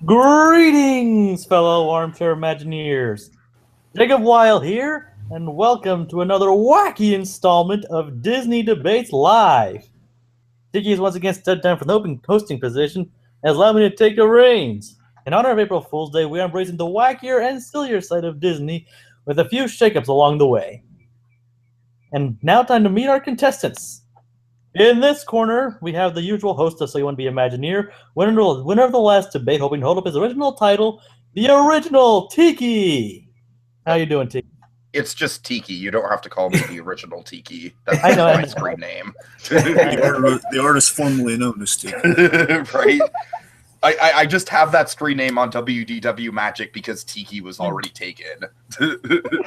Greetings, fellow armchair Imagineers. Jacob Wile here, and welcome to another wacky installment of Disney Debates Live. Tiki is once again stepped down from the open hosting position and has allowed me to take the reins. In honor of April Fool's Day, we are embracing the wackier and sillier side of Disney with a few shakeups along the way. And now, time to meet our contestants. In this corner, we have the usual host of So You Want to Be Imagineer, winner of the last debate, hoping to hold up his original title, the original Tiki. How you doing, Tiki? It's just Tiki. You don't have to call me the original Tiki. That's I know, my screen name. The artist formerly known as Tiki. Right? I just have that screen name on WDW Magic because Tiki was already taken.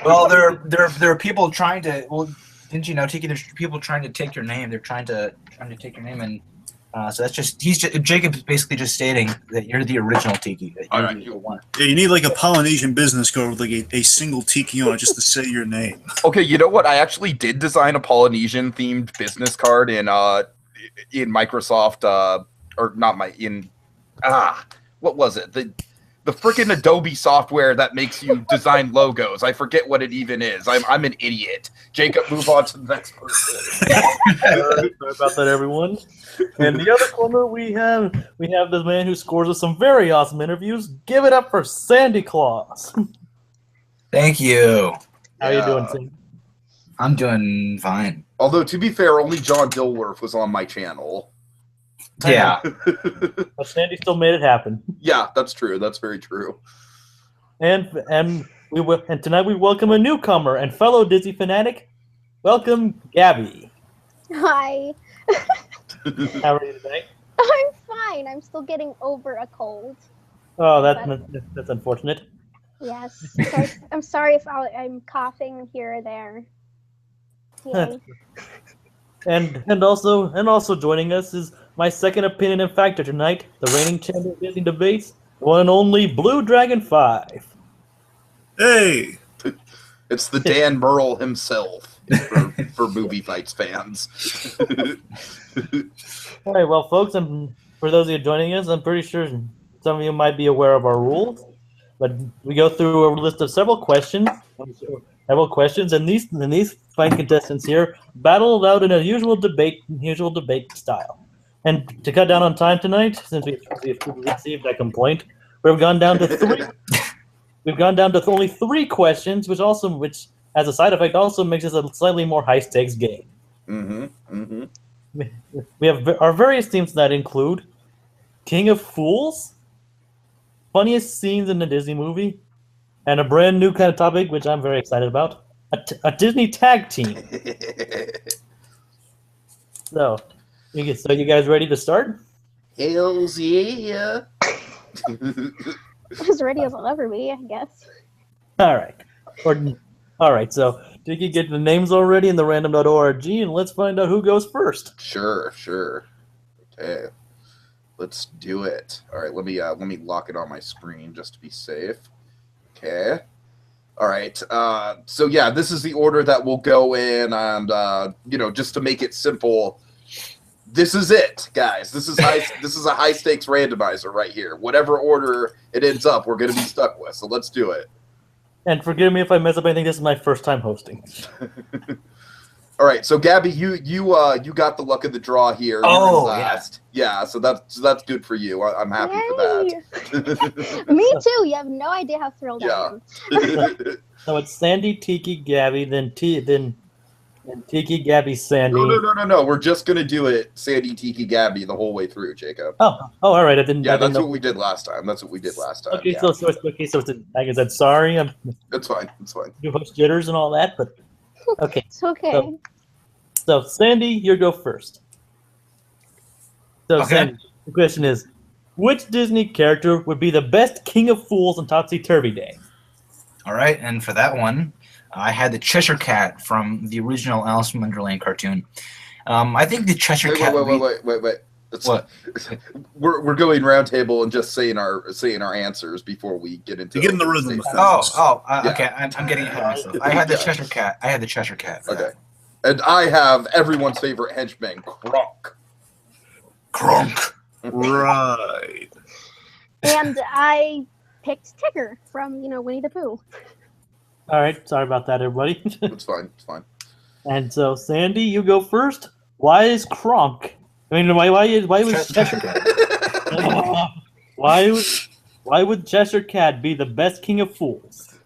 Well, there are people trying to. Well, didn't you know, Tiki? There's people trying to take your name. They're trying to take your name, and so that's just Jacob's basically just stating that you're the original Tiki. That you're Alright. the one. Yeah, you need like a Polynesian business card with like a single Tiki on it just to say your name. Okay, you know what? I actually did design a Polynesian themed business card in Microsoft or not my in what was it? The freaking Adobe software that makes you design logos. I forget what it even is. I'm an idiot. Jacob, move on to the next person. Sorry about that, everyone. In the other corner, we have this man who scores us some very awesome interviews. Give it up for Sandy Claus. Thank you. How you doing, Sandy? I'm doing fine. Although, to be fair, only John Dilworth was on my channel. Yeah. But Sandy still made it happen. Yeah, that's true. That's very true. And tonight we welcome a newcomer and fellow Disney fanatic. Welcome, Gabby. Hi. How are you today? I'm fine. I'm still getting over a cold. Oh, that's unfortunate. Yes. I'm sorry if I'm coughing here or there. Yay. And also joining us is my second opinion and factor tonight, the reigning champion of Disney debates, the one and only Blue Dragon 5. Hey! It's the Dan Murrell himself for Movie Fights fans. All right, well, folks, and for those of you joining us, I'm pretty sure some of you might be aware of our rules, but we go through a list of several questions, and these fine contestants here battle it out in a usual debate style. And to cut down on time tonight, since we've received that complaint, we've gone down to three. We've gone down to only 3 questions, which as a side effect also makes this a slightly more high stakes game. We have our various themes that include King of Fools, funniest scenes in a Disney movie, and a brand new kind of topic which I'm very excited about: a Disney tag team. So you guys ready to start? Hells yeah. As ready as I'll ever be, I guess. All right. So did you get the names already in the random.org, and let's find out who goes first. Sure. Okay. Let's do it. All right, let me lock it on my screen just to be safe. Okay. All right. So yeah, this is the order that we'll go in, and just to make it simple, this is it, guys. This is a high stakes randomizer right here. Whatever order it ends up, we're gonna be stuck with. So let's do it. And forgive me if I mess up anything. This is my first time hosting. All right, so Gabby, you got the luck of the draw here. Oh, last. Yeah. So that's good for you. I'm happy for that. Me too. You have no idea how thrilled I am. So it's Sandy, Tiki, Gabby, then Tiki, Gabby, Sandy. No. We're just gonna do it, Sandy, Tiki, Gabby, the whole way through, Jacob. Oh, all right. I didn't that's know. what we did last time. Okay, yeah. so like I said, sorry. It's fine. You host jitters and all that, but okay. It's okay. So Sandy, you go first. So Okay. Sandy, the question is, which Disney character would be the best King of Fools on Topsy Turvy Day? All right, and for that one, I had the Cheshire Cat from the original Alice in Wonderland cartoon. I think the Cheshire Cat. Wait. What? We're going round table and just saying our answers before we get into. To get in the rhythm of things. Yeah. Okay. I'm getting ahead of myself. I had the Cheshire Cat. Okay. And I have everyone's favorite henchman, Kronk. Kronk. Right. And I picked Tigger from, Winnie the Pooh. All right, sorry about that, everybody. It's fine. It's fine. And so, Sandy, you go first. Why is Kronk? I mean, why was Cheshire Cheshire? Cat. Why would Cheshire Cat be the best king of fools?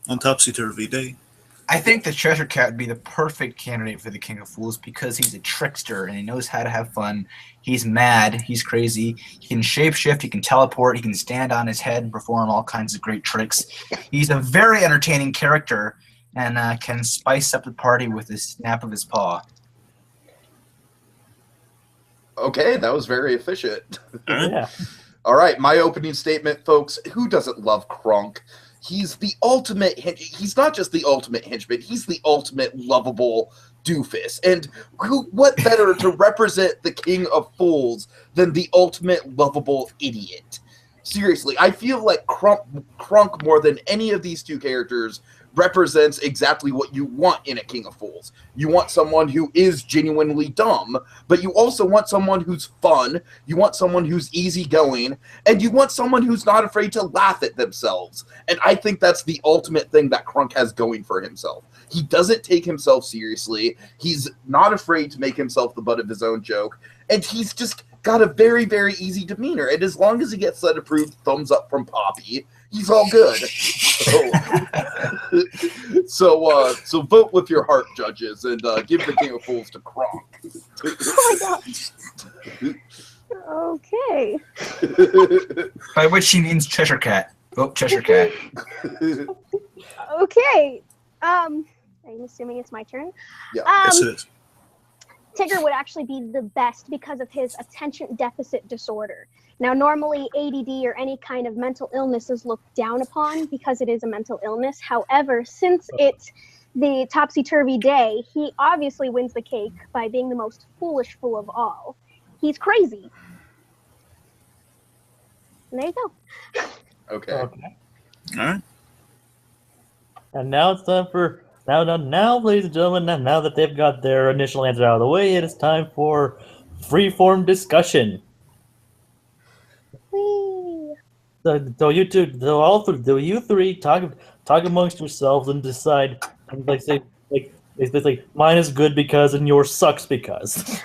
On Topsy Turvy Day. I think the Cheshire Cat would be the perfect candidate for the King of Fools because he's a trickster and he knows how to have fun. He's mad. He's crazy. He can shapeshift. He can teleport. He can stand on his head and perform all kinds of great tricks. He's a very entertaining character and can spice up the party with a snap of his paw. Okay, that was very efficient. Yeah. All right, my opening statement, folks. Who doesn't love Kronk? He's the ultimate. He's not just the ultimate henchman. He's the ultimate lovable doofus. And what better to represent the King of Fools than the ultimate lovable idiot? Seriously, I feel like Kronk more than any of these two characters represents exactly what you want in a King of Fools. You want someone who is genuinely dumb, but you also want someone who's fun, you want someone who's easygoing, and you want someone who's not afraid to laugh at themselves. And I think that's the ultimate thing that Kronk has going for himself. He doesn't take himself seriously, he's not afraid to make himself the butt of his own joke, and he's just got a very, very easy demeanor. And as long as he gets that approved thumbs up from Poppy, he's all good. So vote with your heart, judges, and give the King of Fools to Kronk. Oh my gosh. Okay. By which he means Cheshire Cat. Vote Cheshire Cat. Okay. I'm assuming it's my turn. Yeah. Yes, it is. Tigger would actually be the best because of his attention deficit disorder. Now, normally ADD or any kind of mental illness is looked down upon because it is a mental illness. However, since it's the Topsy-Turvy Day, he obviously wins the cake by being the most foolish fool of all. He's crazy. And there you go. Okay. All right. And now it's time for now, ladies and gentlemen. Now that they've got their initial answer out of the way, it is time for free-form discussion. Whee! So you three talk amongst yourselves and decide, and say mine is good because and yours sucks because.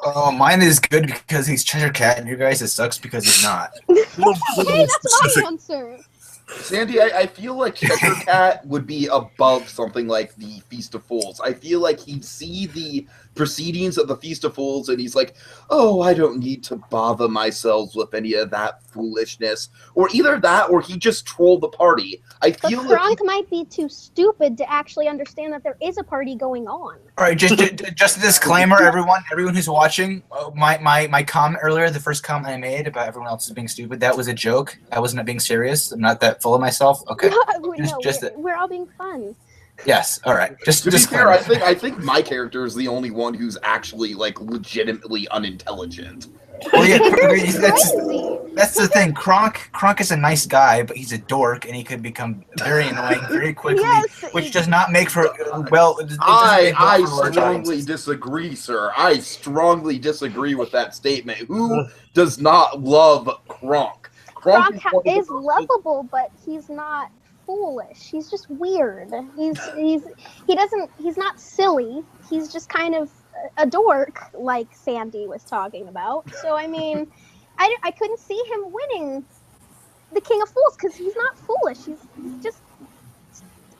Oh, mine is good because he's Cheshire Cat, and your guys' sucks because he's not. Hey, that's my answer. Sandy, I feel like Cheshire Cat would be above something like the Feast of Fools. I feel like he'd see the proceedings of the Feast of Fools and he's like, oh, I don't need to bother myself with any of that foolishness. Or either that or he just trolled the party. I But feel like Kronk might be too stupid to actually understand that there is a party going on. All right, just a disclaimer, everyone who's watching. My comment earlier, the first comment I made about everyone else is being stupid, that was a joke. I wasn't being serious. I'm not that full of myself. Okay. We're all being fun. Yes. All right. Just to be disclaimer. fair, I think my character is the only one who's actually like legitimately unintelligent. Well, yeah, Crazy. that's the thing. Kronk is a nice guy, but he's a dork, and he could become very annoying very quickly, Yes, which does not make for well. It doesn't I make well for large strongly audiences. disagree, sir. I strongly disagree with that statement. Who does not love Kronk? Kronk one of the is most- lovable, but he's not foolish. He's just weird. He's not silly. He's just kind of a dork, like Sandy was talking about. So I mean, I couldn't see him winning the King of Fools because he's not foolish. He's just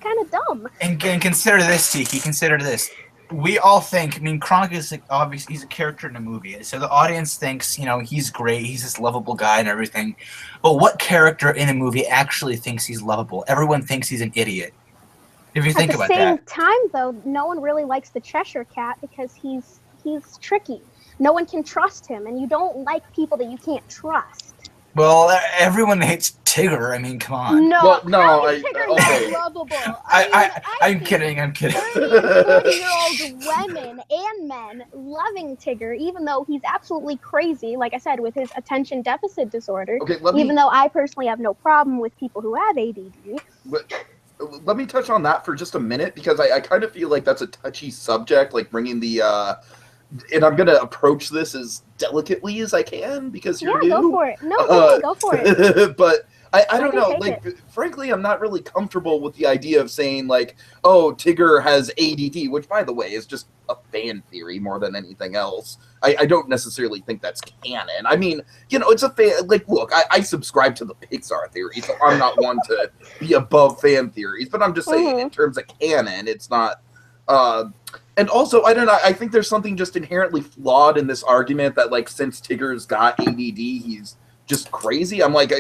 kind of dumb. And consider this, Tiki. Consider this. We all think. I mean, Kronk is obviously he's a character in a movie, so the audience thinks he's great. He's this lovable guy and everything. But what character in a movie actually thinks he's lovable? Everyone thinks he's an idiot. If you think At the about same that. time, though, no one really likes the Cheshire Cat because he's tricky. No one can trust him, and you don't like people that you can't trust. Well, everyone hates Tigger. I mean, come on. No, Well, no, how I- is Tigger okay. not lovable? I'm kidding. I'm kidding. 30-year-old women and men loving Tigger, even though he's absolutely crazy, like I said, with his attention deficit disorder. Okay, Even though I personally have no problem with people who have ADD. let me touch on that for just a minute because I kind of feel like that's a touchy subject, like bringing the and I'm gonna approach this as delicately as I can because you're new. Go for it. No, go for it. But I don't know. Take Like, it. frankly, I'm not really comfortable with the idea of saying like, oh, Tigger has ADD, which, by the way, is just a fan theory more than anything else. I don't necessarily think that's canon. I mean, you know, it's a fan. Like, look, I subscribe to the Pixar theory, so I'm not one to be above fan theories. But I'm just saying, in terms of canon, it's not. And also, I don't know. I think there's something just inherently flawed in this argument that, like, since Tigger's got ADD, he's just crazy. I'm like,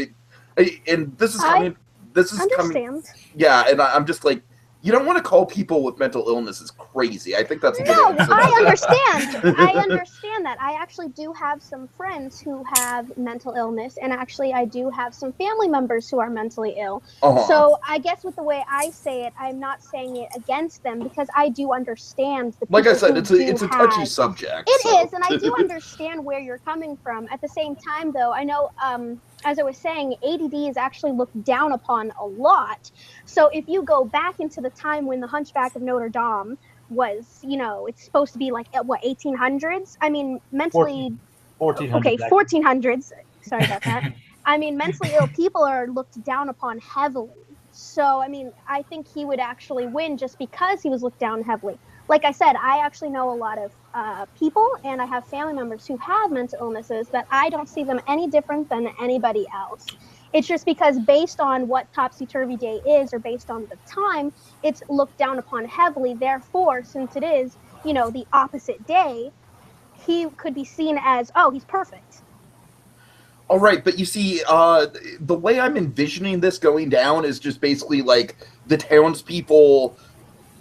and this is coming. This is coming. Yeah, and I'm just like, you don't want to call people with mental illnesses crazy. I think that's a good answer. I understand. I understand that. I actually do have some friends who have mental illness, and actually I do have some family members who are mentally ill. So I guess with the way I say it, I'm not saying it against them because I do understand the people. Like I said, it's a touchy subject. It is, and I do understand where you're coming from. At the same time, though, I know, as I was saying, ADD is actually looked down upon a lot. So if you go back into the time when the Hunchback of Notre Dame was, you know, it's supposed to be like, what, 1800s? I mean, mentally... 1400s. Okay, 1400s. Sorry about that. I mean, mentally ill people are looked down upon heavily. So, I mean, I think he would actually win just because he was looked down heavily. Like I said, I actually know a lot of people, and I have family members who have mental illnesses that I don't see them any different than anybody else. It's just because based on what Topsy Turvy Day is, or based on the time, it's looked down upon heavily. Therefore, since it is, you know, the opposite day, he could be seen as, oh, he's perfect. All right, but you see, the way I'm envisioning this going down is just basically like the townspeople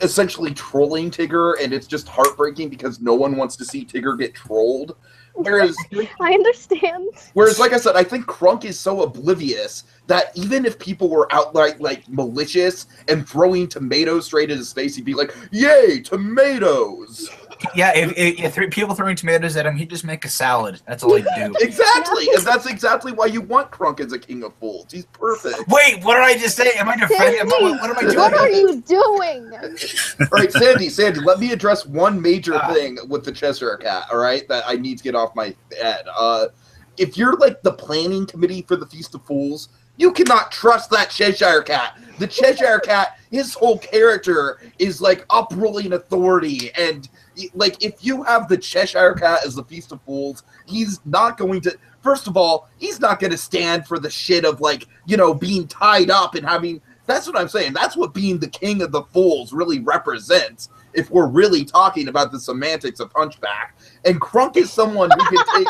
essentially trolling Tigger, and it's just heartbreaking because no one wants to see Tigger get trolled. Whereas, I understand. Whereas, like I said, I think Crunk is so oblivious that even if people were outright like malicious and throwing tomatoes straight at his face, he'd be like, "Yay, tomatoes!" Yeah, if people throwing tomatoes at him, he'd just make a salad. That's all he'd do. Exactly, and that's exactly why you want Crunk as a king of fools. He's perfect. Wait, what did I just say? Am I defending? What am I doing? What are you doing? All right, Sandy, let me address one major thing with the Cheshire Cat, all right, that I need to get off my head. If you're like the planning committee for the Feast of Fools, you cannot trust that Cheshire Cat. The Cheshire Cat, his whole character is like upruling authority, and like if you have the Cheshire Cat as the Feast of Fools, he's not going to. First of all, he's not going to stand for the shit of like, you know, being tied up and having. That's what I'm saying. That's what being the king of the fools really represents. If we're really talking about the semantics of Hunchback, and Crunk is someone who can take.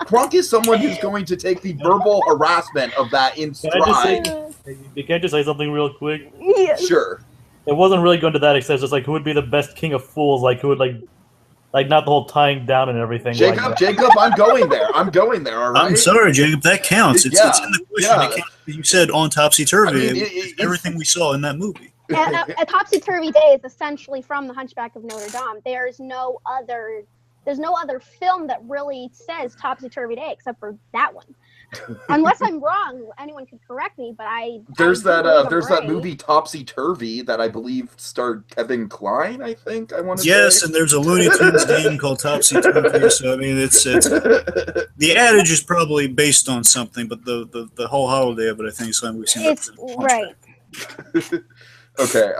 Crunk is someone who's going to take the verbal harassment of that in stride. Can I just say something real quick? Yes. Sure. It wasn't really going to that extent. It's just like who would be the best king of fools? Like who would like not the whole tying down and everything. Jacob, I'm going there. I'm going there. All right. I'm sorry, Jacob. That counts. It's in the question. It counts. You said on Topsy Turvy. I mean, everything we saw in that movie. A Topsy Turvy Day is essentially from the Hunchback of Notre Dame. There's no other film that really says Topsy Turvy Day except for that one. Unless I'm wrong, anyone could correct me, but there's that movie Topsy Turvy that I believe starred Kevin Kline. I think I want to. Yes, say. And there's a Looney Tunes game called Topsy Turvy. So I mean, it's the adage is probably based on something, but the whole holiday of it, I think, is something we've seen. It's right. Okay.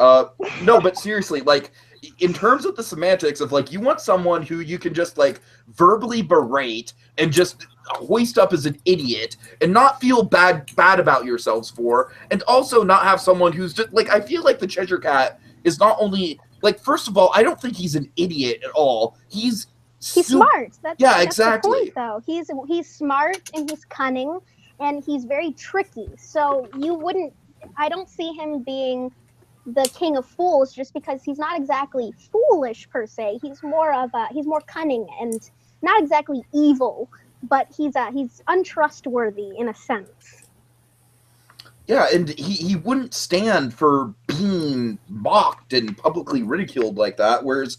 No, but seriously, like, in terms of the semantics of, like, you want someone who you can just, like, verbally berate and just hoist up as an idiot and not feel bad about yourselves for, and also not have someone who's just, like, I feel like the Cheshire Cat is not only, like, first of all, I don't think he's an idiot at all. He's smart. That's exactly. The point, though. He's smart and he's cunning and he's very tricky. So I don't see him being the king of fools just because he's not exactly foolish per se. He's more cunning and not exactly evil, but he's untrustworthy in a sense. Yeah, and he wouldn't stand for being mocked and publicly ridiculed like that, whereas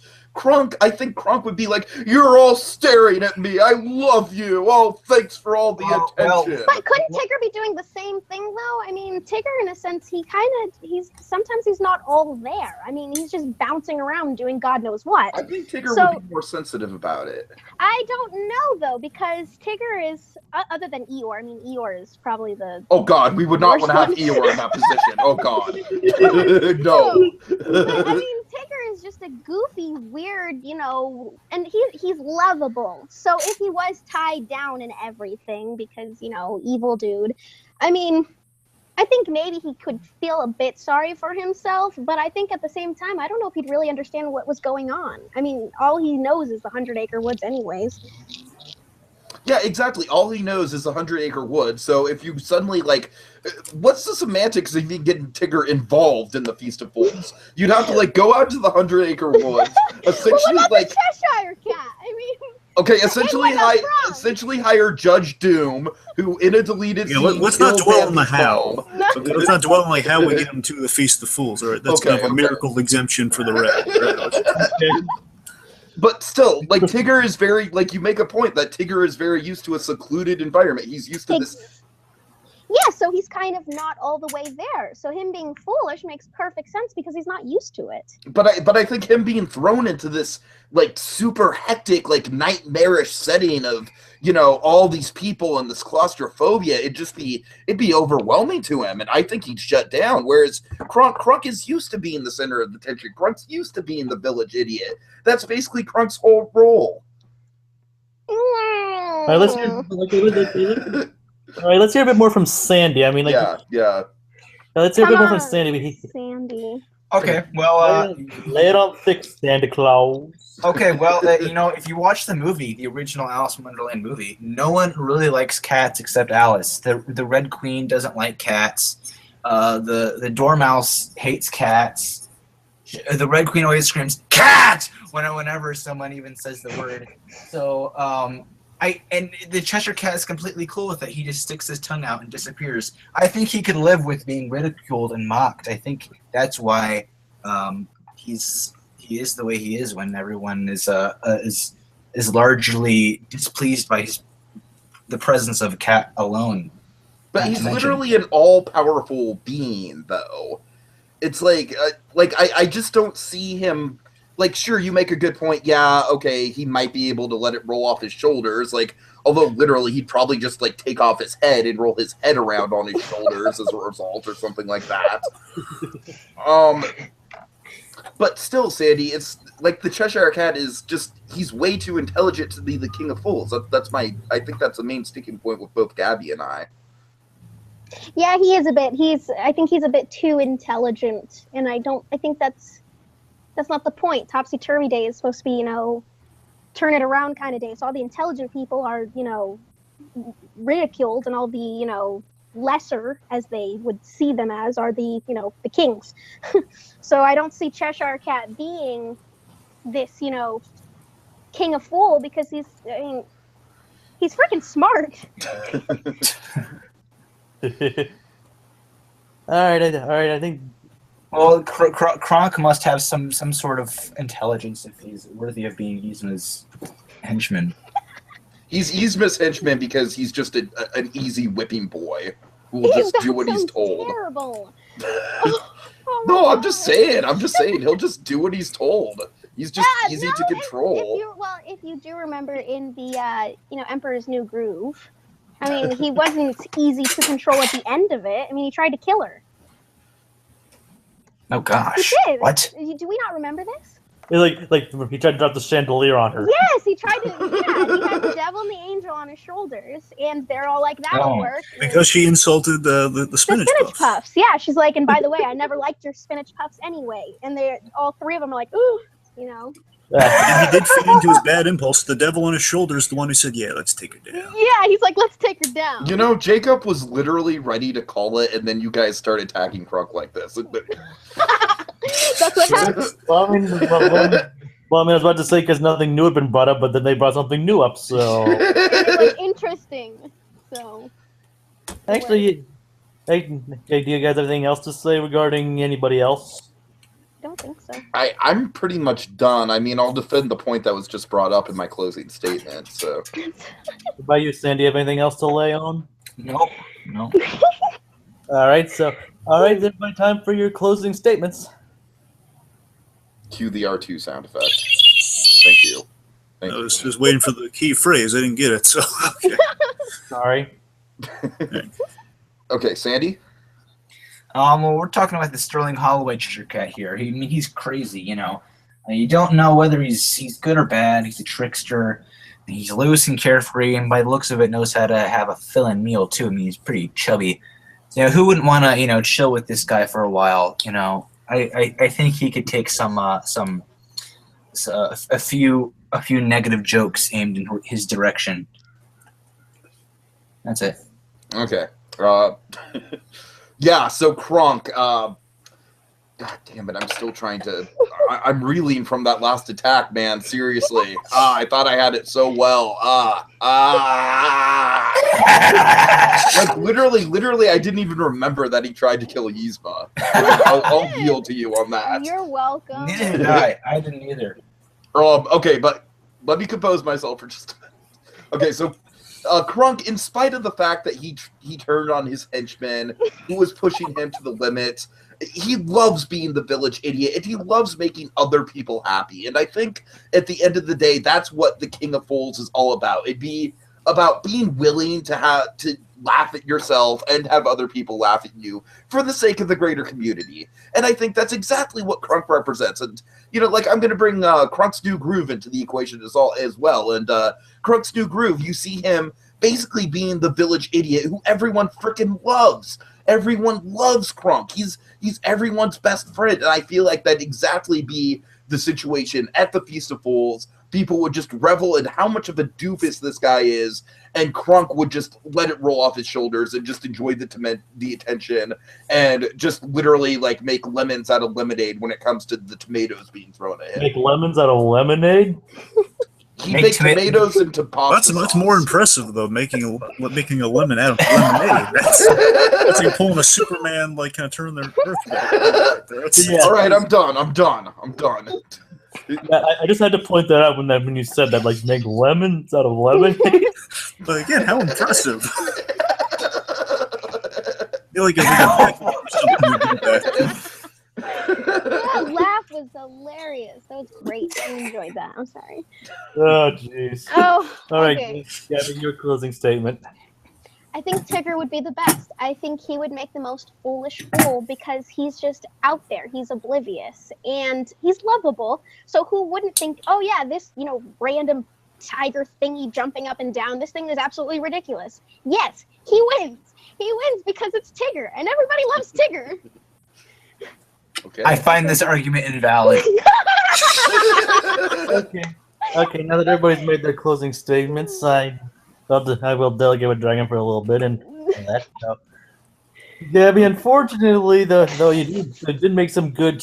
I think Kronk would be like, "You're all staring at me. I love you. Oh, thanks for all the attention." But couldn't Tigger be doing the same thing though? I mean, Tigger, in a sense, sometimes he's not all there. I mean, he's just bouncing around doing God knows what. I think Tigger would be more sensitive about it. I don't know though, because Tigger is other than Eeyore. I mean, Eeyore is probably the. Oh God, we would not want to have one. Eeyore in that position. Oh God, no. But, I mean, Tigger is just a goofy, weird, and he's lovable. So if he was tied down in everything because, evil dude, I mean, I think maybe he could feel a bit sorry for himself, but I think at the same time, I don't know if he'd really understand what was going on. I mean, all he knows is the 100-acre woods anyways. Yeah, exactly. All he knows is 100-acre wood. So if you suddenly, what's the semantics of you getting Tigger involved in the Feast of Fools? You'd have to, go out to the 100-acre woods, essentially, well, what about the Cheshire Cat? I mean... Okay, essentially hire Judge Doom, who in a deleted scene... Let's not dwell on the how. Let's not dwell on, how we get him to the Feast of Fools. All right, that's kind of a miracle exemption for the red. But still, Tigger is very, you make a point that Tigger is very used to a secluded environment. He's used to this... Yeah, so he's kind of not all the way there. So him being foolish makes perfect sense because he's not used to it. But I think him being thrown into this, super hectic, nightmarish setting of, all these people and this claustrophobia, it'd be overwhelming to him, and I think he'd shut down. Whereas Kronk is used to being the center of attention. Kronk's used to being the village idiot. That's basically Kronk's whole role. All right, let's hear a bit more from Sandy. I mean, yeah. Let's hear a bit more from Sandy. Sandy. Okay, well, lay it on thick, Santa Claus. Okay, well, if you watch the movie, the original Alice in Wonderland movie, no one really likes cats except Alice. The Red Queen doesn't like cats. The Dormouse hates cats. The Red Queen always screams "cat" whenever someone even says the word. So, and the Cheshire Cat is completely cool with it. He just sticks his tongue out and disappears. I think he could live with being ridiculed and mocked. I think that's why he is the way he is when everyone is largely displeased by the presence of a cat alone. But he's literally an all-powerful being, though. It's I just don't see him. Sure, you make a good point. Yeah, okay, he might be able to let it roll off his shoulders. Although literally he'd probably just like take off his head and roll his head around on his shoulders as a result or something like that. But still, Sandy, it's like the Cheshire Cat is just, he's way too intelligent to be the king of fools. I think that's the main sticking point with both Gabby and I. Yeah, he is a bit. I think he's a bit too intelligent, and I think that's not the point. Topsy Turvy Day is supposed to be, turn it around kind of day. So all the intelligent people are, ridiculed, and all the, lesser, as they would see them as, are the, the kings. So I don't see Cheshire Cat being this, king of fool, because he's freaking smart. All right. I think. Well, Kronk must have some sort of intelligence if he's worthy of being Yzma's henchman. He's Yzma's henchman because he's just an easy whipping boy who will just do what he's told. Terrible. No, I'm just saying. He'll just do what he's told. He's just easy to control. If you do remember in the Emperor's New Groove, I mean, he wasn't easy to control at the end of it. I mean, he tried to kill her. Oh gosh! He did. What? Do we not remember this? Like he tried to drop the chandelier on her. Yes, he tried to. Yeah, he had the devil and the angel on his shoulders, and they're all like, "That'll work." Because she insulted the spinach puffs. Yeah, she's like, and by the way, I never liked your spinach puffs anyway. And they all three of them are like, "Ooh," And he did feed into his bad impulse. The devil on his shoulder is the one who said, "Yeah, let's take her down." Yeah, he's like, "Let's take her down." Jacob was literally ready to call it, and then you guys started attacking Kronk like this. That's what happened. Well, I was about to say because nothing new had been brought up, but then they brought something new up, so. Interesting. So. Actually, hey, do you guys have anything else to say regarding anybody else? don't think so. I'm pretty much done. I mean, I'll defend the point that was just brought up in my closing statement. So, What about you, Sandy? Have anything else to lay on? Nope. No. All right, everybody, time for your closing statements. cue the R2 sound effect. Thank you. Thank I you. was just waiting for the key phrase. I didn't get it, so okay. Sorry. Okay, Sandy. Well, we're talking about the Sterling Holloway Cheshire Cat here. He's crazy, you know. You don't know whether he's good or bad. He's a trickster. He's loose and carefree, and by the looks of it, knows how to have a fill-in meal too. I mean, he's pretty chubby. You know, who wouldn't want to, chill with this guy for a while? You know, I think he could take a few negative jokes aimed in his direction. That's it. Okay. Yeah, so Kronk, God damn it, I'm still trying to... I'm reeling from that last attack, man, seriously. I thought I had it so well. Like, literally, I didn't even remember that he tried to kill Yzma. I'll yield to you on that. You're welcome. Neither did I. I didn't either. Okay, but let me compose myself for just a minute. Okay, so... Kronk, in spite of the fact that he turned on his henchman, who was pushing him to the limit, he loves being the village idiot, and he loves making other people happy. And I think at the end of the day, that's what the King of Fools is all about. It'd be about being willing to laugh at yourself and have other people laugh at you for the sake of the greater community. And I think that's exactly what Kronk represents. And, I'm going to bring Kronk's New Groove into the equation as well. And Kronk's New Groove, you see him basically being the village idiot who everyone freaking loves. Everyone loves Kronk. He's everyone's best friend. And I feel like that'd exactly be the situation at the Feast of Fools. People would just revel in how much of a doofus this guy is, and Kronk would just let it roll off his shoulders and just enjoy the attention and just literally make lemons out of lemonade when it comes to the tomatoes being thrown at him. Make lemons out of lemonade? He makes tomatoes into pasta. That's more impressive though. Making a lemon out of lemonade. That's like pulling a Superman, kind of turning their earth back. Yeah. All right, I'm done. Yeah, I just had to point that out when you said that, make lemons out of lemonade. But again, how impressive! You're That laugh was hilarious. That was great. I enjoyed that. I'm sorry. Oh, jeez. Oh, All right, okay. Gabby, your closing statement. I think Tigger would be the best. I think he would make the most foolish fool because he's just out there. He's oblivious and he's lovable. So who wouldn't think, oh yeah, this, random tiger thingy jumping up and down, this thing is absolutely ridiculous. Yes, he wins. He wins because it's Tigger and everybody loves Tigger. Okay. I find this argument invalid. Okay. Now that everybody's made their closing statements, I will delegate with Dragon for a little bit and that. So. Gabby, unfortunately, though you did make some good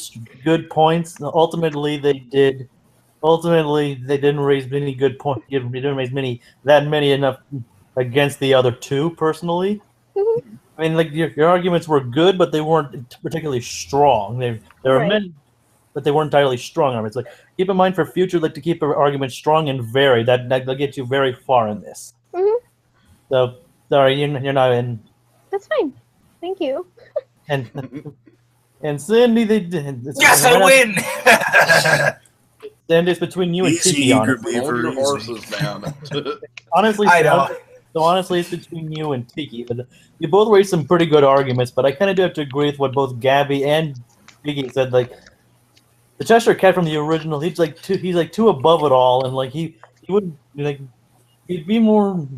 points. Ultimately, they didn't raise many good points. They didn't raise many enough against the other two. Personally, I mean, your arguments were good, but they weren't particularly strong. There were Right. many, but they weren't entirely strong arguments. Keep in mind for future, to keep your arguments strong and varied. That'll get you very far in this. So sorry, you're not in. That's fine. Thank you. And Sandy, they did. Yes, I win. Sandy, it's between you and Easy, Tiki. Honestly, Hold your horses, man. honestly, I know. So honestly, it's between you and Tiki. But you both raised some pretty good arguments. But I kind of do have to agree with what both Gabby and Tiki said. The Cheshire Cat from the original, he's too above it all, and he wouldn't he'd be more.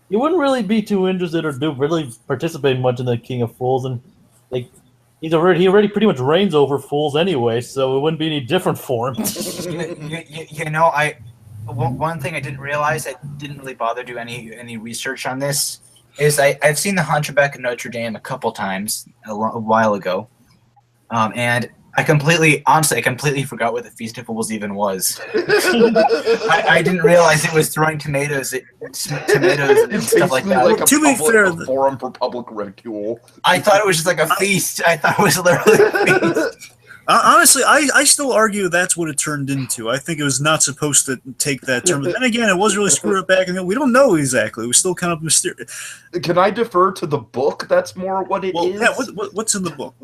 He wouldn't really be too interested or really participate much in the King of Fools, and he already pretty much reigns over fools anyway, so it wouldn't be any different for him. One thing I didn't realize, I didn't really bother to do any research on this, is I've seen The Hunchback of Notre Dame a couple times a while ago, and I completely forgot what the Feast of Fools even was. I didn't realize it was throwing tomatoes and stuff like that. To be fair, a forum for public ridicule. I thought it was just like a feast. I thought it was literally a feast. Honestly, I still argue that's what it turned into. I think it was not supposed to take that turn. But then again, it was really screwed up back in the. We don't know exactly. It was still kind of mysterious. Can I defer to the book? That's more what it is. Yeah, what's in the book?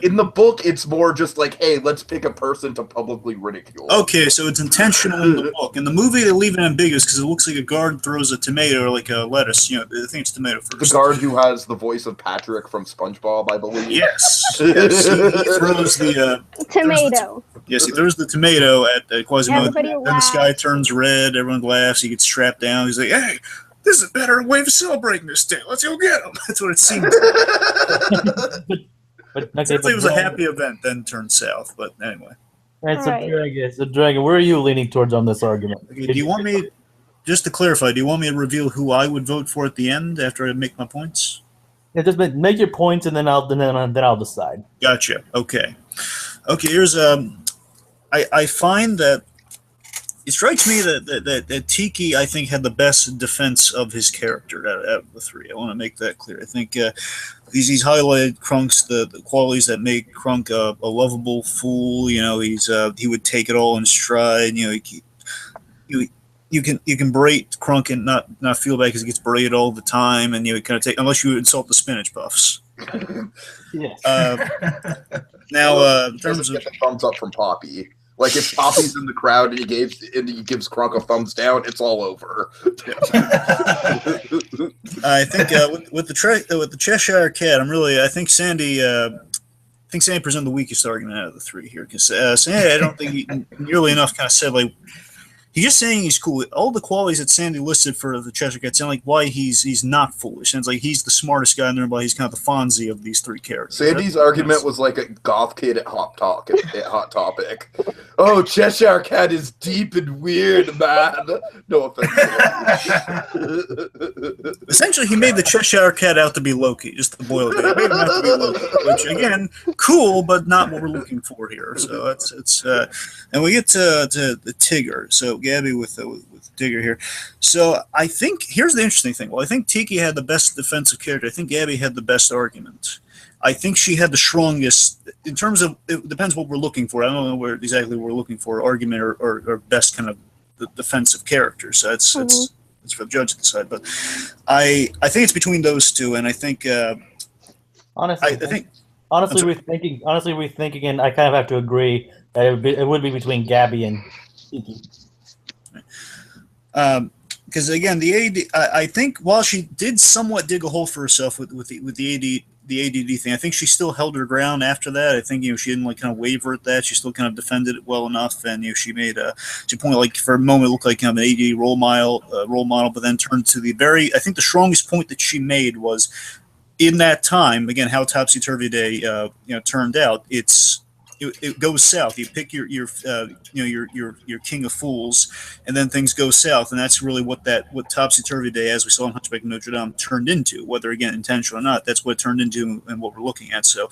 In the book, it's more just like, hey, let's pick a person to publicly ridicule. Okay, so it's intentional in the book. In the movie, they leave it ambiguous because it looks like a guard throws a tomato or like a lettuce. I think it's tomato first. The guard who has the voice of Patrick from SpongeBob, I believe. Yes. He throws the Tomato. Yes, he throws the tomato at Quasimodo. Everybody Then the sky turns red. Everyone laughs. He gets strapped down. He's like, "Hey, this is a better way of celebrating this day. Let's go get him." That's what it seems like. It was a happy event, then turned south. But anyway. Right, so Dragon, where are you leaning towards on this argument? Okay, do you want me, just to clarify, do you want me to reveal who I would vote for at the end after I make my points? Yeah, just make your points, and then I'll decide. Gotcha. Okay. Here's I find that it strikes me that Tiki, I think, had the best defense of his character out of the three. I want to make that clear. I think he's highlighted Krunk's the qualities that make Krunk a lovable fool. He would take it all in stride. You can berate Krunk and not feel bad because he gets berated all the time, and kind of take, unless you insult the spinach puffs. Yes. Now, in terms of thumbs up from Poppy, like if Poppy's in the crowd and he gives Krunk a thumbs down, it's all over. I think with the Cheshire Cat, I think Sandy presented the weakest argument out of the three here because Sandy, I don't think he nearly enough kind of said like. He's just saying he's cool. All the qualities that Sandy listed for the Cheshire Cat sound like why he's not foolish. Sounds like he's the smartest guy in there, but he's kind of the Fonzie of these three characters. Sandy's argument was like a goth kid at Hot Topic. Oh, Cheshire Cat is deep and weird, man. No offense. Essentially, he made the Cheshire Cat out to be Loki, just to boil it down. He made him out to be Loki, which again, cool, but not what we're looking for here. So it's and we get to the Tigger. So Gabby with Digger here. So I think here's the interesting thing. Well, I think Tiki had the best defensive character. I think Gabby had the best argument. I think she had the strongest in terms of it depends what we're looking for. I don't know where exactly we're looking for argument or best kind of the defensive character. So it's for the judge to decide. But I think it's between those two, and I think honestly, we're thinking, and I kind of have to agree that it would be between Gabby and Tiki. Because again, the AD, I think while she did somewhat dig a hole for herself with the ADD thing, I think she still held her ground after that. I think she didn't kind of waver at that. She still kind of defended it well enough, and she made she pointed for a moment it looked like kind of an ADD role model, but then turned to I think the strongest point that she made was in that time again how Topsy Turvy Day turned out. It goes south. You pick your king of fools, and then things go south, and that's really what Topsy Turvy Day, as we saw in Hunchback of Notre Dame, turned into. Whether again intentional or not, that's what it turned into, and what we're looking at. So,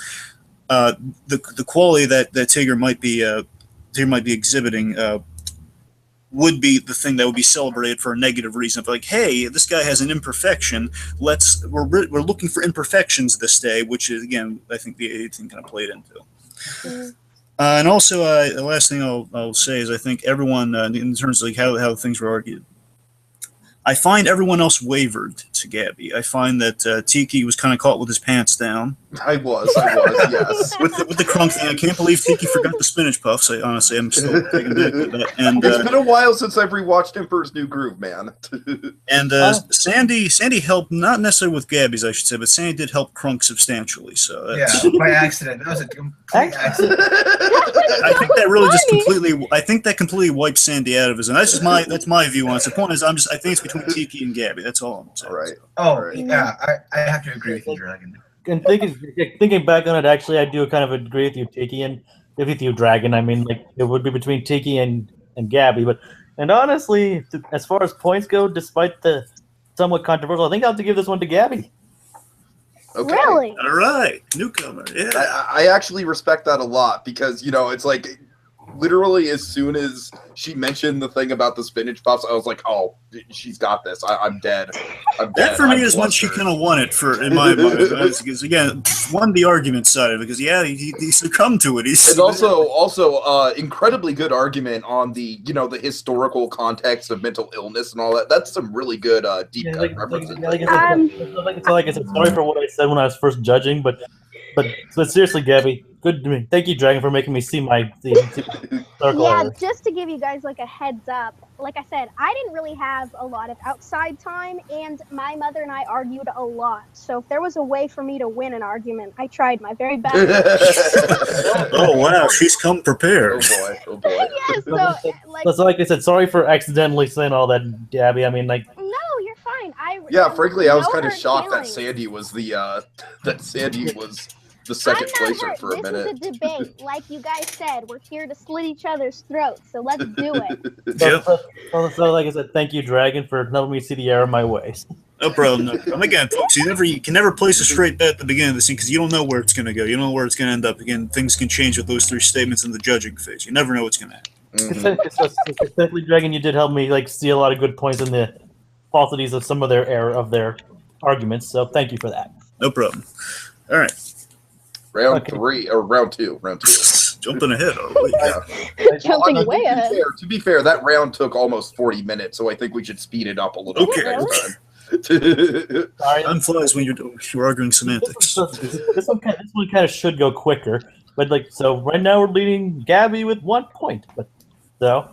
the quality that Tigger might be exhibiting would be the thing that would be celebrated for a negative reason. Like, hey, this guy has an imperfection. We're looking for imperfections this day, which is again, I think the AD thing kind of played into. And also, the last thing I'll say is I think everyone, in terms of how things were argued, I find everyone else wavered to Gabby. I find that Tiki was kind of caught with his pants down. I was, yes. with the Krunk thing, I can't believe Tiki forgot the spinach puffs. Honestly, I'm still taking back with that. And it's been a while since I've rewatched Emperor's New Groove, man. And Sandy helped, not necessarily with Gabby's, I should say, but Sandy did help Krunk substantially. So by accident. That was a complete accident. I think that really just completely wiped Sandy out of his. And that's my view on it. The point is, I think it's between Tiki and Gabby. That's all I'm saying. All right. Oh, yeah. I have to agree with you, Dragon. And thinking back on it, actually, I do kind of agree with you, Tiki, and with you, Dragon. I mean, it would be between Tiki and Gabby. And honestly, as far as points go, despite the somewhat controversial, I think I'll have to give this one to Gabby. Okay. Really? All right. Newcomer. Yeah. I actually respect that a lot because, it's like literally as soon as she mentioned the thing about the spinach puffs, I was like, "Oh, she's got this. I'm dead. I'm dead." That for me I've is when lost she her. kind of won it in my mind. Because again, won the argument side of it. Because he succumbed to it. And also, incredibly good argument on the the historical context of mental illness and all that. That's some really good deep cut references. like I said, sorry for what I said when I was first judging, but seriously, Gabby, good to me. Thank you, Dragon, for making me see my circle Yeah, errors. just to give you guys like a heads up, like I said, I didn't really have a lot of outside time, and my mother and I argued a lot. So if there was a way for me to win an argument, I tried my very best. Oh wow, she's come prepared. Oh boy. Yes, so like, So like I said, sorry for accidentally saying all that, Gabby. I mean, like, no, you're fine. Yeah, frankly, I was no kind of hurt shocked that feelings. Sandy was the second I'm not placer hurt. for a This minute. is a debate. Like you guys said, we're here to slit each other's throats, so let's do it. Yep. so like I said, thank you, Dragon, for letting me see the error of my ways. No problem. No problem. Again, folks, you can never place a straight bet at the beginning of this thing because you don't know where it's going to go. You don't know where it's going to end up. Again, things can change with those three statements in the judging phase. You never know what's going to happen. Specifically, Dragon, you did help me like see a lot of good points in the falsities of some of their arguments. So thank you for that. No problem. All right. Round Okay. 3 or round two. Jumping ahead. Oh, Yeah. Jumping Well, way ahead. To be fair, that round took almost 40 minutes, so I think we should speed it up a little Okay. bit next time. Sorry, time flies when you're arguing semantics. this one kind of should go quicker. But like, so right now we're leading Gabby with 1 point. But so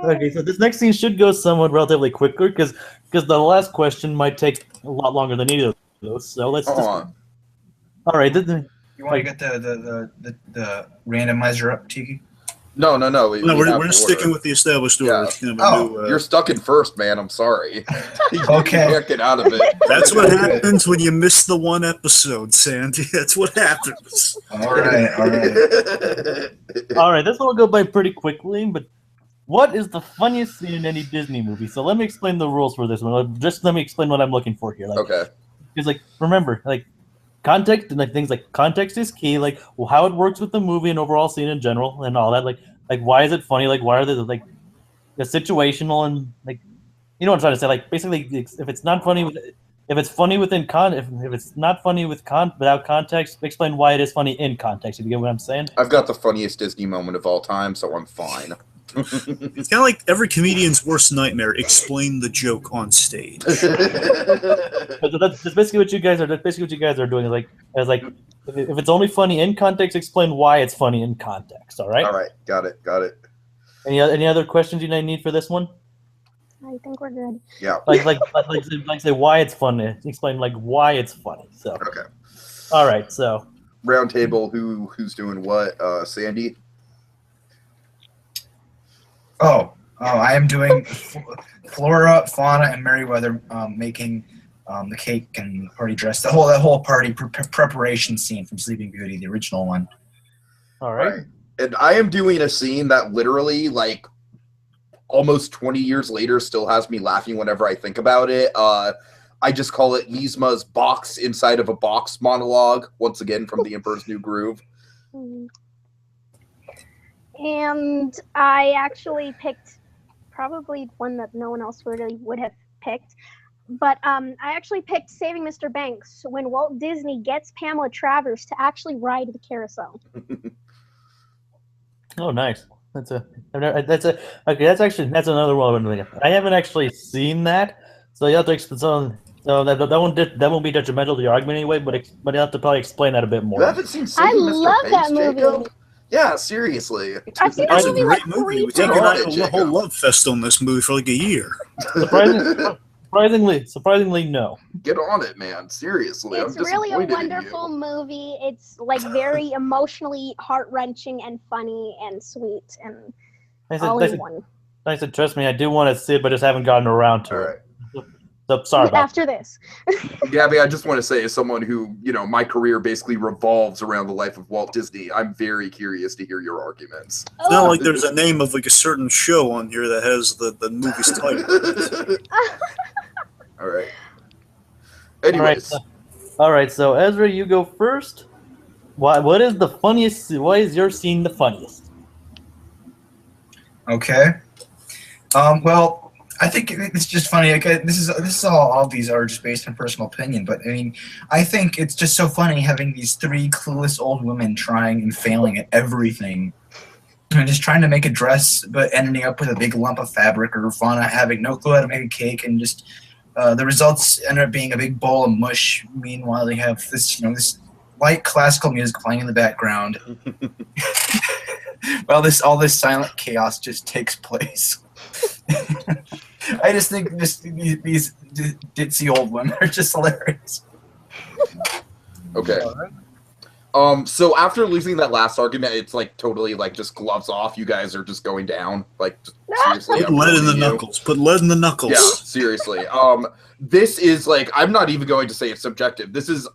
okay, so this next scene should go somewhat relatively quicker because the last question might take a lot longer than either of those. So let's just. on. All right. You want to get the randomizer up, Tiki? No. No, we we're have just to sticking order. with the established order. Yeah. It's kind of a new, You're stuck in first, man. I'm sorry. You Okay. can't get out of it. that's what happens when you miss the one episode, Sandy. That's what happens. All right. All right. This one will go by pretty quickly. But what is the funniest scene in any Disney movie? So let me explain the rules for this one. Just let me explain what I'm looking for here. Like, Okay. because like remember like. Context and like things like context is key, like how it works with the movie and overall scene in general and all that. Like why is it funny? Like why are they like the situational and like you know what I'm trying to say? Like basically, if it's not funny, if it's funny within if it's not funny without context, explain why it is funny in context. If you get what I'm saying? I've got the funniest Disney moment of all time, so I'm fine. It's kind of like every comedian's worst nightmare. Explain the joke on stage. But that's basically what you guys are. That's basically what you guys are doing. Is like if it's only funny in context, explain why it's funny in context. All right. All right, got it. Any other questions you need for this one? I think we're good. Yeah. Like say why it's funny. Explain like why it's funny. So Okay. all right. So Round table. Who's doing what? Sandy. I am doing Flora, Fauna, and Merryweather making the cake and party dress. That whole party preparation scene from Sleeping Beauty, the original one. all right. Right. And I am doing a scene that literally, like, almost 20 years later still has me laughing whenever I think about it. I just call it Yzma's box inside of a box monologue, once again from The Emperor's New Groove. And I actually picked probably one that no one else really would have picked. But I actually picked Saving Mr. Banks when Walt Disney gets Pamela Travers to actually ride the carousel. Oh, nice. That's another one. I haven't actually seen that, so you have to explain. So that won't be detrimental to the argument anyway. But you have to probably explain that a bit more. You haven't seen I Saving Mr. love Banks, that movie. Jacob? Yeah, seriously. I've seen That's that a movie great like movie. 3 We take times. a whole love fest on this movie for like a year. Surprisingly, no. Get on it, man. Seriously. It's I'm really a disappointed in wonderful you. movie. It's like very emotionally heart-wrenching and funny and sweet and all in one. I said, trust me, I do want to see it, but just haven't gotten around to All it. right. So, sorry about After this. Gabby, I just want to say, as someone who, my career basically revolves around the life of Walt Disney, I'm very curious to hear your arguments. It's not like there's a name of like a certain show on here that has the movie's title. All right. Anyways, All right, so Ezra, you go first. What is the funniest? Why is your scene the funniest? Okay. Well, I think it's just funny. Okay, this is all these are just based on personal opinion, but I mean, I think it's just so funny having these three clueless old women trying and failing at everything. And just trying to make a dress, but ending up with a big lump of fabric, or Fauna having no clue how to make a cake, and just the results end up being a big bowl of mush. Meanwhile, they have this, this light classical music playing in the background. While all this silent chaos just takes place. I just think these ditzy old women are just hilarious. Okay. So after losing that last argument, it's like totally like just gloves off. You guys are just going down. Like seriously, Put lead in the knuckles. Put lead in the knuckles. Yeah, seriously. This is like, I'm not even going to say it's subjective. This is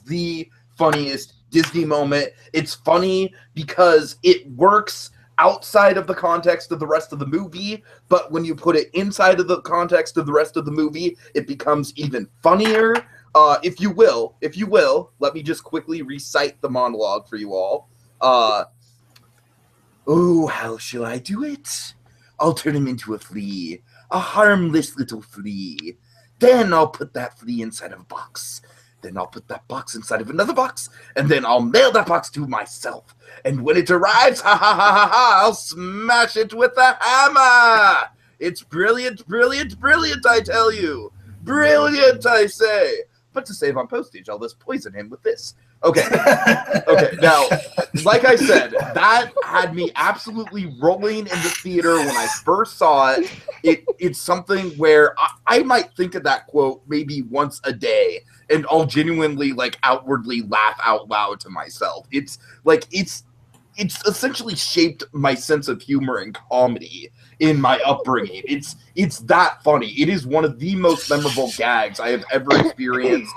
the funniest Disney moment. It's funny because it works outside of the context of the rest of the movie, but when you put it inside of the context of the rest of the movie, it becomes even funnier. If you will, let me just quickly recite the monologue for you all. Oh, how shall I do it? I'll turn him into a flea, a harmless little flea. Then I'll put that flea inside of a box. Then I'll put that box inside of another box, and then I'll mail that box to myself. And when it arrives, I'll smash it with a hammer. It's brilliant, brilliant, brilliant, I tell you. Brilliant, I say. But to save on postage, I'll just poison him with this. Okay. Okay. Now, like I said, that had me absolutely rolling in the theater when I first saw it. It's something where I might think of that quote maybe once a day, and I'll genuinely, like, outwardly laugh out loud to myself. It's essentially shaped my sense of humor and comedy in my upbringing. It's that funny. It is one of the most memorable gags I have ever experienced.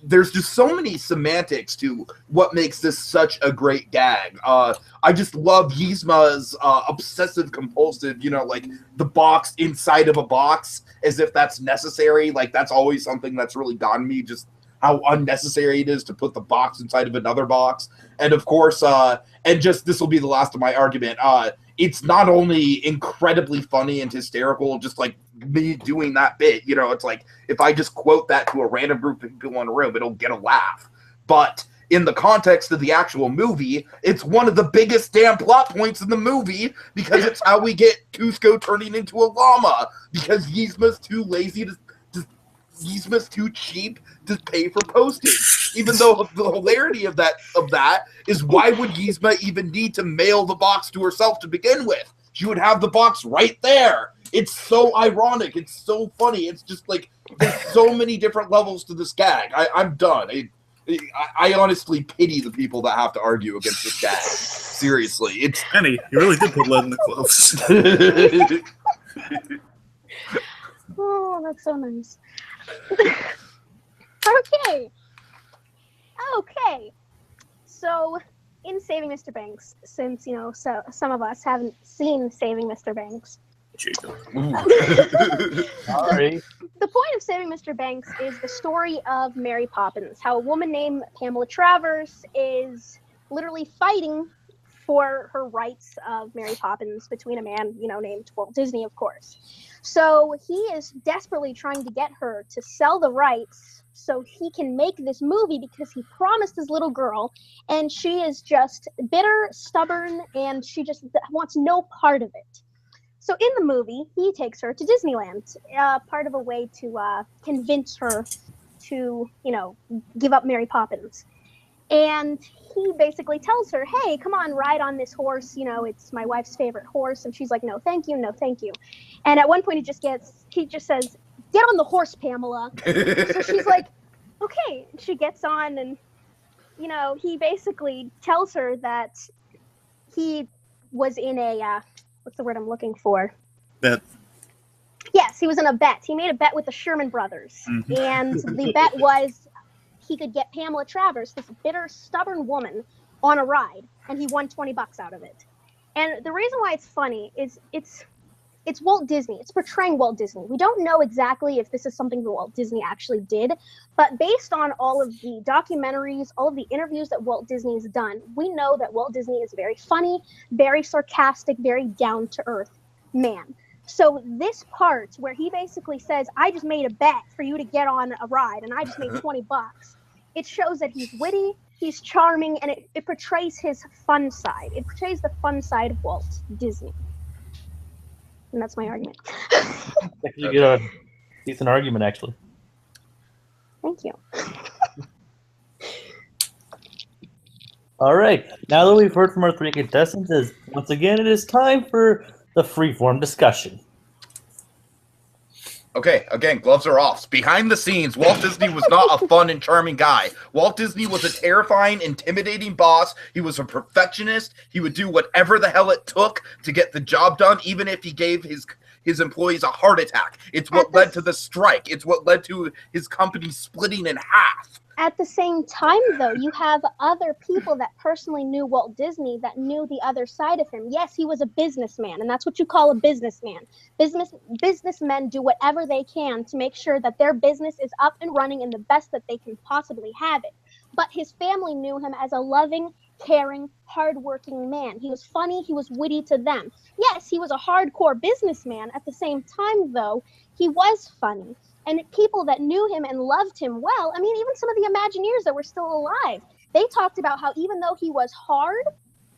There's just so many semantics to what makes this such a great gag. I just love Yzma's obsessive compulsive, like the box inside of a box, as if that's necessary. Like, that's always something that's really gotten me, just how unnecessary it is to put the box inside of another box. And of course, and just this will be the last of my argument, it's not only incredibly funny and hysterical, just like me doing that bit, it's like if I just quote that to a random group of people in a room, it'll get a laugh. But in the context of the actual movie, it's one of the biggest damn plot points in the movie, because it's how we get Cusco turning into a llama, because Yzma's too lazy Yzma's too cheap to pay for postage. Even though the hilarity of that is, why would Yzma even need to mail the box to herself to begin with? She would have the box right there. It's so ironic. It's so funny. It's just like, there's so many different levels to this gag. I'm done. I honestly pity the people that have to argue against this gag. Seriously, it's Penny, you really did put lead in the clothes. Oh, that's so nice. Okay. So, in Saving Mr. Banks, since so some of us haven't seen Saving Mr. Banks, Sorry. the point of Saving Mr. Banks is the story of Mary Poppins. How a woman named Pamela Travers is literally fighting for her rights of Mary Poppins between a man, named Walt Disney, of course. So he is desperately trying to get her to sell the rights so he can make this movie, because he promised his little girl, and she is just bitter, stubborn, and she just wants no part of it. So in the movie, he takes her to Disneyland, part of a way to convince her to, give up Mary Poppins. And he basically tells her, hey, come on, ride on this horse. It's my wife's favorite horse. And she's like, no, thank you. No, thank you. And at one point he just says, get on the horse, Pamela. So she's like, okay. She gets on, and, he basically tells her that he was in a, what's the word I'm looking for? Bet. Yes, he was in a bet. He made a bet with the Sherman brothers. Mm-hmm. And the bet was he could get Pamela Travers, this bitter, stubborn woman, on a ride, and he won $20 out of it. And the reason why it's funny is it's Walt Disney. It's portraying Walt Disney. We don't know exactly if this is something that Walt Disney actually did, but based on all of the documentaries, all of the interviews that Walt Disney has done, we know that Walt Disney is very funny, very sarcastic, very down-to-earth man. So this part where he basically says, I just made a bet for you to get on a ride and I just made $20, it shows that he's witty, he's charming, and it portrays his fun side. It portrays the fun side of Walt Disney. And that's my argument. You get a decent argument, actually. Thank you. All right. Now that we've heard from our 3 contestants, once again, it is time for the freeform discussion. Okay, again, gloves are off. Behind the scenes, Walt Disney was not a fun and charming guy. Walt Disney was a terrifying, intimidating boss. He was a perfectionist. He would do whatever the hell it took to get the job done, even if he gave his employees a heart attack. It's what led to the strike. It's what led to his company splitting in half. At the same time, though, you have other people that personally knew Walt Disney that knew the other side of him. Yes, he was a businessman, and that's what you call a businessman. Businessmen do whatever they can to make sure that their business is up and running in the best that they can possibly have it. But his family knew him as a loving, caring, hardworking man. He was funny, he was witty to them. Yes, he was a hardcore businessman. At the same time, though, he was funny. And people that knew him and loved him well, I mean, even some of the Imagineers that were still alive, they talked about how even though he was hard,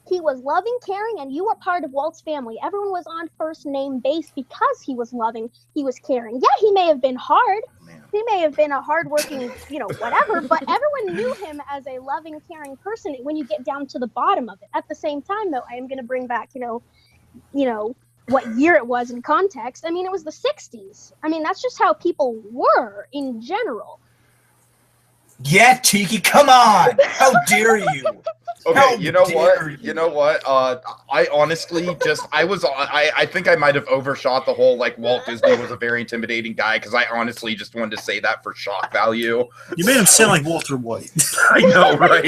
he was loving, caring, and you were part of Walt's family. Everyone was on first name base because he was loving, he was caring. Yeah, he may have been hard. He may have been a hardworking, whatever, but everyone knew him as a loving, caring person when you get down to the bottom of it. At the same time, though, I am going to bring back, what year it was in context. I mean, it was the 60s. I mean, that's just how people were in general. Yeah, Tiki, come on! How dare you? Okay, you know what? I honestly I think I might have overshot the whole, Walt Disney was a very intimidating guy, because I honestly just wanted to say that for shock value. You made him sound like Walter White. I know, right?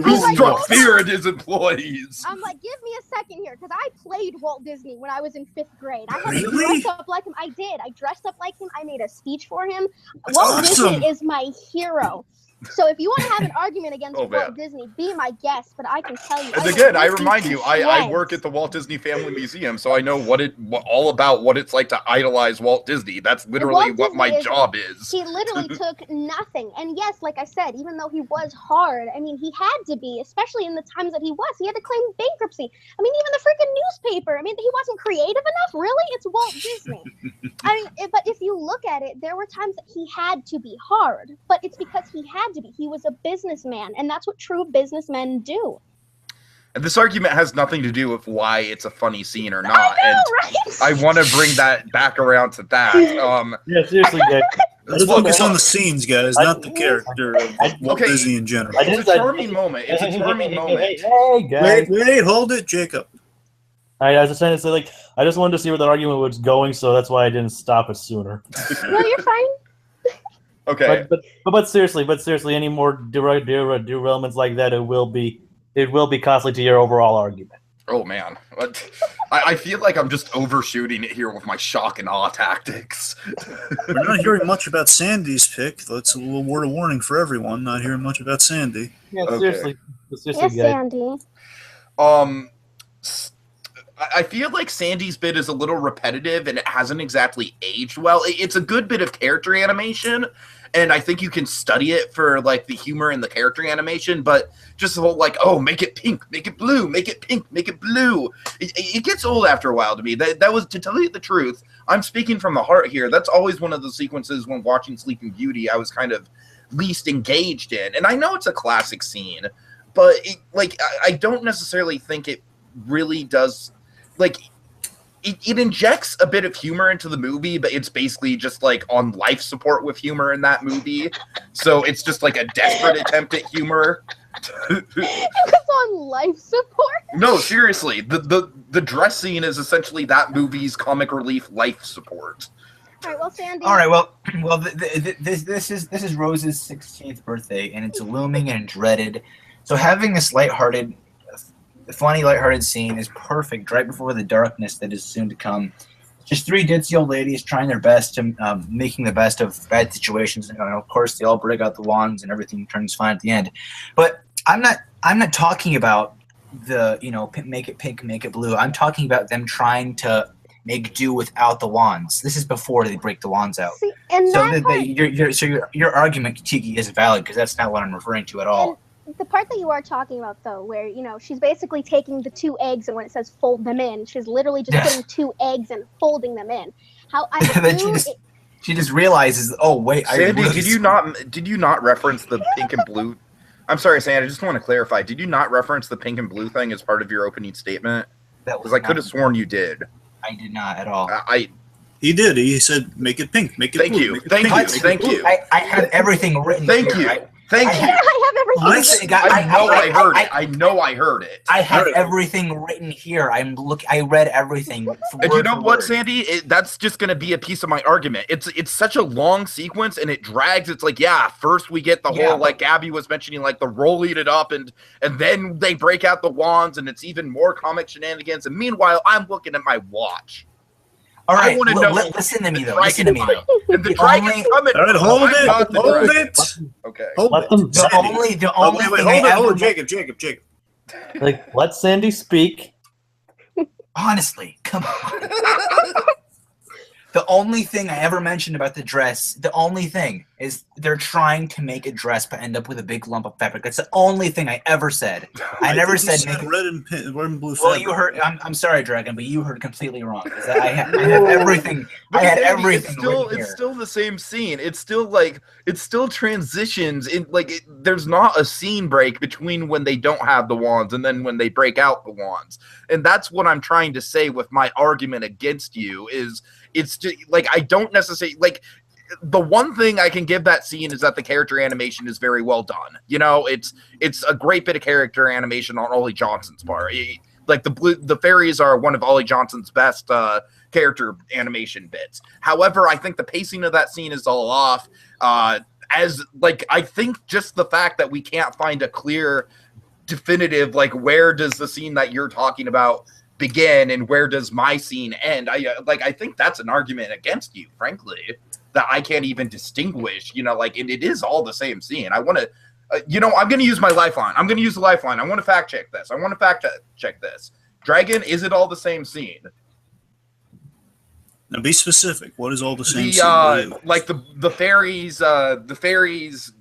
He struck fear at his employees. I'm like, give me a second here, because I played Walt Disney when I was in 5th grade. I had Really? to dress up like him. I did. I dressed up like him. I made a speech for him. That's Walt awesome. Disney is my hero. So if you want to have an argument against Oh, man. Walt Disney, be my guest. But I can tell you. And again, I remind you, I work at the Walt Disney Family Museum, so I know all about what it's like to idolize Walt Disney. That's literally what my job is. He literally took nothing. And yes, like I said, even though he was hard, I mean, he had to be, especially in the times that he was. He had to claim bankruptcy. I mean, even the freaking newspaper. I mean, he wasn't creative enough. Really? It's Walt Disney. I mean, but if you look at it, there were times that he had to be hard. But it's because he had to be. He was a businessman, and that's what true businessmen do. And this argument has nothing to do with why it's a funny scene or not. I know, and right? I want to bring that back around to that. Yeah, seriously, guys. Let's focus on the scenes, guys, not the character of Walt Okay. Disney in general. It's a charming moment. It's a charming moment. Hey, guys. Wait, hold it, Jacob. I was just trying to say, I just wanted to see where that argument was going, so that's why I didn't stop it sooner. No, you're fine. Okay. But seriously, any more derailments like that, it will be costly to your overall argument. Oh, man. I feel like I'm just overshooting it here with my shock and awe tactics. We're not hearing much about Sandy's pick. That's a little word of warning for everyone. Not hearing much about Sandy. Yeah, Okay. seriously, Yes, guys. Sandy. I feel like Sandy's bit is a little repetitive and it hasn't exactly aged well. It's a good bit of character animation, and I think you can study it for the humor in the character animation, but just the whole make it pink, make it blue, make it pink, make it blue. It gets old after a while to me. That was, to tell you the truth, I'm speaking from the heart here. That's always one of the sequences when watching Sleeping Beauty I was kind of least engaged in. And I know it's a classic scene, but I don't necessarily think it really does. It injects a bit of humor into the movie, but it's basically just on life support with humor in that movie. So it's just a desperate attempt at humor. It was on life support. No, seriously, the dress scene is essentially that movie's comic relief life support. All right, well, Sandy. All right, well, this is Rose's 16th birthday, and it's looming and dreaded. So having this lighthearted The funny, lighthearted scene is perfect right before the darkness that is soon to come. Just three ditzy old ladies trying their best to making the best of bad situations. And of course, they all break out the wands and everything turns fine at the end. But I'm not talking about the make it pink, make it blue. I'm talking about them trying to make do without the wands. This is before they break the wands out. See, and So that part, your argument, Tiki, is valid because that's not what I'm referring to at all. and the part that you are talking about, though, where she's basically taking the 2 eggs, and when it says fold them in, she's literally just putting 2 eggs and folding them in. How I then she just realizes, oh wait, Sandy, did you not reference the pink and blue? I'm sorry, Sandy. I just want to clarify. Did you not reference the pink and blue thing as part of your opening statement? Because I could have sworn you did. I did not at all. He did. He said, "Make it pink. Make it Thank blue. you. Make it Thank pink, you. make it Thank blue." you. I have everything written. Thank here, you. right? Thank I you. have everything. Listen, I know I heard it. I know I heard it. I have everything written here. I read everything. And you know what, Sandy? That's just going to be a piece of my argument. It's such a long sequence, and it drags. It's like, yeah, first we get the whole, like Abby was mentioning, like the rolling it up, and then they break out the wands, and it's even more comic shenanigans. And meanwhile, I'm looking at my watch. All right, know listen to me though. Listen to me though. And the dragon's coming. All right, hold it. not the Hold dragon. it. Okay. Hold Let it. them- The only wait, thing hold I it. Hold ever it. Jacob. Like, let Sandy speak. honestly, come on. The only thing I ever mentioned about the dress, the only thing is they're trying to make a dress but end up with a big lump of fabric. That's the only thing I ever said. I never think said he make red and blue. Well, fabric. you heard. I'm sorry, Dragon, but you heard completely wrong. 'Cause I have everything. I had Sandy, everything. written It's here. still the same scene. It's still transitions in there's not a scene break between when they don't have the wands and then when they break out the wands. And that's what I'm trying to say with my argument against you is it's just like I don't necessarily like the one thing I can give that scene is that the character animation is very well done. It's a great bit of character animation on Ollie Johnson's part. Like the fairies are one of Ollie Johnson's best character animation bits. However, I think the pacing of that scene is all off. I think just the fact that we can't find a clear, definitive where does the scene that you're talking about begin and where does my scene end? I think that's an argument against you, frankly, that I can't even distinguish. It is all the same scene. I want to. I'm going to use my lifeline. I'm going to use the lifeline. I want to fact check this. Dragon, is it all the same scene? Now be specific. What is all the same? The fairies,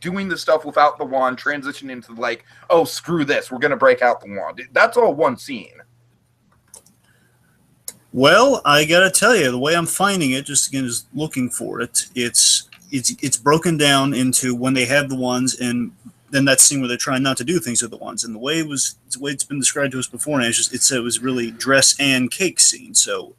doing the stuff without the wand, transition into oh, screw this, we're going to break out the wand. That's all one scene. Well, I gotta tell you, the way I'm finding it, just again, is looking for it. It's broken down into when they have the wands, and then that scene where they're trying not to do things with the wands. And the way it's been described to us before, and it said it was really dress and cake scene. So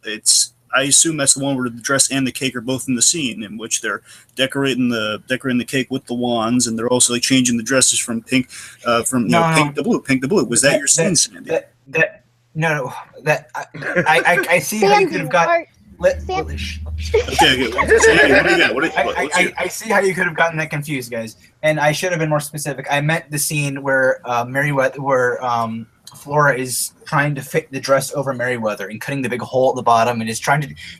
I assume that's the one where the dress and the cake are both in the scene, in which they're decorating the cake with the wands, and they're also changing the dresses from pink, pink to blue. Was that your scene, Sandy? No, that I see how you could have got. Okay. Sandy, what do you got? I see how you could have gotten that confused, guys, and I should have been more specific. I meant the scene where Flora is trying to fit the dress over Merryweather and cutting the big hole at the bottom, and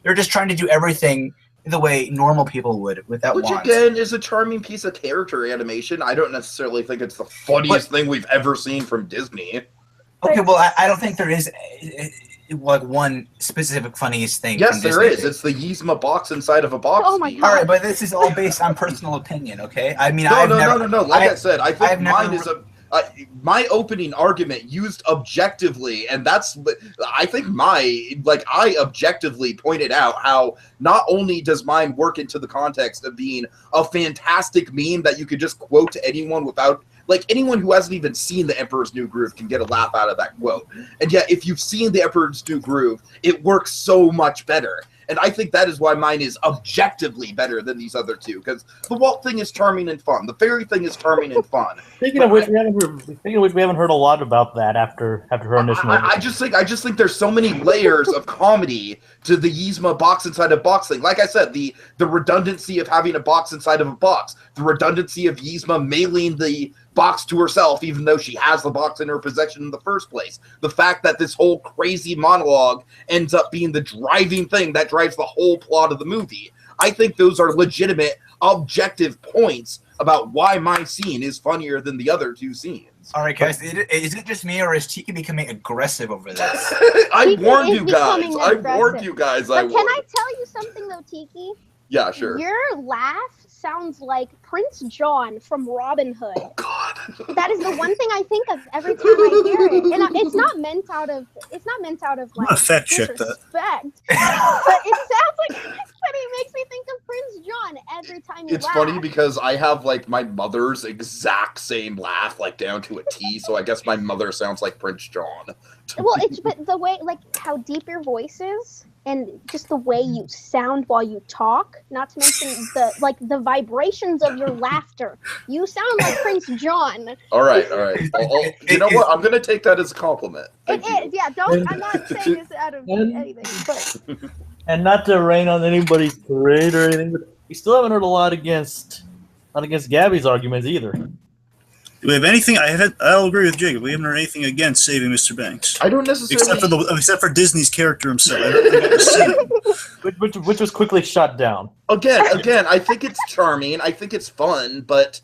they're just trying to do everything the way normal people would without Which wands. again is a charming piece of character animation. I don't necessarily think it's the funniest thing we've ever seen from Disney. Okay, well, I don't think there is one specific funniest thing. Yes, from there Disney. is. It's the Yzma box inside of a box. Oh my Steve. God. All right, but this is all based on personal opinion, okay? I mean, No. Like I said, I think mine never- is my opening argument used objectively, and that's I think I objectively pointed out how not only does mine work into the context of being a fantastic meme that you could just quote to anyone without. Anyone who hasn't even seen The Emperor's New Groove can get a laugh out of that quote. And yet, if you've seen The Emperor's New Groove, it works so much better. And I think that is why mine is objectively better than these other two, because the Walt thing is charming and fun. The fairy thing is charming and fun. Speaking of which, we haven't heard a lot about that after her initial. I just think there's so many layers of comedy to the Yzma box inside a box thing. Like I said, the redundancy of having a box inside of a box, the redundancy of Yzma mailing the box to herself, even though she has the box in her possession in the first place. The fact that this whole crazy monologue ends up being the driving thing that drives the whole plot of the movie. I think those are legitimate, objective points about why my scene is funnier than the other two scenes. All right, guys, is it just me, or is Tiki becoming aggressive over this? I warned you guys. But can I tell you something, though, Tiki? Yeah, sure. Your laugh sounds like Prince John from Robin Hood. Oh, God. That is the one thing I think of every time I hear it, and it's not meant out of like fact check that. disrespect, but it sounds like. But it makes me think of Prince John every time you It's laugh. funny because I have like my mother's exact same laugh, like down to a T. So I guess my mother sounds like Prince John. Well, but the way, like, how deep your voice is, and just the way you sound while you talk. Not to mention the vibrations of your laughter. You sound like Prince John. All right. You know what? I'm gonna take that as a compliment. It is, yeah. I'm not saying this out of anything, but. And not to rain on anybody's parade or anything, but we still haven't heard a lot against Gabby's arguments either. Do we have anything? I'll agree with Jacob. We haven't heard anything against saving Mr. Banks. I don't necessarily, except for Disney's character himself. I don't think I've seen him. Which was quickly shut down. Again, I think it's charming. I think it's fun, but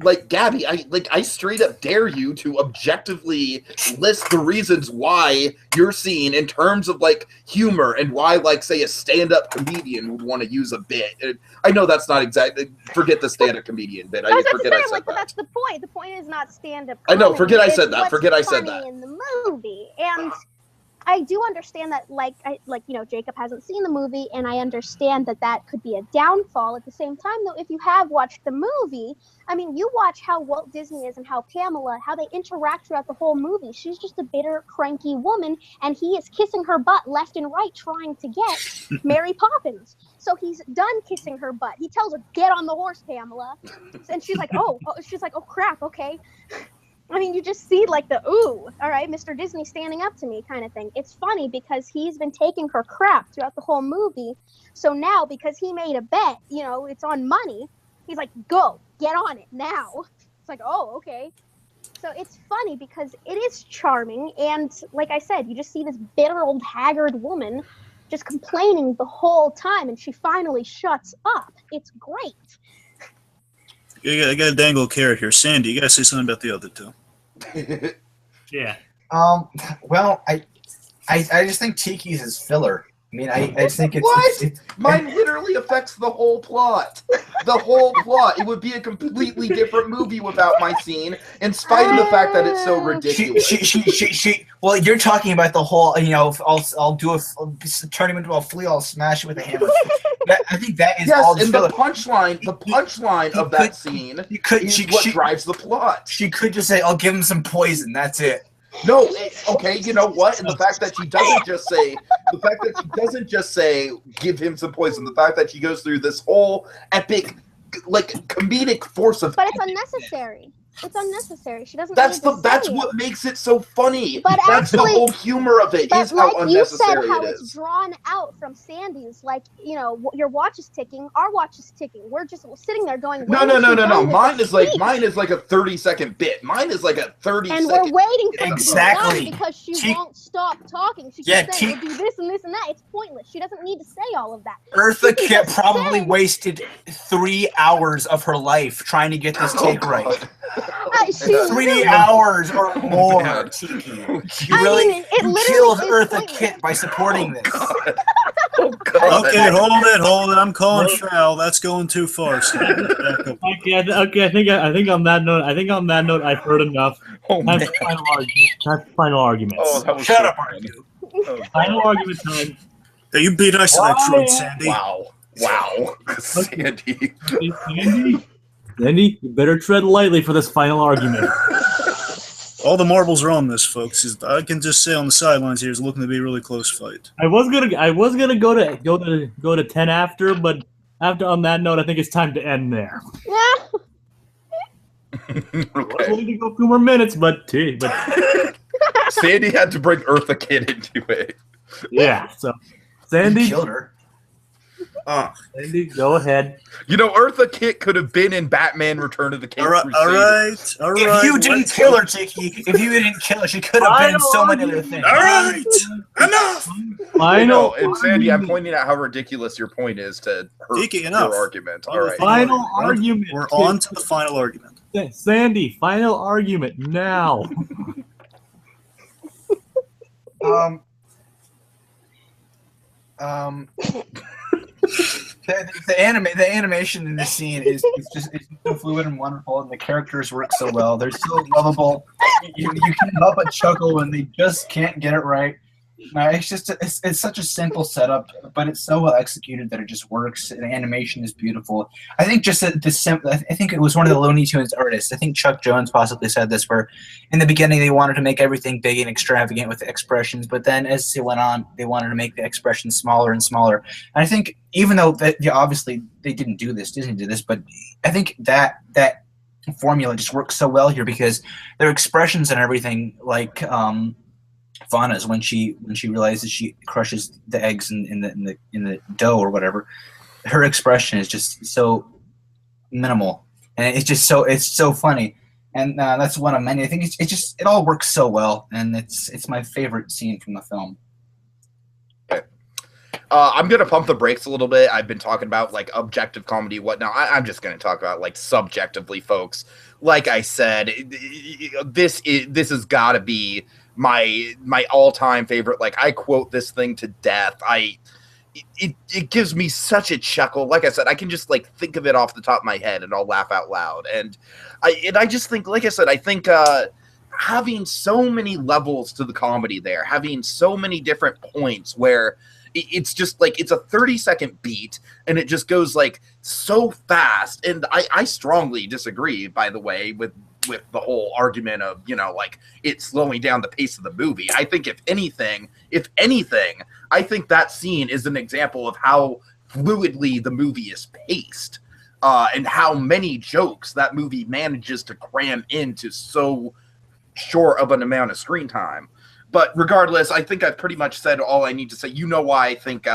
like Gabby, I straight up dare you to objectively list the reasons why you're seeing in terms of like humor and why, like, say a stand-up comedian would want to use a bit. I know that's not exactly. Forget the stand-up comedian bit. I said that. But that's the point. The point is not stand-up. I know. Forget I said that. What's Forget I said funny that. in the movie, and I do understand that, Jacob hasn't seen the movie, and I understand that could be a downfall. At the same time, though, if you have watched the movie, I mean, you watch how Walt Disney is and how Pamela, how they interact throughout the whole movie. She's just a bitter, cranky woman, and he is kissing her butt left and right trying to get Mary Poppins. So he's done kissing her butt. He tells her, "Get on the horse, Pamela," and she's like, "Oh, crap, okay." I mean, you just see like the, ooh, all right, Mr. Disney standing up to me kind of thing. It's funny because he's been taking her crap throughout the whole movie. So now, because he made a bet, it's on money, he's like, go, get on it now. It's like, oh, okay. So it's funny because it is charming. And like I said, you just see this bitter old haggard woman just complaining the whole time. And she finally shuts up. It's great. I got to dangle a carrot here. Sandy, you got to say something about the other two. Yeah. Well, I just think Tiki's is filler. I mean, I just think it's Mine literally affects the whole plot. The whole plot. It would be a completely different movie without my scene, in spite of the fact that it's so ridiculous. She. Well, you're talking about the whole. I'll turn him into a flea. I'll smash it with a hammer. I think that is all. And the punchline of that scene is what drives the plot. She could just say, "I'll give him some poison." That's it. No, okay, you know what? And the fact that she doesn't just say, give him some poison. The fact that she goes through this whole epic, like, comedic force of. But it's unnecessary. It's unnecessary. She doesn't. That's what makes it so funny. But that's actually, the whole humor of it. Is how unnecessary you said, how it it's is. drawn out from Sandy's. Like, your watch is ticking. Our watch is ticking. We're just sitting there going. No. Mine is like a 30-second bit. Mine is like a 30. And we're waiting for exactly her to be done because she won't stop talking. She keeps saying, "We'll do this and this and that." It's pointless. She doesn't need to say all of that. Eartha Kitt probably wasted 3 hours of her life trying to get this take right. 3 hours or more, Tiki. You killed Eartha Kitt by supporting this. Oh, God. Okay, hold it. I'm calling foul. That's going too far. So Okay. I think on that note, I've heard enough. Oh, man. Time for final arguments. Oh, that was Shut so up, funny. Final argument time. hey, you beat us to that truth, Sandy. Wow. Sandy. Sandy, you better tread lightly for this final argument. All the marbles are on this, folks. I can just say on the sidelines here, it's looking to be a really close fight. I was gonna go to 10 after, but after on that note, I think it's time to end there. I was Okay. willing to go 2 more minutes, but Sandy had to bring Eartha Kitt into it. yeah. So You Sandy, killed her. Sandy, go ahead. You know, Eartha Kitt could have been in Batman: Return of the King. All right. If you didn't kill her, Tiki, if you didn't kill her, she could have been in so many other things. All right, enough. Final And Sandy, I'm argument. pointing out how ridiculous your point is to hurt Tiki, enough. your argument. All right. Final argument. We're on to the final argument. Sandy, final argument now. The animation in this scene is just it's so fluid and wonderful, and the characters work so well. They're so lovable. You can't help but chuckle when they just can't get it right. It's just it's such a simple setup, but it's so well executed that it just works. The animation is beautiful. I think just I think it was one of the Looney Tunes artists. I think Chuck Jones possibly said this, where in the beginning they wanted to make everything big and extravagant with the expressions, but then as it went on, they wanted to make the expressions smaller and smaller. And I think even though obviously they didn't do this, Disney did this, but I think that formula just works so well here because their expressions and everything, like Fauna's when she realizes she crushes the eggs in the dough or whatever, her expression is just so minimal, and it's so funny, and that's one of many. I think it all works so well, and it's my favorite scene from the film. I'm gonna pump the brakes a little bit. I've been talking about like objective comedy, whatnot. I'm just gonna talk about like subjectively, folks. Like I said, this has got to be my all-time favorite. Like I quote this thing to death. It gives me such a chuckle. Like I said, I can just like think of it off the top of my head and I'll laugh out loud. And I just think, like I said, I think having so many levels to the comedy there, having so many different points where it's just like it's a 30-second beat and it just goes like so fast. And I strongly disagree, by the way, with the whole argument of, you know, like it's slowing down the pace of the movie. I think if anything, I think that scene is an example of how fluidly the movie is paced, and how many jokes that movie manages to cram into so short of an amount of screen time. But regardless, I think I've pretty much said all I need to say. You know why I think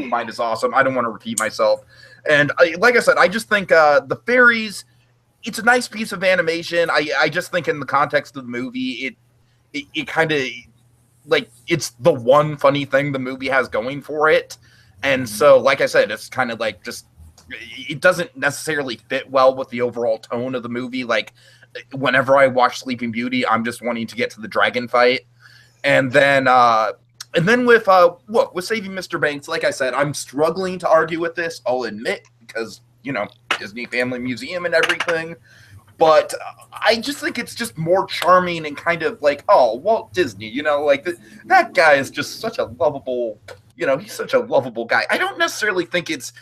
mine is awesome. I don't want to repeat myself. And like I said, I just think the fairies, it's a nice piece of animation. I just think in the context of the movie, it kind of like it's the one funny thing the movie has going for it. And so, like I said, it's kind of like just it doesn't necessarily fit well with the overall tone of the movie. Like whenever I watch Sleeping Beauty, I'm just wanting to get to the dragon fight. And then with Saving Mr. Banks, like I said, I'm struggling to argue with this, I'll admit, because, you know, Disney Family Museum and everything. But I just think it's just more charming and kind of like, oh, Walt Disney, you know, like that guy is just such a lovable, you know, he's such a lovable guy. I don't necessarily think it's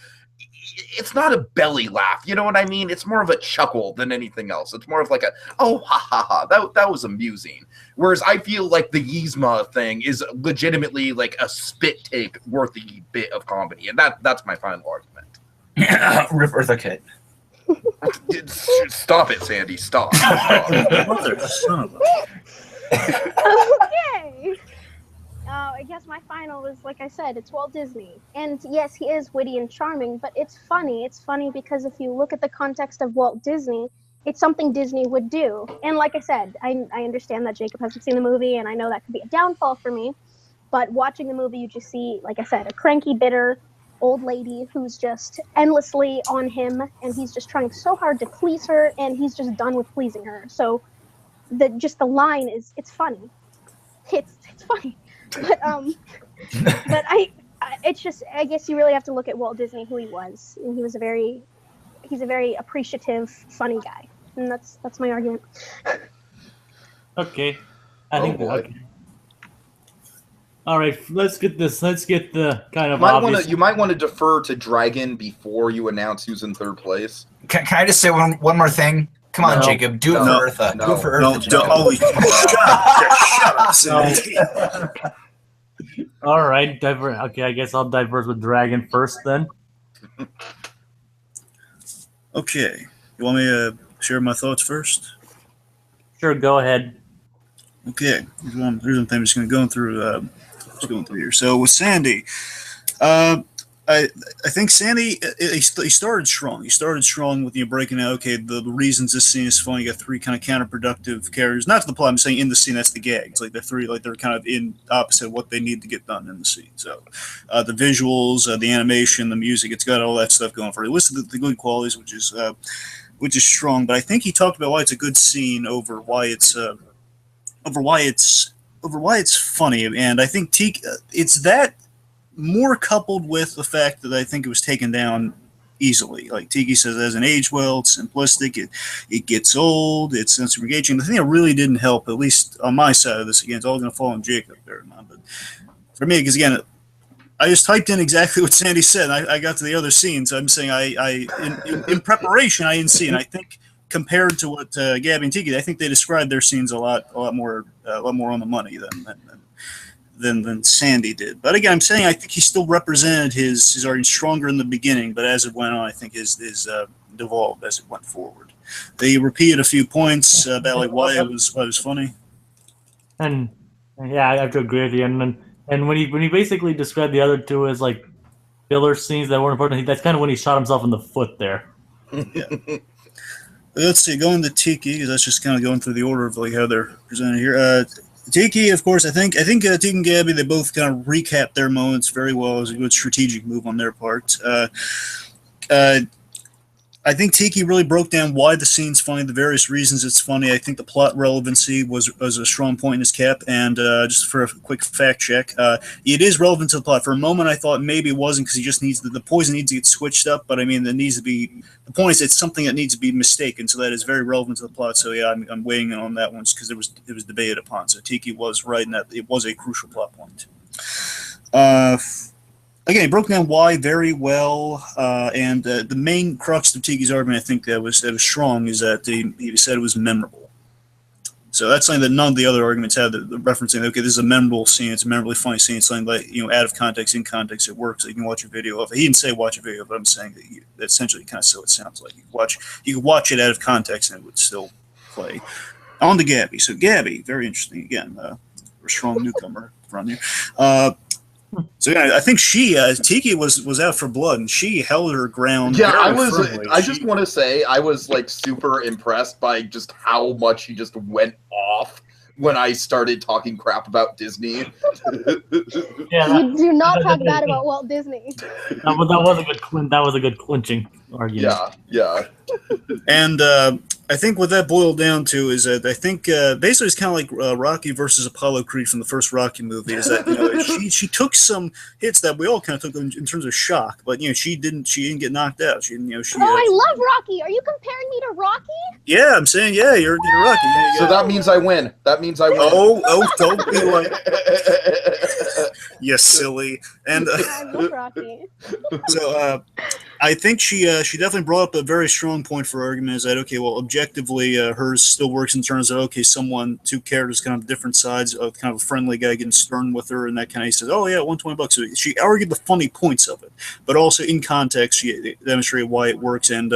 not a belly laugh, you know what I mean? It's more of a chuckle than anything else. It's more of like a, oh, ha, ha, ha, that was amusing. Whereas I feel like the Yzma thing is legitimately like a spit take worthy bit of comedy. And that's my final argument. Rip Eartha Kitt. Stop it, Sandy. Stop. Okay. I guess my final is, like I said, it's Walt Disney. And yes, he is witty and charming, but it's funny. It's funny because if you look at the context of Walt Disney, it's something Disney would do. And like I said, I understand that Jacob hasn't seen the movie, and I know that could be a downfall for me. But watching the movie, you just see, like I said, a cranky, bitter old lady who's just endlessly on him, and he's just trying so hard to please her, and he's just done with pleasing her. So the line is, it's funny. It's funny. But it's just, I guess you really have to look at Walt Disney, who he was, and he's a very appreciative, funny guy, and that's my argument. Okay, I think. Okay. All right, let's get the kind of obvious. You might want to defer to Dragon before you announce who's in third place. Can I just say one more thing? Come on, No. Jacob. Do it No. for Eartha. Do it for No, Eartha. don't. Oh, shut up, Cindy. All right, okay, I guess I'll diverse with Dragon first then. Okay, you want me to share my thoughts first? Sure, go ahead. Okay, here's one thing I'm just going to go through. Just going through here. So with Sandy, I think Sandy he started strong. He started strong with breaking out. Okay, the reasons this scene is funny. You got three kind of counterproductive characters. Not to the plot. I'm saying in the scene. That's the gag. It's like they're kind of in opposite of what they need to get done in the scene. So the visuals, the animation, the music. It's got all that stuff going for it. It listed the good qualities, which is strong. But I think he talked about why it's a good scene over why it's funny. And I think it's that. More coupled with the fact that I think it was taken down easily. Like Tiki says, it doesn't age well, it's simplistic, it gets old, it's not super engaging. The thing that really didn't help, at least on my side of this, again, it's all going to fall on Jacob there, but for me, because again, I just typed in exactly what Sandy said. I got to the other scenes. I'm saying in preparation, I didn't see, and I think compared to what Gabby and Tiki, I think they described their scenes a lot more on the money than Sandy did. But again, I'm saying I think he still represented his argument stronger in the beginning, but as it went on, I think his devolved as it went forward. They repeated a few points about like why it was funny. And yeah, I have to agree with you. And when he basically described the other two as like filler scenes that weren't important, I think that's kind of when he shot himself in the foot there. Yeah. Let's see, going to Tiki, because that's just kind of going through the order of like how they're presented here. Tiki, of course, I think Tiki and Gabby, they both kind of recapped their moments very well. It was a good strategic move on their part. I think Tiki really broke down why the scene's funny, the various reasons it's funny. I think the plot relevancy was a strong point in his cap. And just for a quick fact check, it is relevant to the plot. For a moment, I thought maybe it wasn't because he just needs the poison needs to get switched up. But I mean, there needs to be the point is it's something that needs to be mistaken. So that is very relevant to the plot. So yeah, I'm weighing in on that one because it was debated upon. So Tiki was right in that it was a crucial plot point. Again, he broke down why very well, and the main crux of Tiki's argument, I think that was strong, is that he said it was memorable. So that's something that none of the other arguments had. The referencing, okay, this is a memorable scene, it's a memorably funny scene, it's something like out of context, in context, it works. So you can watch a video of it. He didn't say watch a video, but I'm saying that essentially kind of so it sounds like you could watch it out of context and it would still play. On to Gabby. So Gabby, very interesting again, a strong newcomer from you. So yeah, I think Tiki was out for blood, and she held her ground. Yeah, firmly. I just want to say I was like super impressed by just how much he just went off when I started talking crap about Disney. Yeah, You do not talk bad about Walt Disney. that was a good clinching argument. Yeah. And I think what that boiled down to is that I think basically it's kind of like Rocky versus Apollo Creed from the first Rocky movie. Is that she took some hits that we all kind of took in terms of shock, but she didn't get knocked out. She I love Rocky. Are you comparing me to Rocky? Yeah, I'm saying you're Rocky. So that means I win. That means I win. Oh, don't be like you silly. And I love Rocky. so I think she definitely brought up a very strong point for argument is that okay, well, objectively, hers still works in terms of okay, two characters kind of different sides of kind of a friendly guy getting stern with her, and that kind of he says, oh yeah, $120. So she argued the funny points of it, but also in context, she demonstrated why it works. And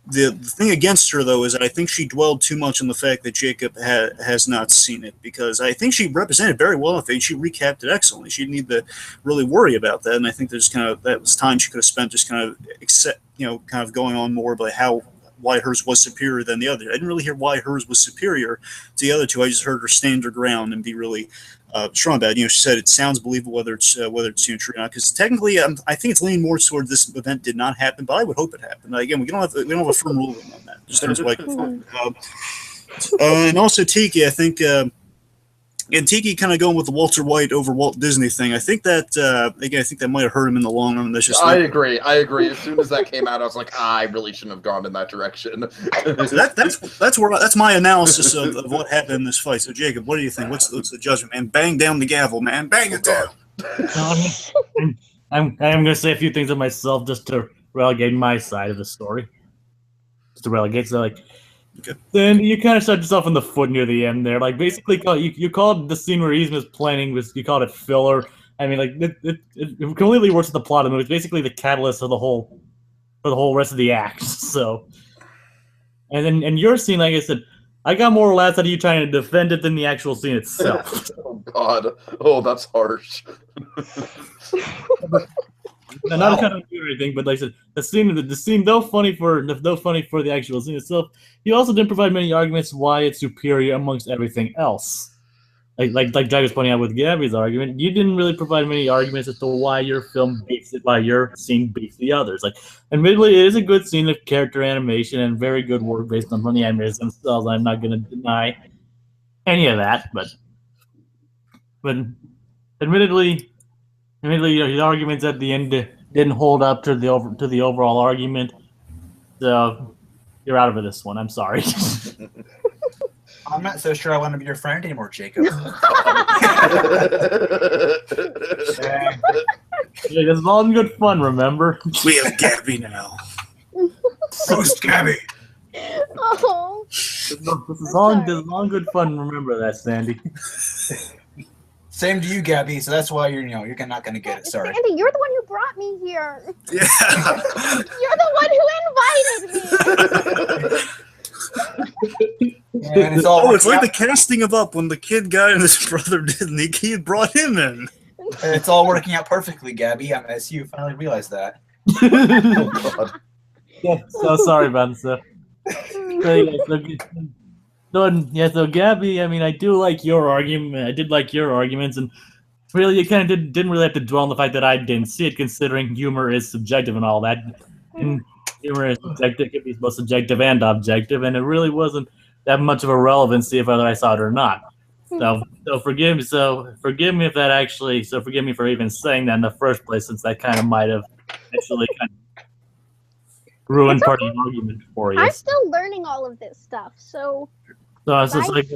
the thing against her, though, is that I think she dwelled too much on the fact that Jacob has not seen it, because I think she represented very well. I think she recapped it excellently. She didn't need to really worry about that, and I think there's that was time she could have spent just kind of going on more about why hers was superior than the other. I didn't really hear why hers was superior to the other two. I just heard her stand her ground and be really strong about it. She said it sounds believable whether it's true or not. Because technically, I think it's leaning more toward this event did not happen, but I would hope it happened. Again, we don't have a firm ruling on that. Just as like, and also Tiki, I think. And Tiki kind of going with the Walter White over Walt Disney thing. I think that again, I think that might have hurt him in the long run. That's just I agree. As soon as that came out, I was like, I really shouldn't have gone in that direction. So that's my analysis of what happened in this fight. So Jacob, what do you think? What's the judgment, man? Bang down the gavel, man. Bang it down. I'm going to say a few things of myself just to relegate my side of the story. to relegate. So like, Okay. then you kind of shot yourself in the foot near the end there. Like basically, you called the scene where Yzma's planning you called it filler. I mean, like it completely works with the plot of the movie. It's basically the catalyst of the whole rest of the act. So, and your scene, like I said, I got more laughs out of you trying to defend it than the actual scene itself. Oh God! Oh, that's harsh. Not trying to do anything, but like I said, the scene, though funny for the actual scene itself, he also didn't provide many arguments why it's superior amongst everything else. Like Jack was pointing out with Gabby's argument, you didn't really provide many arguments as to why your scene beats the others. Like, admittedly, it is a good scene of character animation and very good work based on the animators themselves. I'm not going to deny any of that, but admittedly, the arguments at the end didn't hold up to the overall argument. So you're out of this one. I'm sorry. I'm not so sure I want to be your friend anymore, Jacob. Yeah, this is all in good fun. Remember, We have Gabby now. Roast Gabby. Oh, this is all in good fun. Remember that, Sandy. Same to you, Gabby. So that's why you're not going to get it. Sorry. Sandy, you're the one who brought me here. Yeah. You're the one who invited me. And it's all It's like the casting of Up when the kid guy and his brother didn't. He brought him in. it's all working out perfectly, Gabby. I see you finally realize that. Oh God! Yeah, so sorry about this. So Gabby, I mean, I do like your argument. I did like your arguments, and really, you kind of didn't really have to dwell on the fact that I didn't see it, considering humor is subjective and all that. And humor is subjective; it can be both subjective and objective, and it really wasn't that much of a relevancy if whether I saw it or not. So forgive me if that actually. So forgive me for even saying that in the first place, since that kind of might have actually kind of ruined part of the argument for you. I'm still learning all of this stuff, so So I'm sorry.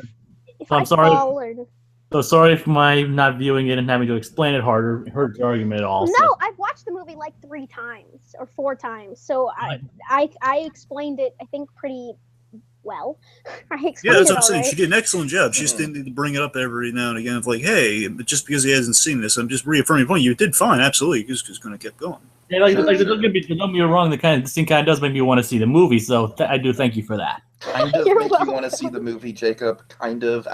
So sorry if my not viewing it and having to explain it harder hurt your argument at all. No, I've watched the movie like 3 times or 4 times, so I explained it, I think, pretty well. I explained Yeah, that's it what I'm saying. already. She did an excellent job. She just didn't need to bring it up every now and again. Of like, hey, but just because he hasn't seen this, I'm just reaffirming the point. You did fine, absolutely. You're just going to keep going. Yeah, don't get me wrong. The scene kind of does make me want to see the movie, so I do thank you for that. Kind of You're make you welcome. want to see the movie, Jacob. Kind of.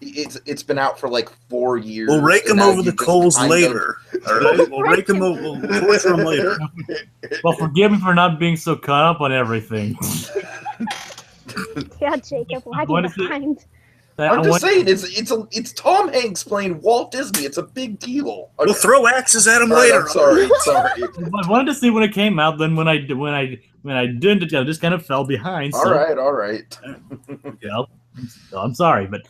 It's been out for like 4 years. We'll rake him and now over you the just coals kind of- later. All right, we'll rake him over. We'll torture him later. Well, forgive me for not being so caught up on everything. Yeah, Jacob, I wanna lagging see- behind. I'm just saying, it's Tom Hanks playing Walt Disney. It's a big deal. We'll throw axes at him All right, later. I'm sorry. I wanted to see when it came out. Then when I didn't, I just kind of fell behind. So, All right. you know, so I'm sorry, but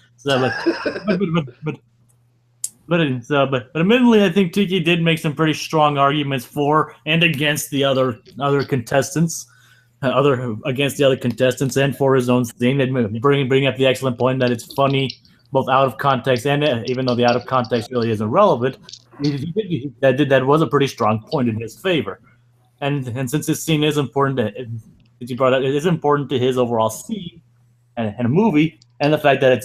admittedly, I think Tiki did make some pretty strong arguments for and against the other contestants. Against the other contestants and for his own thing, and bringing up the excellent point that it's funny both out of context and even though the out of context really isn't relevant, that was a pretty strong point in his favor. And since this scene is important, it is important to his overall scene and a movie, and the fact that it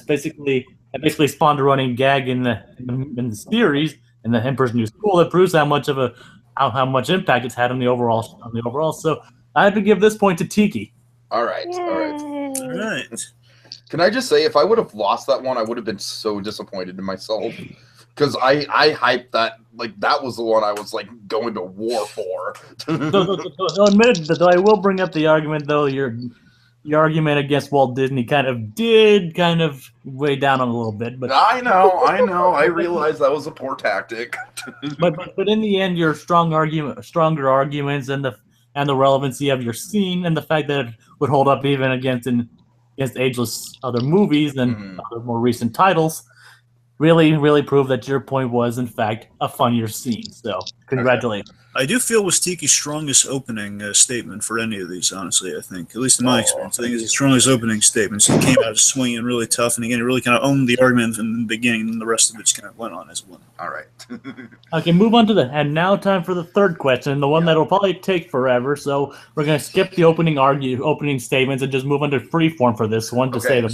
basically spawned a running gag in the series in the Emperor's New School that proves how much impact it's had on the overall. So I have to give this point to Tiki. All right. Yay. All right. Can I just say, if I would have lost that one, I would have been so disappointed in myself. Because I hyped that, like, that was the one I was, like, going to war for. So admit that I will bring up the argument, though, your argument against Walt Disney kind of weigh down on a little bit. But I know. I realize that was a poor tactic. but in the end, your stronger arguments and the relevancy of your scene and the fact that it would hold up even against ageless other movies and other more recent titles really proved that your point was, in fact, a funnier scene. So, congratulations. I do feel was Tiki's strongest opening statement for any of these, honestly, I think. At least in my experience. I think it's his strongest opening statement. So he came out swinging really tough, and again, he really kind of owned the argument from the beginning, and the rest of it just kind of went on as one. All right. Okay, move on to and now time for the third question, the one that'll probably take forever. So we're gonna skip the opening statements and just move on to freeform for this one to say them.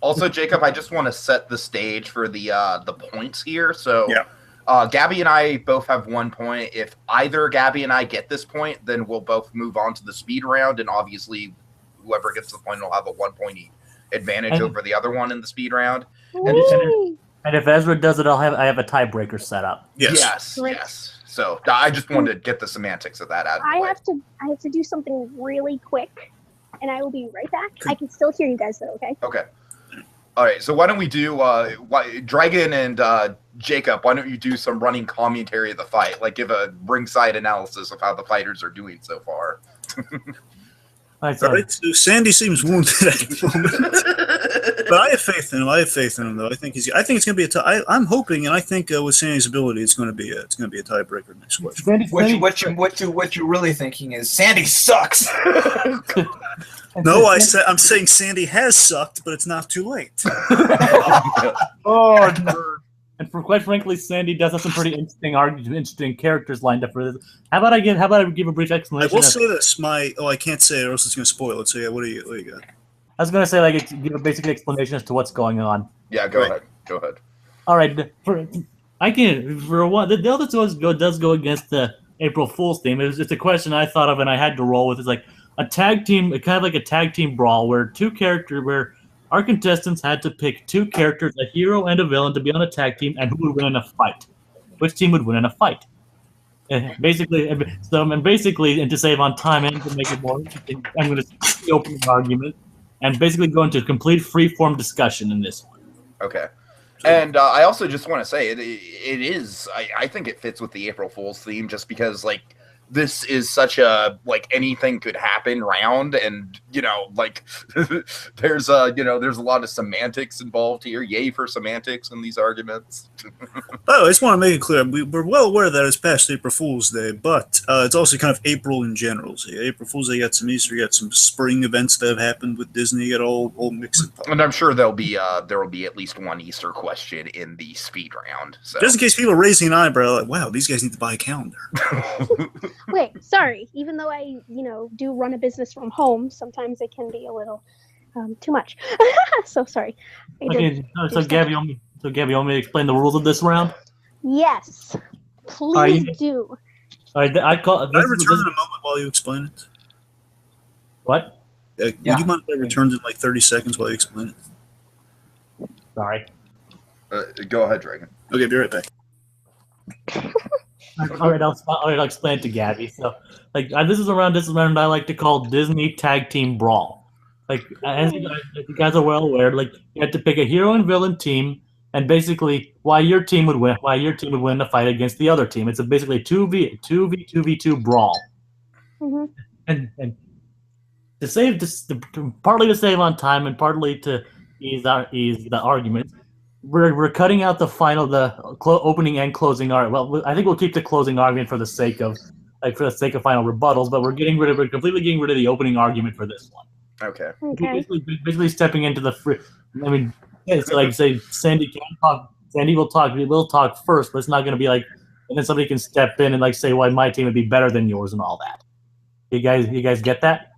Also, Jacob, I just want to set the stage for the points here. So, Yeah. Gabby and I both have 1 point. If either Gabby and I get this point, then we'll both move on to the speed round, and obviously, whoever gets the point will have a 1 point advantage over the other one in the speed round. And if Ezra does it, I have a tiebreaker set up. Yes. Yes. So I just wanted to get the semantics of that out of the way. I have to do something really quick, and I will be right back. I can still hear you guys though. Okay. Okay. All right. So why don't we do Dragon and Jacob? Why don't you do some running commentary of the fight? Like give a ringside analysis of how the fighters are doing so far. All right, so Sandy seems wounded at the moment, but I have faith in him. Though I think it's going to be I'm hoping, and I think with Sandy's ability, it's going to be a tiebreaker next question. What you're really thinking is Sandy sucks. No, I'm saying Sandy has sucked, but it's not too late. Oh, and quite frankly, Sandy does have some pretty interesting characters lined up for this. How about I give a brief explanation? I will say this: I can't say it, or else it's going to spoil it. So yeah, what do you got? I was going to say give a basic explanation as to what's going on. Yeah, go ahead. Go ahead. All right, the other does go against the April Fool's theme. It's a question I thought of and I had to roll with. It's like a tag team, kind of like a tag team brawl where our contestants had to pick two characters, a hero and a villain, to be on a tag team, and who would win in a fight. Which team would win in a fight? Basically, and to save on time and to make it more interesting, I'm going to skip the opening argument and basically go into a complete free-form discussion in this one. Okay. And I also just want to say it is. I think it fits with the April Fool's theme, just because this is such a anything could happen round, and there's a lot of semantics involved here. Yay for semantics in these arguments. Oh, I just want to make it clear we're well aware that it's past April Fool's Day, but it's also kind of April in general. So April Fool's Day, you got some Easter, you got some spring events that have happened with Disney. You got all mixed up. And I'm sure there will be at least one Easter question in the speed round. So. Just in case people are raising an eyebrow, like, wow, these guys need to buy a calendar. Wait, sorry. Even though I, do run a business from home, sometimes it can be a little too much. So sorry. So Gabby, you want me to explain the rules of this round? Yes, please do. All right, Can I return in a moment while you explain it? What? Would you mind if I returned in 30 seconds while you explain it? Sorry. Go ahead, Dragon. Okay, be right back. All right, I'll explain it to Gabby. So, this is a round I like to call Disney Tag Team Brawl. As you guys are well aware, you have to pick a hero and villain team, and basically why your team would win the fight against the other team. It's basically a 2v2 brawl. Mm-hmm. And partly to save on time and partly to ease the argument, we're cutting out the opening and closing argument. Well, I think we'll keep the closing argument for the sake of final rebuttals, but we're completely getting rid of the opening argument for this one. Okay. Basically stepping into the free. I mean, it's say Sandy can talk. Sandy will talk first, but it's not going to be and then somebody can step in and say why my team would be better than yours and all that. You guys get that?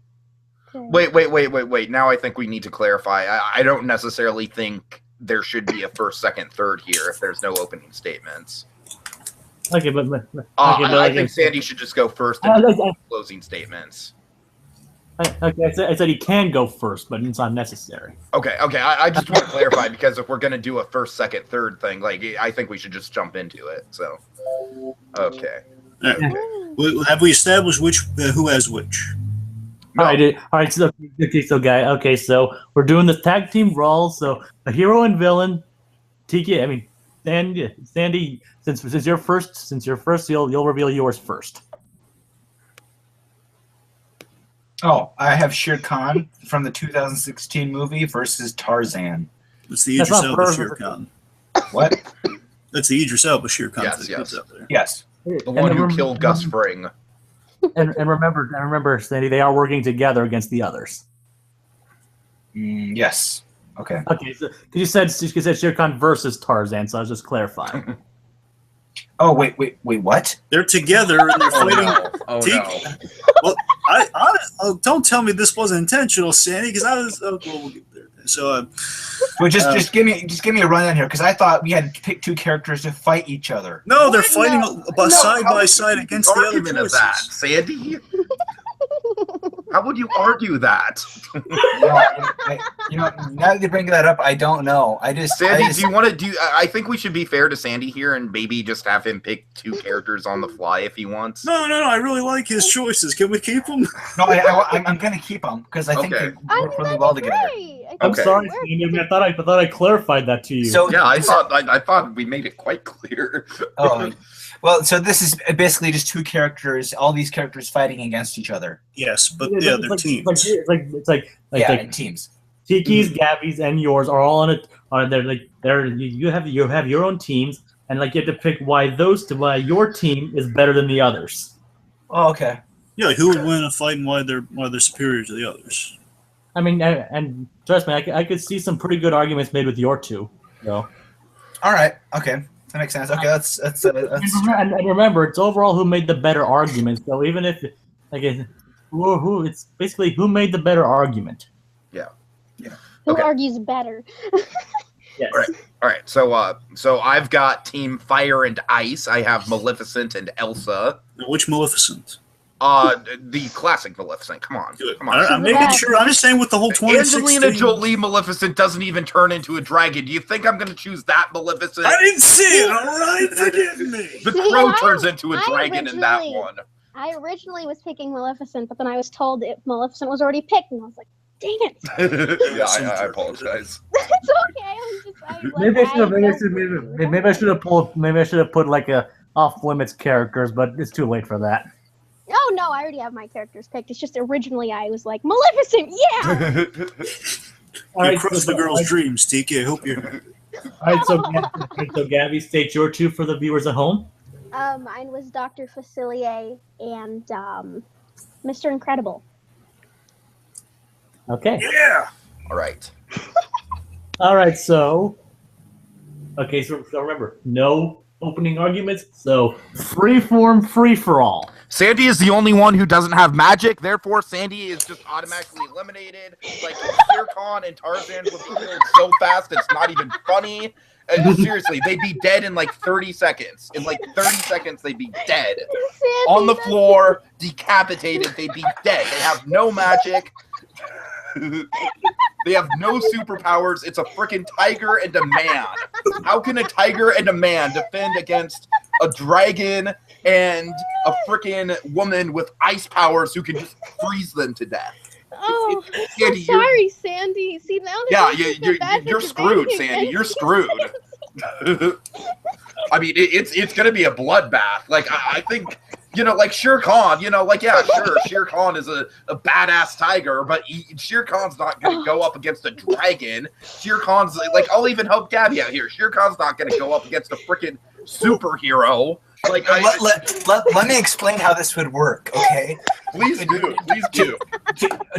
Wait. Now I think we need to clarify. I don't necessarily think there should be a first, second, third here if there's no opening statements. Okay, but I think Sandy should just go first and closing statements. Okay, I said he can go first, but it's not necessary. Okay. I just want to clarify because if we're going to do a first, second, third thing, I think we should just jump into it. So, okay. Have we established who has which? No. All right. So we're doing the tag team brawl. So a hero and villain. Tiki, Sandy. Since you're first, you'll reveal yours first. Oh, I have Shere Khan from the 2016 movie versus Tarzan. What's the Idris Elba Shere Khan? What? That's the Idris Elba Shere Khan Yes, that yes. goes out there. Yes. The one who killed Gus Fring. And remember, Sandy, they are working together against the others. Yes. Okay. Okay, so you said Shere Khan versus Tarzan, so I was just clarifying. Oh wait, what? They're together and they're fighting. Oh Teak- no. Well, don't tell me this wasn't intentional, Sandy, because I was. Oh, well, we'll get there. So, Well, just give me a rundown here, because I thought we had to pick two characters to fight each other. no, they're What? fighting No. side by side against the other Argument of choices. that, Sandy. How would you argue that? Now that you bring that up, I don't know. Sandy, do you want to do? I think we should be fair to Sandy here and maybe just have him pick two characters on the fly if he wants. No, I really like his choices. Can we keep them? No, I'm gonna keep them because I think Okay. they work really well together. I'm Okay. sorry, Sandy. I thought I clarified that to you. So Yeah, I thought we made it quite clear. Well, so this is basically just two characters, all these characters fighting against each other. Yes, but It's yeah, like- they're it's teams. like In teams. Tiki's, Gabby's, and yours are all on it. You have your own teams, and like you have to pick why your team is better than the others. Oh, okay. Yeah, like who would win a fight and why they're superior to the others. I mean, and trust me, I could see some pretty good arguments made with your two. All right. Okay. That makes sense. Okay, that's And remember, it's overall who made the better argument. So even if who it's basically who made the better argument. Who Okay. argues better? Yes. Right. All right. So I've got Team Fire and Ice. I have Maleficent and Elsa. Now, which Maleficent? The classic Maleficent. Come on. Good. Come on. I'm making sure. I'm just saying with the whole 2016. Angelina Jolie Maleficent doesn't even turn into a dragon. Do you think I'm going to choose that Maleficent? I didn't see it. All right, forgive me. The See, crow I- turns into a I dragon in that originally- one. I originally was picking Maleficent, but then I was told Maleficent was already picked, and I was like, dang it. Yeah, I apologize. It's okay. Maybe I should have put like a off limits characters, but it's too late for that. Oh no, I already have my characters picked. It's just originally I was like, Maleficent, yeah! All You right, crushed the girl's dreams, Tiki. I hope you're. All right, so Gabby, state your two for the viewers at home. Mine was Dr. Facilier and Mr. Incredible. Okay. Yeah. All right. All right. So remember, no opening arguments. So free for all. Sandy is the only one who doesn't have magic, therefore Sandy is just automatically eliminated. Like Shere Khan and Tarzan would be killed so fast it's not even funny. And seriously, they'd be dead in like 30 seconds. In like 30 seconds, they'd be dead. Sandy, On the that's- floor, decapitated, they'd be dead. They have no magic. They have no superpowers. It's a freaking tiger and a man. How can a tiger and a man defend against a dragon and a freaking woman with ice powers who can just freeze them to death? Oh, Sandy, I'm you're- sorry, Sandy. See, now that you're screwed, Sandy. You're screwed. I mean, it's gonna be a bloodbath. Like I think, like Shere Khan. Shere Khan is a badass tiger, but Shere Khan's not gonna go up against a dragon. Shere Khan's like, I'll even help Gabby out here. Shere Khan's not gonna go up against a freaking superhero. Like, let me explain how this would work, okay? please do.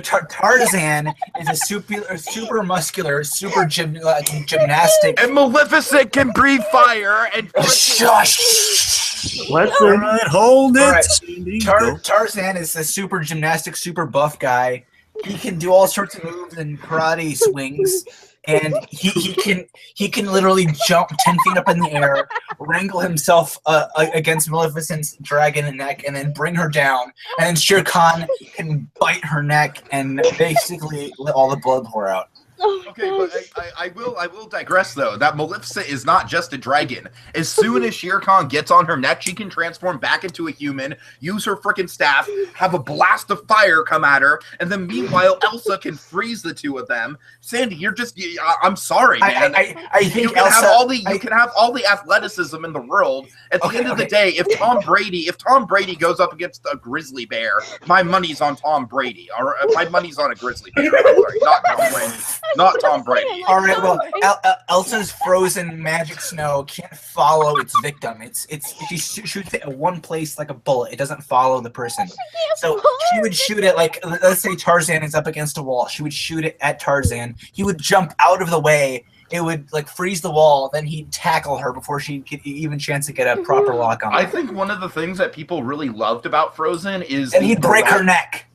Tarzan is a super muscular, super gymnastic. And Maleficent can breathe fire and. Shush. Let's All right, hold it. All right. Sandy. Go. Tarzan is a super gymnastic, super buff guy. He can do all sorts of moves and karate swings, and he can literally jump 10 feet up in the air, wrangle himself against Maleficent's dragon neck, and then bring her down. And then Shere Khan can bite her neck and basically let all the blood pour out. Oh, Okay, but I will digress though. That Maleficent is not just a dragon. As soon as Shere Khan gets on her neck, she can transform back into a human, use her freaking staff, have a blast of fire come at her, and then meanwhile Elsa can freeze the two of them. Sandy, you're just I'm sorry, man. I think you can Elsa, have all the athleticism in the world. At the end of the day, if Tom Brady goes up against a grizzly bear, my money's on Tom Brady. Or my money's on a grizzly bear. I'm sorry, not Tom Brady. Not Tom Brady. Like All right, Tom well, Brady. Elsa's frozen magic snow can't follow its victim. She shoots it at one place like a bullet. It doesn't follow the person. So she would shoot it like, let's say Tarzan is up against a wall. She would shoot it at Tarzan. He would jump out of the way. It would like freeze the wall. Then he'd tackle her before she'd get even chance to get a proper lock on. I think one of the things that people really loved about Frozen is And he'd break her neck.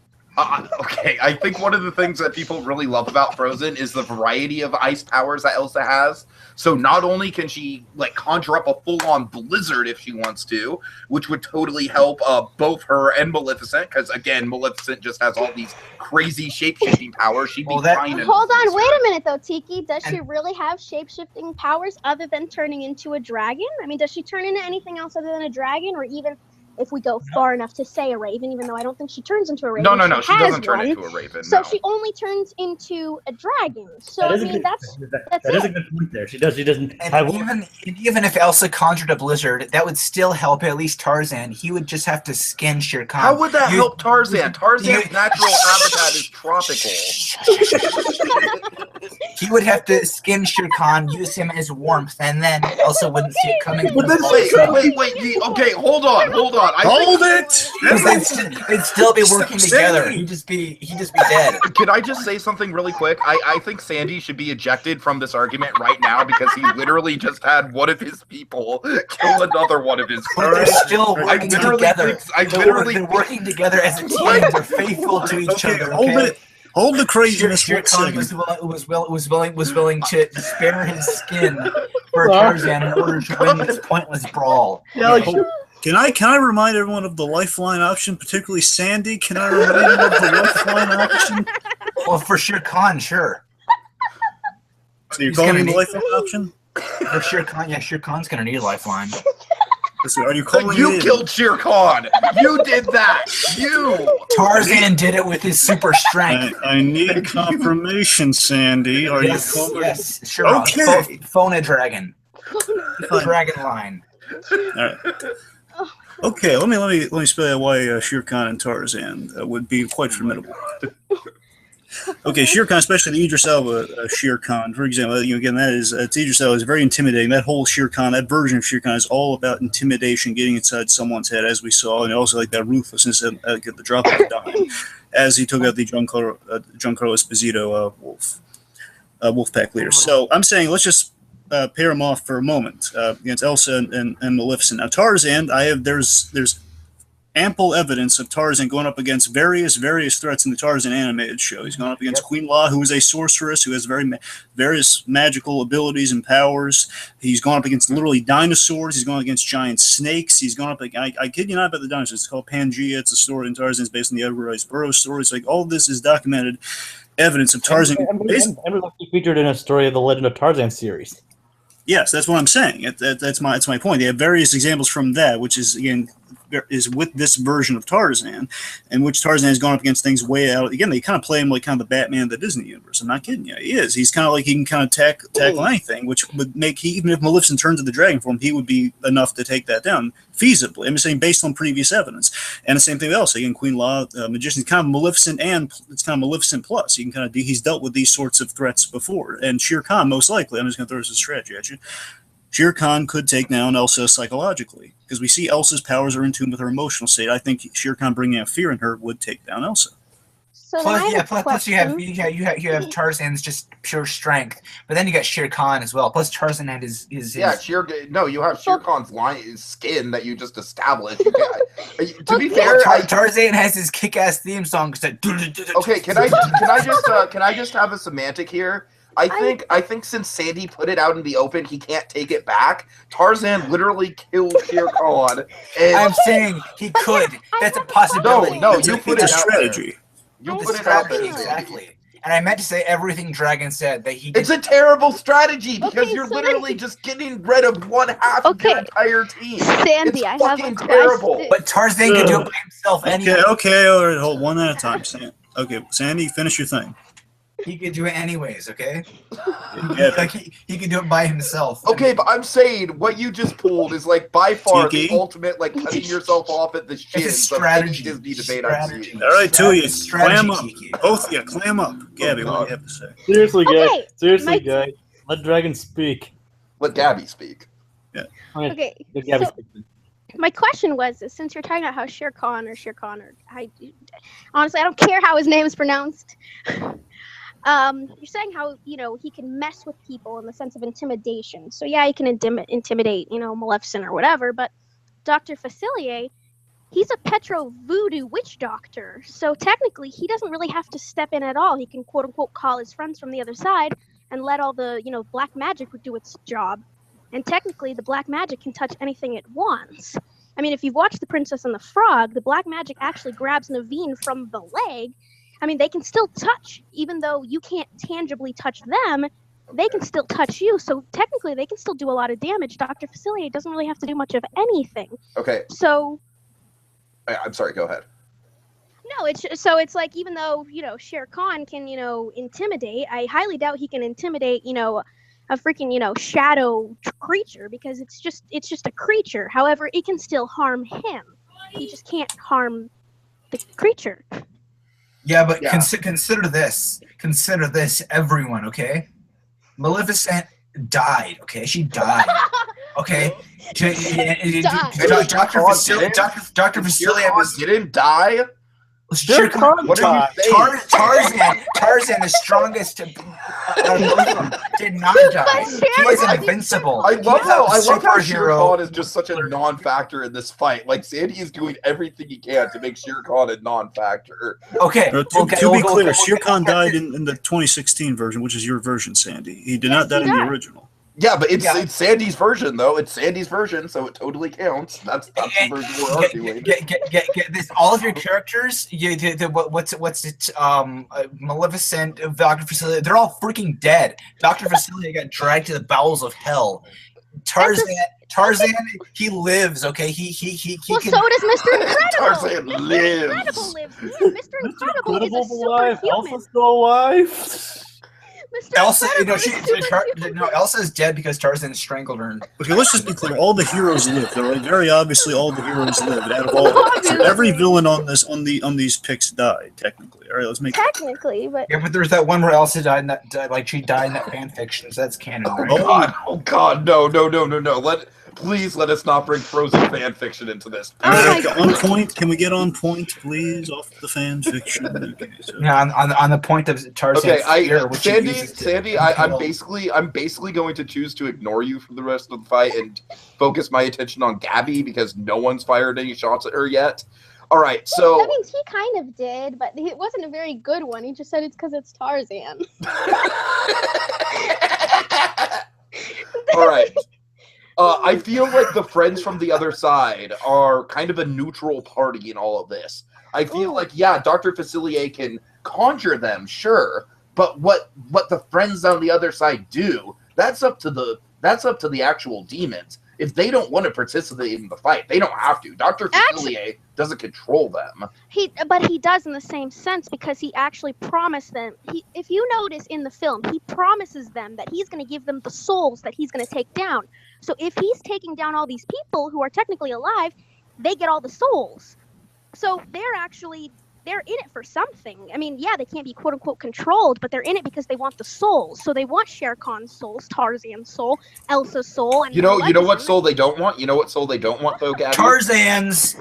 Okay, I think one of the things that people really love about Frozen is the variety of ice powers that Elsa has. So not only can she like conjure up a full-on blizzard if she wants to, which would totally help both her and Maleficent, because again, Maleficent just has all these crazy shape-shifting powers. She'd be fine. Hold on, wait a minute though, Tiki. Does she really have shape-shifting powers other than turning into a dragon? I mean, does she turn into anything else other than a dragon, or even if we go far enough to say a raven, even though I don't think she turns into a raven. No, she doesn't turn into a raven. So she only turns into a dragon. So I mean, that's that is a good point there. She doesn't. And even if Elsa conjured a blizzard, that would still help at least Tarzan. He would just have to skin Shere Khan. How would that help Tarzan? Tarzan's natural habitat is tropical. He would have to skin Shere Khan, use him as warmth, and then Elsa wouldn't see it coming. Wait. Okay, hold on. Hold it! They'd still be working together. He'd just be dead. Can I just say something really quick? I think Sandy should be ejected from this argument right now because he literally just had one of his people kill another one of his But they're still working together. They're working together as a team. They're faithful to each other. Okay? Hold the craziness. Shere Khan was willing to spare his skin for Tarzan in order to win this pointless brawl. Yeah, like, Can I remind everyone of the lifeline option, particularly Sandy? Can I remind them of the lifeline option? Well, for Shere Khan, sure. So you're calling me the lifeline option? For Shere Khan, yeah, Shere Khan's gonna need a lifeline. Listen, are you calling You me killed Shere Khan. You did that. You. Tarzan did it with his super strength. I need confirmation, Sandy. Are you calling? Yes, sure. Okay. Phone a dragon. Dragon line. All right. Okay, let me spell out why Shere Khan and Tarzan would be quite formidable. Okay, Shere Khan, especially the Idris Elba Shere Khan, for example, again, that is Idris Elba is very intimidating. That whole Shere Khan, that version of Shere Khan, is all about intimidation, getting inside someone's head, as we saw, and also like that ruthlessness at the drop of a dime, as he took out the Giancarlo Esposito wolf pack leader. So I'm saying let's just pair them off for a moment against Elsa and Maleficent. Now Tarzan, there's ample evidence of Tarzan going up against various threats in the Tarzan animated show. He's gone up against Queen Law, who is a sorceress who has various magical abilities and powers. He's gone up against literally dinosaurs. He's gone against giant snakes. He's gone up I kid you not about the dinosaurs. It's called Pangea. It's a story in Tarzan. It's based on the Edgar Rice Burroughs story. It's like all of this is documented evidence of Tarzan. And featured in a story of the Legend of Tarzan series. Yes, that's what I'm saying. That's my point. They have various examples from that, which is again is with this version of Tarzan, in which Tarzan has gone up against things way out. Again, they kind of play him like kind of the Batman of the Disney universe. I'm not kidding you. He is. He's kind of like he can kind of tackle anything, which would make even if Maleficent turned to the dragon form, he would be enough to take that down feasibly. I'm saying based on previous evidence. And the same thing else. Again, Queen Law, Magician, kind of Maleficent, and it's kind of Maleficent plus. He can kind of he's dealt with these sorts of threats before. And Shere Khan, most likely, I'm just going to throw this strategy at you. Shere Khan could take down Elsa psychologically because we see Elsa's powers are in tune with her emotional state. I think Shere Khan bringing out fear in her would take down Elsa. So plus you have Tarzan's just pure strength, but then you got Shere Khan as well. Plus Tarzan had his you have Shere Khan's his skin that you just established. To be fair, Tarzan has his kick-ass theme song. Okay, can I just have a semantic here? I think since Sandy put it out in the open, he can't take it back. Tarzan literally killed Shere Khan. I'm saying he could. That's a possibility. No, you put it out strategy. You put it out there. Exactly. And I meant to say everything Dragon said that he. It's a terrible strategy because you're literally just getting rid of one half of your entire team. Sandy, it's I fucking have a terrible. question. But Tarzan can do it by himself anyway. Okay, all right, hold one at a time. Okay, Sandy, finish your thing. He could do it anyways, okay? Yeah. Like he could do it by himself. Okay, but I'm saying what you just pulled is like by far Tiki? the ultimate like cutting yourself off at the It's a shins of strategy. any Disney debate I've Strategy. seen. All right, two of you, Strategy, clam up. Kiki. Both of you, clam up. Gabby, what do you have to say? Seriously, guy. Okay, Seriously, my- guy. Let Dragon speak. Let Gabby speak. Okay, Let Gabby so speak. my question was, since you're talking about how Shere Khan, honestly, I don't care how his name is pronounced. You're saying how he can mess with people in the sense of intimidation. So yeah, he can intimidate Maleficent or whatever. But Dr. Facilier, he's a petro voodoo witch doctor. So technically, he doesn't really have to step in at all. He can quote unquote call his friends from the other side and let all the black magic do its job. And technically, the black magic can touch anything it wants. I mean, if you've watched The Princess and the Frog, the black magic actually grabs Naveen from the leg. I mean, they can still touch, even though you can't tangibly touch them. They can still touch you, so technically they can still do a lot of damage. Dr. Facilier doesn't really have to do much of anything. Okay, So I'm sorry. Go ahead. no, it's like even though Shere Khan can intimidate, I highly doubt he can intimidate a freaking shadow creature, because it's just a creature. However, it can still harm him. He just can't harm the creature. Yeah, but Yeah. Consider this. Consider this, everyone, okay? Maleficent died, okay? She died. Okay? Dr. Facilier was didn't die. Shere Khan What are you died. saying? Tarzan, the strongest did not die. He is invincible. I love how Shere Superhero. Khan is just such a non-factor in this fight. Like Sandy is doing everything he can to make Shere Khan a non-factor. Okay. To be okay, clear, okay, Shere Khan okay. died in the 2016 version, which is your version, Sandy. He did not die he in the died. original. Yeah, but it's Yeah. Sandy's version though. It's Sandy's version, so it totally counts. That's the version we're arguing. Get this. All of your characters, what's it? Maleficent, Dr. Facilier, they're all freaking dead. Dr. Facilier got dragged to the bowels of hell. Tarzan, he lives. Okay, he Well, can. so does Mr. Incredible. Tarzan Mr. lives. Incredible lives. Too. Mr. Incredible is a alive. superhuman. Elsa's still alive. Mr. Elsa, Incredible is Elsa's dead because Tarzan strangled her. Okay, let's just be clear. All the heroes lived. All right, very obviously, all the heroes lived. Out of all, so every villain on these picks died. Technically, all right. Let's make. technically, but Yeah, but there's that one where Elsa died in that, she died in that fan fiction, so that's canon, right? Oh God, no. Please let us not bring Frozen fan fiction into this. Oh my Erica, on point. Can we get on point, please? Off the fan fiction. Okay, so. Yeah, on the point of Tarzan's Okay, fear, which he uses to Sandy, kill. I'm basically going to choose to ignore you for the rest of the fight and focus my attention on Gabby because no one's fired any shots at her yet. All right, so that means he kind of did, but it wasn't a very good one. He just said it's because it's Tarzan. all right. I feel like the friends from the other side are kind of a neutral party in all of this. I feel Ooh. like, yeah, Dr. Facilier can conjure them, sure, but what the friends on the other side do, that's up to the actual demons. If they don't want to participate in the fight, they don't have to. Dr. Facilier doesn't control them. But he does in the same sense, because he actually promised them. If you notice in the film, he promises them that he's going to give them the souls that he's going to take down. So if he's taking down all these people who are technically alive, they get all the souls. So they're in it for something. I mean, yeah, they can't be quote unquote controlled, but they're in it because they want the souls. So they want Shere Khan's souls, Tarzan's soul, Elsa's soul, and You know what Maleficent. soul they don't want? You know what soul they don't want, though, Gabby? Tarzan's.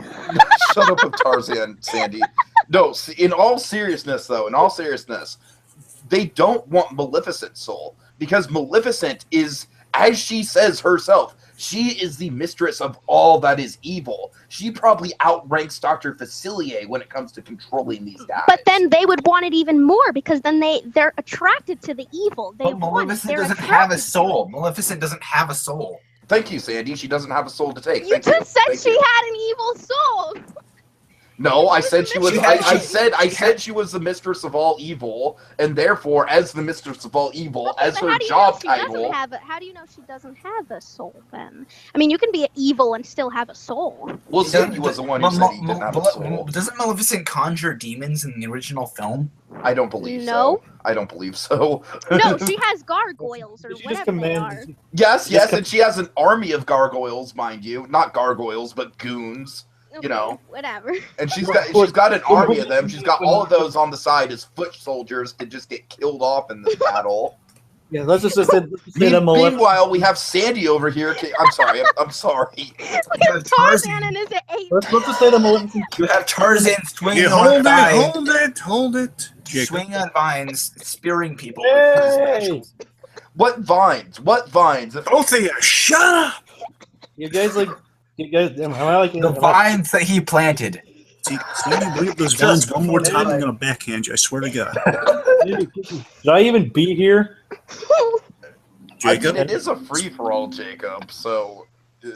Shut up with Tarzan, Sandy. No, in all seriousness, they don't want Maleficent's soul, because Maleficent is, as she says herself, she is the mistress of all that is evil. She probably outranks Dr. Facilier when it comes to controlling these guys. But then they would want it even more, because then they're attracted to the evil. They But want it. Maleficent They're doesn't have attracted a to soul. Maleficent doesn't have a soul. Thank you, Sandy. She doesn't have a soul to take. You Thank just said Thank she you. had an evil soul. No, I said she was. She I had- said she was the mistress of all evil, and therefore, as the mistress of all evil, Okay, as but her how do you job know she doesn't title. how do you know she doesn't have a soul then? I mean, you can be evil and still have a soul. Well, Ziggy was the one who said he didn't have a soul. Doesn't Maleficent conjure demons in the original film? I don't believe No. so. I don't believe so. No, she has gargoyles or She just whatever they are. commands. Yes, and she has an army of gargoyles, mind you. Not gargoyles, but goons. Okay, know. whatever. And she's got an army of them. She's got all of those on the side as foot soldiers to just get killed off in this battle. Yeah, let's just say that Maleficent. Meanwhile, we have Sandy over here. I'm sorry. I'm sorry. We have Tarzan and his ape. Let's just say that Maleficent. You have Tarzan swinging Yeah, on vines, hold it. Jacob. swinging on vines, spearing people. Hey! What vines? What vines? Both of you, shut up. You guys am I like The vines that he planted. See, you bring up those vines one more time, I'm gonna backhand you. I swear to God. Should I even be here? I Jacob, mean, it is a free for all, Jacob. So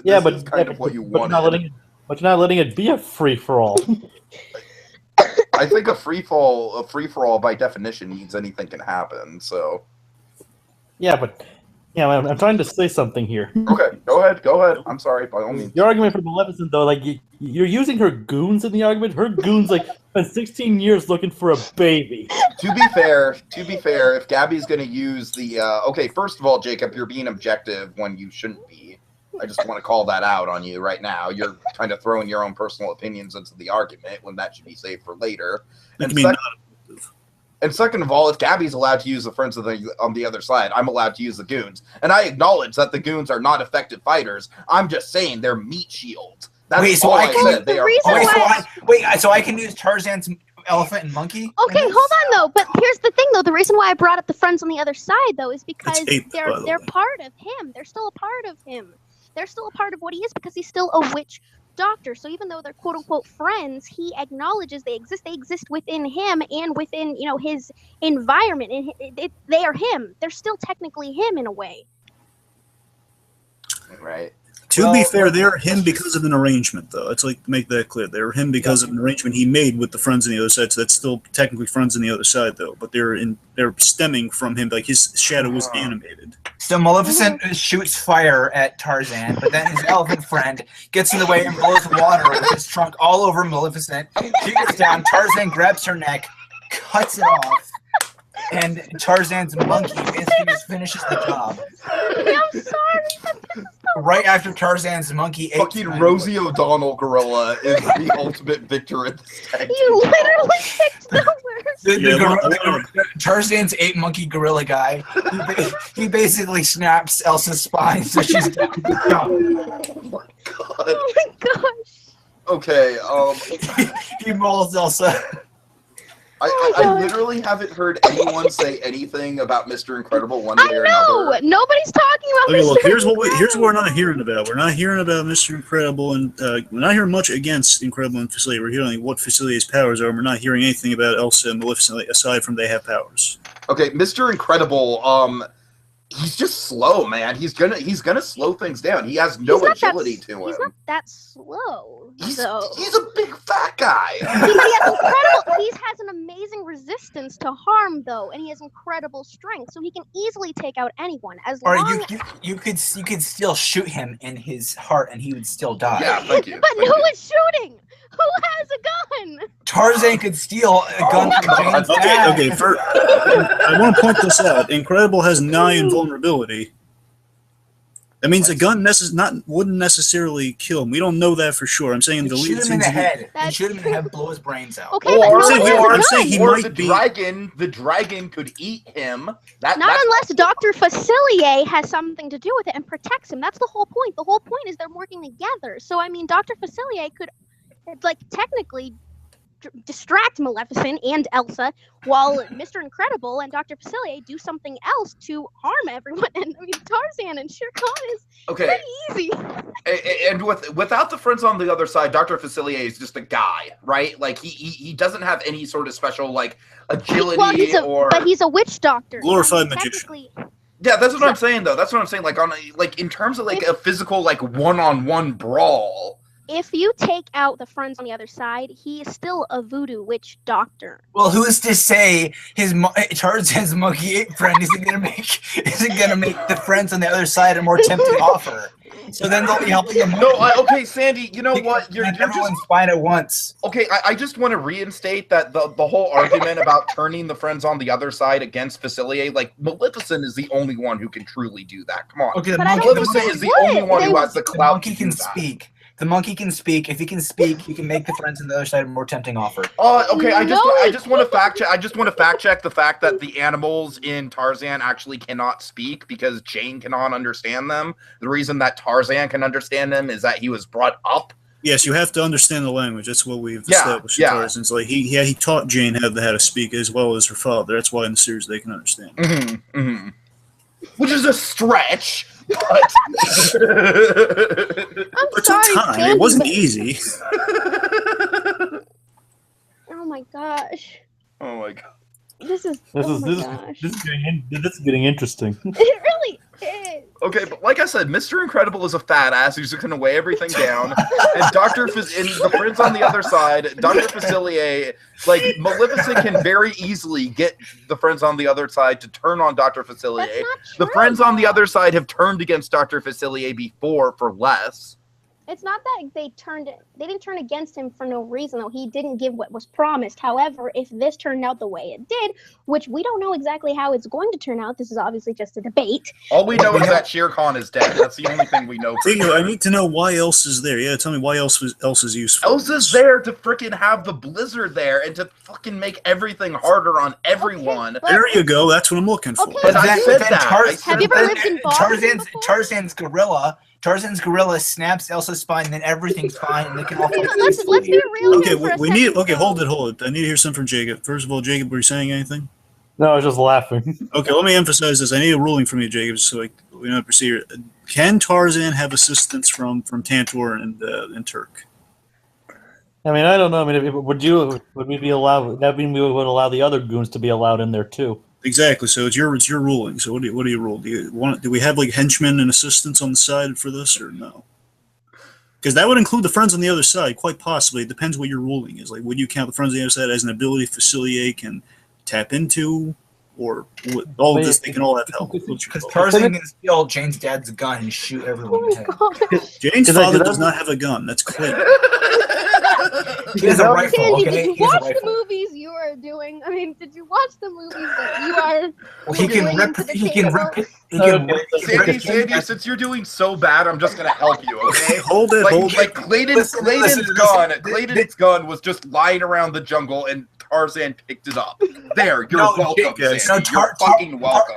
Yeah, this but is kind of what you but wanted. you're not letting it be a free for all. I think a free for all by definition means anything can happen. So Yeah, but I'm trying to say something here. okay, go ahead. I'm sorry, by all means. Your argument for Maleficent, though, like you're using her goons in the argument. Her goons like spent 16 years looking for a baby. To be fair, if Gabby's going to use the okay, first of all, Jacob, you're being objective when you shouldn't be. I just want to call that out on you right now. You're kind of throwing your own personal opinions into the argument when that should be saved for later. And second of all, if Gabby's allowed to use the friends on the other side, I'm allowed to use the goons. And I acknowledge that the goons are not effective fighters. I'm just saying they're meat shields. That's Wait, so all I I can- said. They are. So I can use Tarzan's elephant and monkey? Okay, hold on though. But here's the thing though. The reason why I brought up the friends on the other side though is because It's ape, by the they're way. part of him. They're still a part of him. They're still a part of what he is because he's still a witch doctor. So even though they're quote unquote friends, he acknowledges they exist. They exist within him and within his environment. And they are him. They're still technically him in a way. Right. To be fair, they're him because of an arrangement, though. Let's make that clear. They're him because of an arrangement he made with the friends on the other side. So that's still technically friends on the other side, though. But they're stemming from him. Like his shadow was animated. So Maleficent shoots fire at Tarzan, but then his elephant friend gets in the way and blows water with his trunk all over Maleficent. She gets down, Tarzan grabs her neck, cuts it off, and Tarzan's monkey basically just finishes the job. I'm sorry. Right after Tarzan's monkey ate Fucking Rosie O'Donnell gorilla is the ultimate victor in this tag team. You literally picked the worst. Tarzan's ape monkey gorilla guy. He basically snaps Elsa's spine, so she's down. Oh my god. Oh my gosh. Okay, He mauls Elsa. I literally haven't heard anyone say anything about Mr. Incredible one way I or know. another. Nobody's talking about Okay, Mr. look, here's what Incredible. we're not hearing about. We're not hearing about Mr. Incredible, and we're not hearing much against Incredible and Facilier. We're hearing what Facilier's powers are, and we're not hearing anything about Elsa and Maleficent aside from they have powers. Okay, Mr. Incredible, he's just slow, man. He's gonna slow things down. He has no agility to him. He's not that slow. He's though. a big fat guy. He has an amazing resistance to harm though, and he has incredible strength, so he can easily take out anyone as Or long. you could still shoot him in his heart and he would still die. Yeah, thank you. But thank who you. is shooting? Who has a gun? Tarzan could steal a gun from Jane's Okay, dad. okay. I want to point this out. Incredible has 9 invulnerability. That means a gun wouldn't necessarily kill him. We don't know that for sure. I'm saying the Shoot lead him in scenes. the head. That's Shoot him in the true. head, blow his brains out. Okay, but Or- no one has a I'm saying gun. he or might the be. dragon could eat him. Not That's unless Dr. Facilier has something to do with it and protects him. That's the whole point. The whole point is they're working together. So I mean, Dr. Facilier could, technically distract Maleficent and Elsa, while Mr. Incredible and Dr. Facilier do something else to harm everyone. And I mean, Tarzan and Shere Khan is okay. pretty easy. And without the friends on the other side, Dr. Facilier is just a guy, right? Like he doesn't have any sort of special agility But he's a witch doctor. Glorified I mean, magician. technically- Yeah, that's what I'm saying though. That's what I'm saying. In terms of a physical one-on-one brawl, if you take out the friends on the other side, he is still a voodoo witch doctor. Well, who's to say Tarzan's monkey ape friend isn't gonna make the friends on the other side a more tempting offer? So then they'll be helping him. No, okay, Sandy. You know what? You're everyone's just fine at once. okay. I just want to reinstate that the whole argument about turning the friends on the other side against Facilier, like Maleficent is the only one who can truly do that. Come on, Okay, the But I monkey, don't think Maleficent is the would. only one who They- has the the clout monkey to can do that. speak. The monkey can speak. If he can speak, he can make the friends on the other side a more tempting offer. Okay. I No, just want to fact check. I just want to fact check the fact that the animals in Tarzan actually cannot speak because Jane cannot understand them. The reason that Tarzan can understand them is that he was brought up. Yes, you have to understand the language. That's what we've Yeah, established. yeah. In Tarzan. It's like he taught Jane how to speak as well as her father. That's why in the series they can understand. Which is a stretch, but I'm It took sorry, time. Sandy, It wasn't but- easy. Oh my gosh. oh my god. This is This oh is my this gosh. is getting interesting. It really is. Okay, but like I said, Mr. Incredible is a fat ass who's going to weigh everything down, and and the friends on the other side, Dr. Facilier, like Maleficent can very easily get the friends on the other side to turn on Dr. That's Facilier. not true. The friends on the other side have turned against Dr. Facilier before for less. It's not that they didn't turn against him for no reason, though. He didn't give what was promised. However, if this turned out the way it did, which we don't know exactly how it's going to turn out, this is obviously just a debate. All we know is that Shere Khan is dead. That's the only thing we know. For Thinking, sure. I need to know why else is there. Yeah, tell me why else is useful. Elsa's there to freaking have the blizzard there and to fucking make everything harder on everyone. Okay, but There you go. That's what I'm looking for. Okay. But I said that. I said Have you ever lived in Boston before? Tarzan's gorilla snaps Elsa's spine, and then everything's fine, and they can all. Okay, but let's be real. Okay, here for a we need. second, Okay, though. hold it. I need to hear something from Jacob. First of all, Jacob, were you saying anything? No, I was just laughing. Okay, let me emphasize this. I need a ruling from you, Jacob, so we don't proceed here. Can Tarzan have assistance from Tantor and Turk? I mean, I don't know. I mean, would we be allowed? That mean we would allow the other goons to be allowed in there too. Exactly. So it's your ruling. So what do you rule? Do we have like henchmen and assistants on the side for this or no? Because that would include the friends on the other side, quite possibly. It depends what your ruling is. Like, would you count the friends on the other side as an ability Facilier can tap into, or all of this? They can all have help. Because Tarzan can steal Jane's dad's gun and shoot everyone in the head. Oh my gosh. Jane's Cause I- father cause does I- not have a gun. That's clear. He has a rifle, Sandy, okay? did you He has a watch the rifle. movies you are doing? I mean, did you watch the movies that you are? Well, he can Going rip. into the He can table. rip. He can Okay, rip. he can rip Sandy, since you're doing so bad, I'm just gonna help you, okay? Hold it. Hold it. Like Clayton's Listen, gun was just lying around the jungle, and Tarzan picked it up. There, you're No, welcome, Jake, Sandy. no, You're fucking welcome.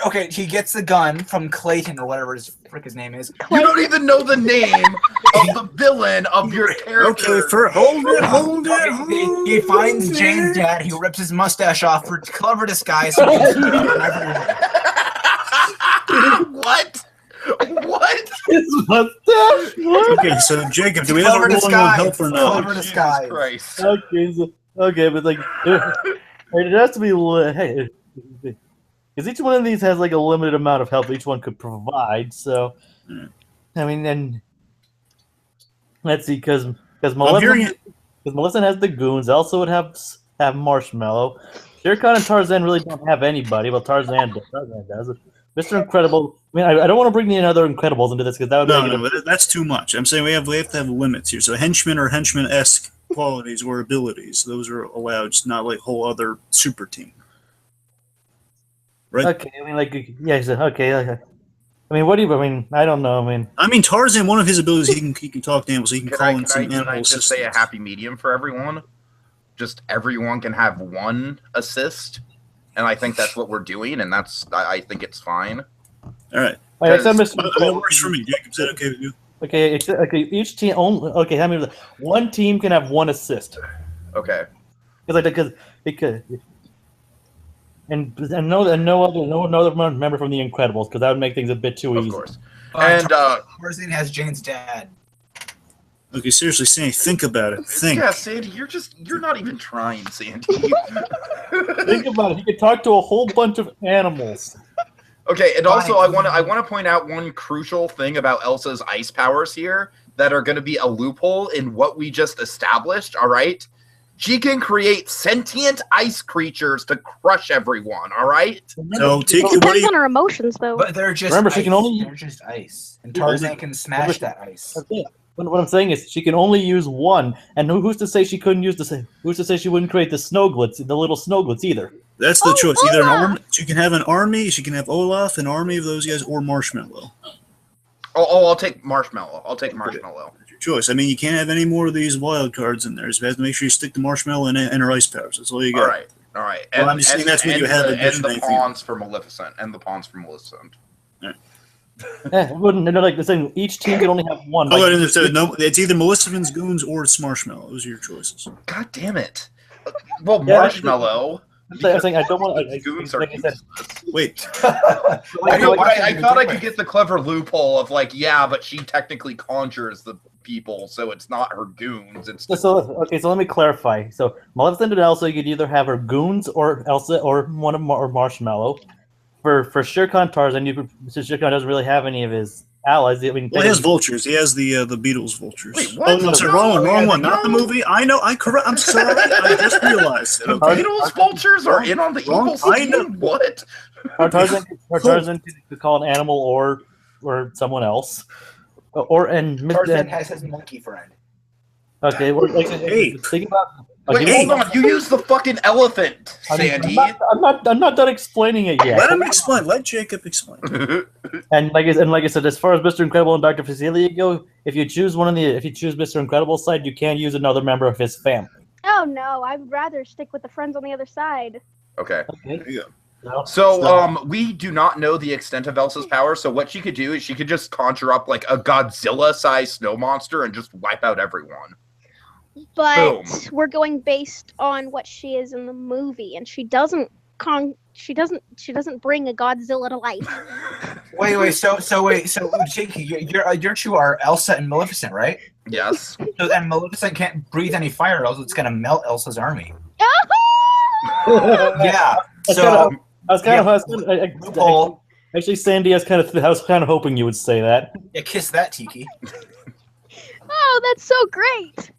Okay, he gets the gun from Clayton or whatever his name is. You don't even know the name of the villain of your character. Okay, hold it. He finds Jane's dad. He rips his mustache off for clever disguise. So he can steal from everyone. What? What? His mustache. Okay, so Jacob, do we have a Clever ruling on disguise. help or no? Clever Jesus disguise. Christ. Okay, but like, it has to be. Hey, because each one of these has like a limited amount of help each one could provide. So, I mean, and let's see, because Maleficent has the goons. Elsa would have Marshmallow. Shere Khan and Tarzan really don't have anybody. Well, Tarzan does. Mr. Incredible. I mean, I don't want to bring the other Incredibles into this because that would make it. No, that's too much. I'm saying we have to have limits here. So henchmen or henchman-esque qualities or abilities, those are allowed. It's not like whole other super team. Right? Okay, I mean, like, yeah, okay. I mean, what do you? I mean, I don't know. I mean, Tarzan. One of his abilities, he can talk to animals. He can Can call I, in some can I animal just say a assistants. happy medium for everyone? Just everyone can have one assist, and I think that's what we're doing, and I think it's fine. All right, Wait, except Because- Mr. that works for me. Jacob said okay with you. Okay, okay. Each team only. Okay, I mean, one team can have one assist. Okay. Because no other member from the Incredibles, because that would make things a bit too Of easy. course. And Tarzan has Jane's dad. Okay, seriously, Sandy, think about it. Think. yeah, Sandy, you're not even trying, Sandy. Think about it. He could talk to a whole bunch of animals. Okay, and also Fine. I want to point out one crucial thing about Elsa's ice powers here that are going to be a loophole in what we just established, all right? She can create sentient ice creatures to crush everyone, all right? So, Tiki, what do Depends you? on her emotions, though. But they're just Remember, ice. she can only- They're just ice. And Tarzan can smash that ice. What I'm saying is she can only use one, and who's to say she couldn't use the? Who's to say she wouldn't create the snowglitz, the little snowglitz either? That's the choice. Either an Olaf! army. She can have an army. She can have Olaf, an army of those guys, or Marshmallow. Oh, I'll take Marshmallow. I'll take Marshmallow. That's your choice. I mean, you can't have any more of these wild cards in there. So you have to make sure you stick to Marshmallow and her ice powers. That's all you got. All right. Well, I'm just saying that's when you have and additional the pawns for Maleficent. It wouldn't. Like the thing, each team can only have one. Oh, Like, no, it's either Maleficent's goons or it's Marshmallow. Those are your choices. God damn it. Well, Yeah, Marshmallow. I'm saying I don't want. Goons Like are I said, Wait, I know, but I thought I could get the clever loophole of like, yeah, but she technically conjures the people, so it's not her goons. It's so let me clarify. So Maleficent and Elsa, you could either have her goons or Elsa or one of or Marshmallow. For Shere Khan Tarzan, since Shere Khan doesn't really have any of his allies. I mean, well, he has vultures. He has the Beatles vultures. Wait, what? Oh no, sorry, wrong one. Not the movie. I know. I'm sorry. I just realized it. the Okay. Beatles vultures are in on the Wrong. evil I know. scheme? What? Tarzan could call an animal or someone else, Tarzan has his monkey friend. Okay, Hey. think about. Wait, Okay, hold on. You used the fucking elephant, Sandy. I'm not done explaining it yet. Let him explain. Let Jacob explain. And like I said, as far as Mr. Incredible and Dr. Facilier go, if you choose Mr. Incredible's side, you can use another member of his family. Oh no, I'd rather stick with the friends on the other side. Okay. Okay. There you go. So, We do not know the extent of Elsa's power, so what she could do is she could just conjure up like a Godzilla-sized snow monster and just wipe out everyone. But Boom. we're going based on what she is in the movie, and she doesn't bring a Godzilla to life. Wait. So Jakey, your two are Elsa and Maleficent, right? Yes. So then Maleficent can't breathe any fire, else it's gonna melt Elsa's army. Yeah. So actually, Sandy, I was kind of hoping you would say that. yeah, kiss that, Tiki. Oh, that's so great.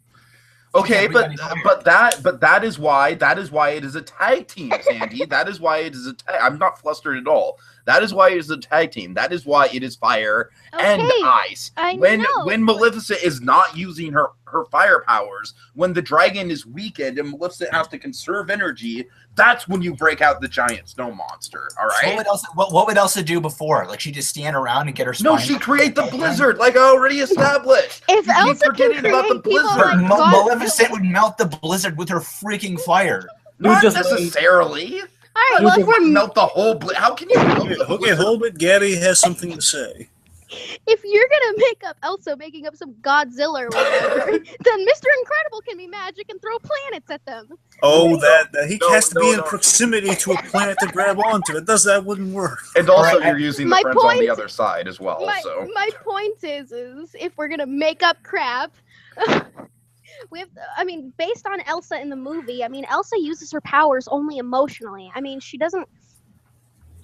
Okay, Yeah, but that is why it is a tag team, Sandy. That is why it is a tag. I'm not flustered at all. That is why it is a tag team. That is why it is fire and Okay, ice. I When know, Maleficent is not using her fire powers, when the dragon is weakened and Maleficent has to conserve energy, that's when you break out the giant snow monster. All right. What would Elsa do before? Like she just stand around and get her. No, spine she up? create the blizzard, like I already established. If You keep Elsa can forgetting about the create people blizzard. like God- Maleficent would melt the blizzard with her freaking fire. Not just- necessarily. All right, You well, if just we're Melt the whole How can you melt the Okay, blizzard? hold it. Gabby has something to say. if you're gonna make up Elsa making up some Godzilla or whatever, then Mr. Incredible can be magic and throw planets at them. Oh, that he has to be in no. proximity to a planet to grab onto. That wouldn't work. And also, Alright, you're using the my friends on the point- other side as well. So My point is if we're gonna make up crap, we have. Based on Elsa in the movie, Elsa uses her powers only emotionally. She doesn't.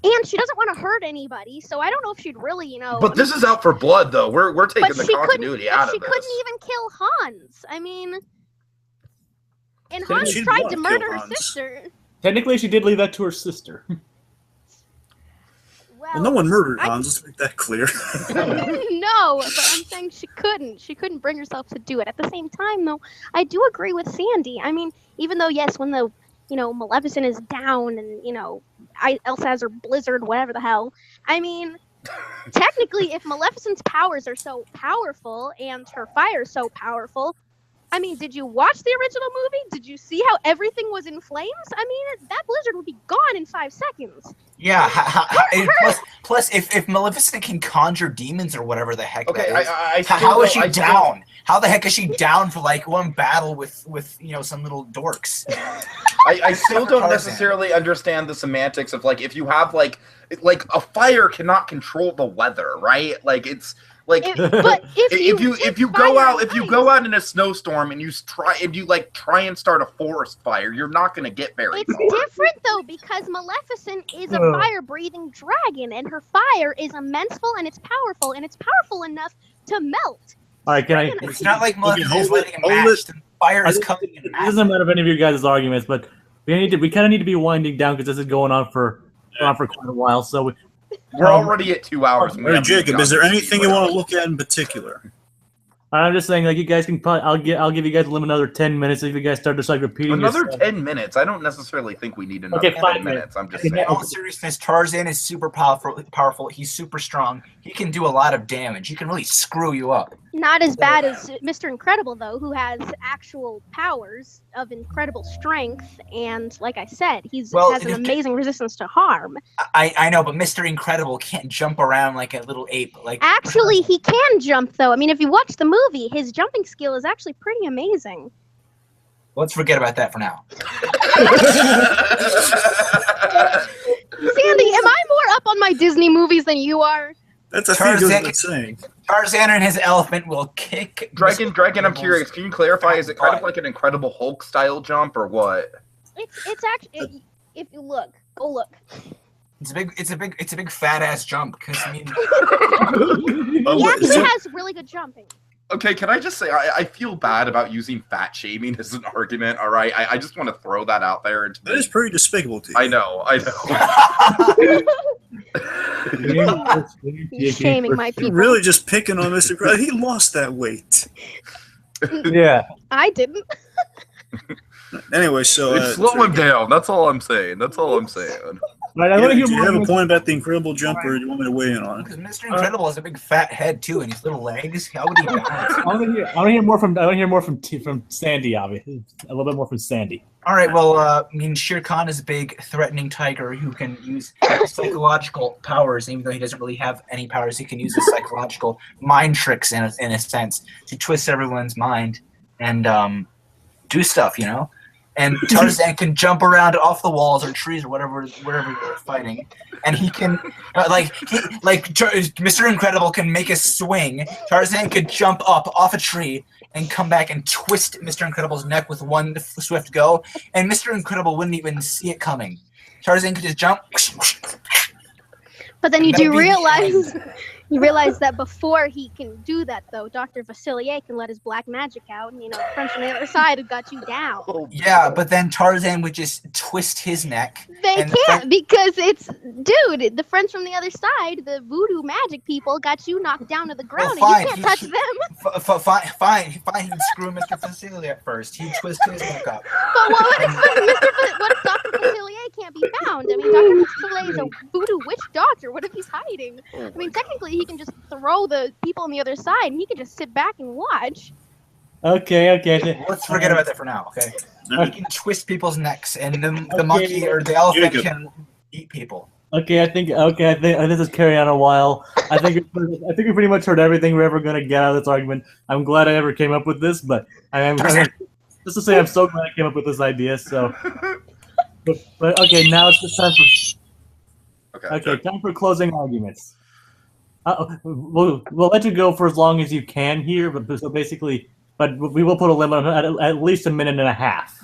And she doesn't want to hurt anybody, so I don't know if she'd really, But this is out for blood, though. We're taking But the she couldn't- continuity but out of she this. couldn't even kill Hans. And Hans she'd tried wanna to kill murder her Hans. sister. Technically, she did leave that to her sister. Well, no one murdered Hans. Let's make that clear. No, but I'm saying she couldn't. She couldn't bring herself to do it. At the same time, though, I do agree with Sandy. Even though, yes, when the Maleficent is down and Elsa has her blizzard, whatever the hell. Technically, if Maleficent's powers are so powerful and her fire is so powerful, did you watch the original movie? Did you see how everything was in flames? That blizzard would be gone in 5 seconds. Yeah. Plus, if Maleficent can conjure demons or whatever the heck Okay, that is, I how is she I still- down? How the heck is she down for like one battle with some little dorks? I still don't Tarzan. necessarily understand the semantics of like if you have like a fire cannot control the weather, right? Like it's like But if you go out in a snowstorm and you try and start a forest fire, you're not going to get very It's far. different though because Maleficent is a fire-breathing dragon, and her fire is immenseful and it's powerful enough to melt. All right, can I? It's not like Muffin hold is it, lighting a hold match. it. The fire is It coming in. doesn't matter if any of you guys' arguments, but we kind of need to be winding down because this is going on for quite a while. So We're already at 2 hours. And we All right, haven't even Jacob, is gotten there to anything you want to look at in particular? I'm just saying, like, you guys can probably, I'll give you guys another 10 minutes if you guys start just like repeating Another yourself. 10 minutes. I don't necessarily think we need another Okay, 10 5 minutes. I'm just Okay, saying. In all seriousness, Tarzan is super powerful. He's super strong. He can do a lot of damage. He can really screw you up. Not as bad as Mr. Incredible, though, who has actual powers of incredible strength, and like I said, has an amazing resistance to harm. I know, but Mr. Incredible can't jump around like a little ape. Like Actually, he can jump, though. I mean, if you watch the movie, his jumping skill is actually pretty amazing. Let's forget about that for now. Sandy, am I more up on my Disney movies than you are? That's a thing goes without saying. Tarzan and his elephant will kick. Dragon, I'm curious. Can you clarify? Is it kind of like an Incredible Hulk style jump or what? It's actually, if you look, go look. It's a big fat ass jump. Because I mean, He actually has really good jumping. Okay, can I just say I feel bad about using fat shaming as an argument? All right, I just want to throw that out there. That is pretty despicable to you. I know. He's shaming my You're people. really just picking on Mr. Incredible. He lost that weight. Yeah. I didn't. Anyway, so slow him down. That's all I'm saying. Right, I want to hear do you more. have a point about the Incredible jump, or do you want me to weigh in on it? because Mr. Incredible has a big fat head too, and his little legs. How would he balance? I want to hear more from Sandy, obviously. A little bit more from Sandy. All right, well, I mean, Shere Khan is a big, threatening tiger who can use psychological powers. Even though he doesn't really have any powers, he can use his psychological mind tricks, in a sense, to twist everyone's mind and do stuff, you know? And Tarzan can jump around off the walls or trees or wherever you're fighting, and he can, Mr. Incredible can make a swing. Tarzan could jump up off a tree and come back and twist Mr. Incredible's neck with one swift go, and Mr. Incredible wouldn't even see it coming. Tarzan could just jump. But then you do realize that before he can do that, though, Dr. Facilier can let his black magic out, and, the friends from the other side have got you down. Yeah, but then Tarzan would just twist his neck. They can't, because the friends from the other side, the voodoo magic people, got you knocked down to the ground, and you can't touch them. Fine, he'd screw Mr. Facilier at first. He'd twist his neck up. But what if Dr. Facilier can't be found? I mean, Dr. Facilier is a voodoo witch doctor. What if he's hiding? I mean, technically, he can just throw the people on the other side, and he can just sit back and watch. Okay. Let's forget about that for now, okay? He can twist people's necks, and the monkey or the elephant can eat people. Okay, I think this is carrying on a while. I think we pretty much heard everything we're ever gonna get out of this argument. I'm glad I ever came up with this, but just to say, I'm so glad I came up with this idea. So, but okay, now it's just time for time for closing arguments. We'll let you go for as long as you can here, but we will put a limit on at least a minute and a half.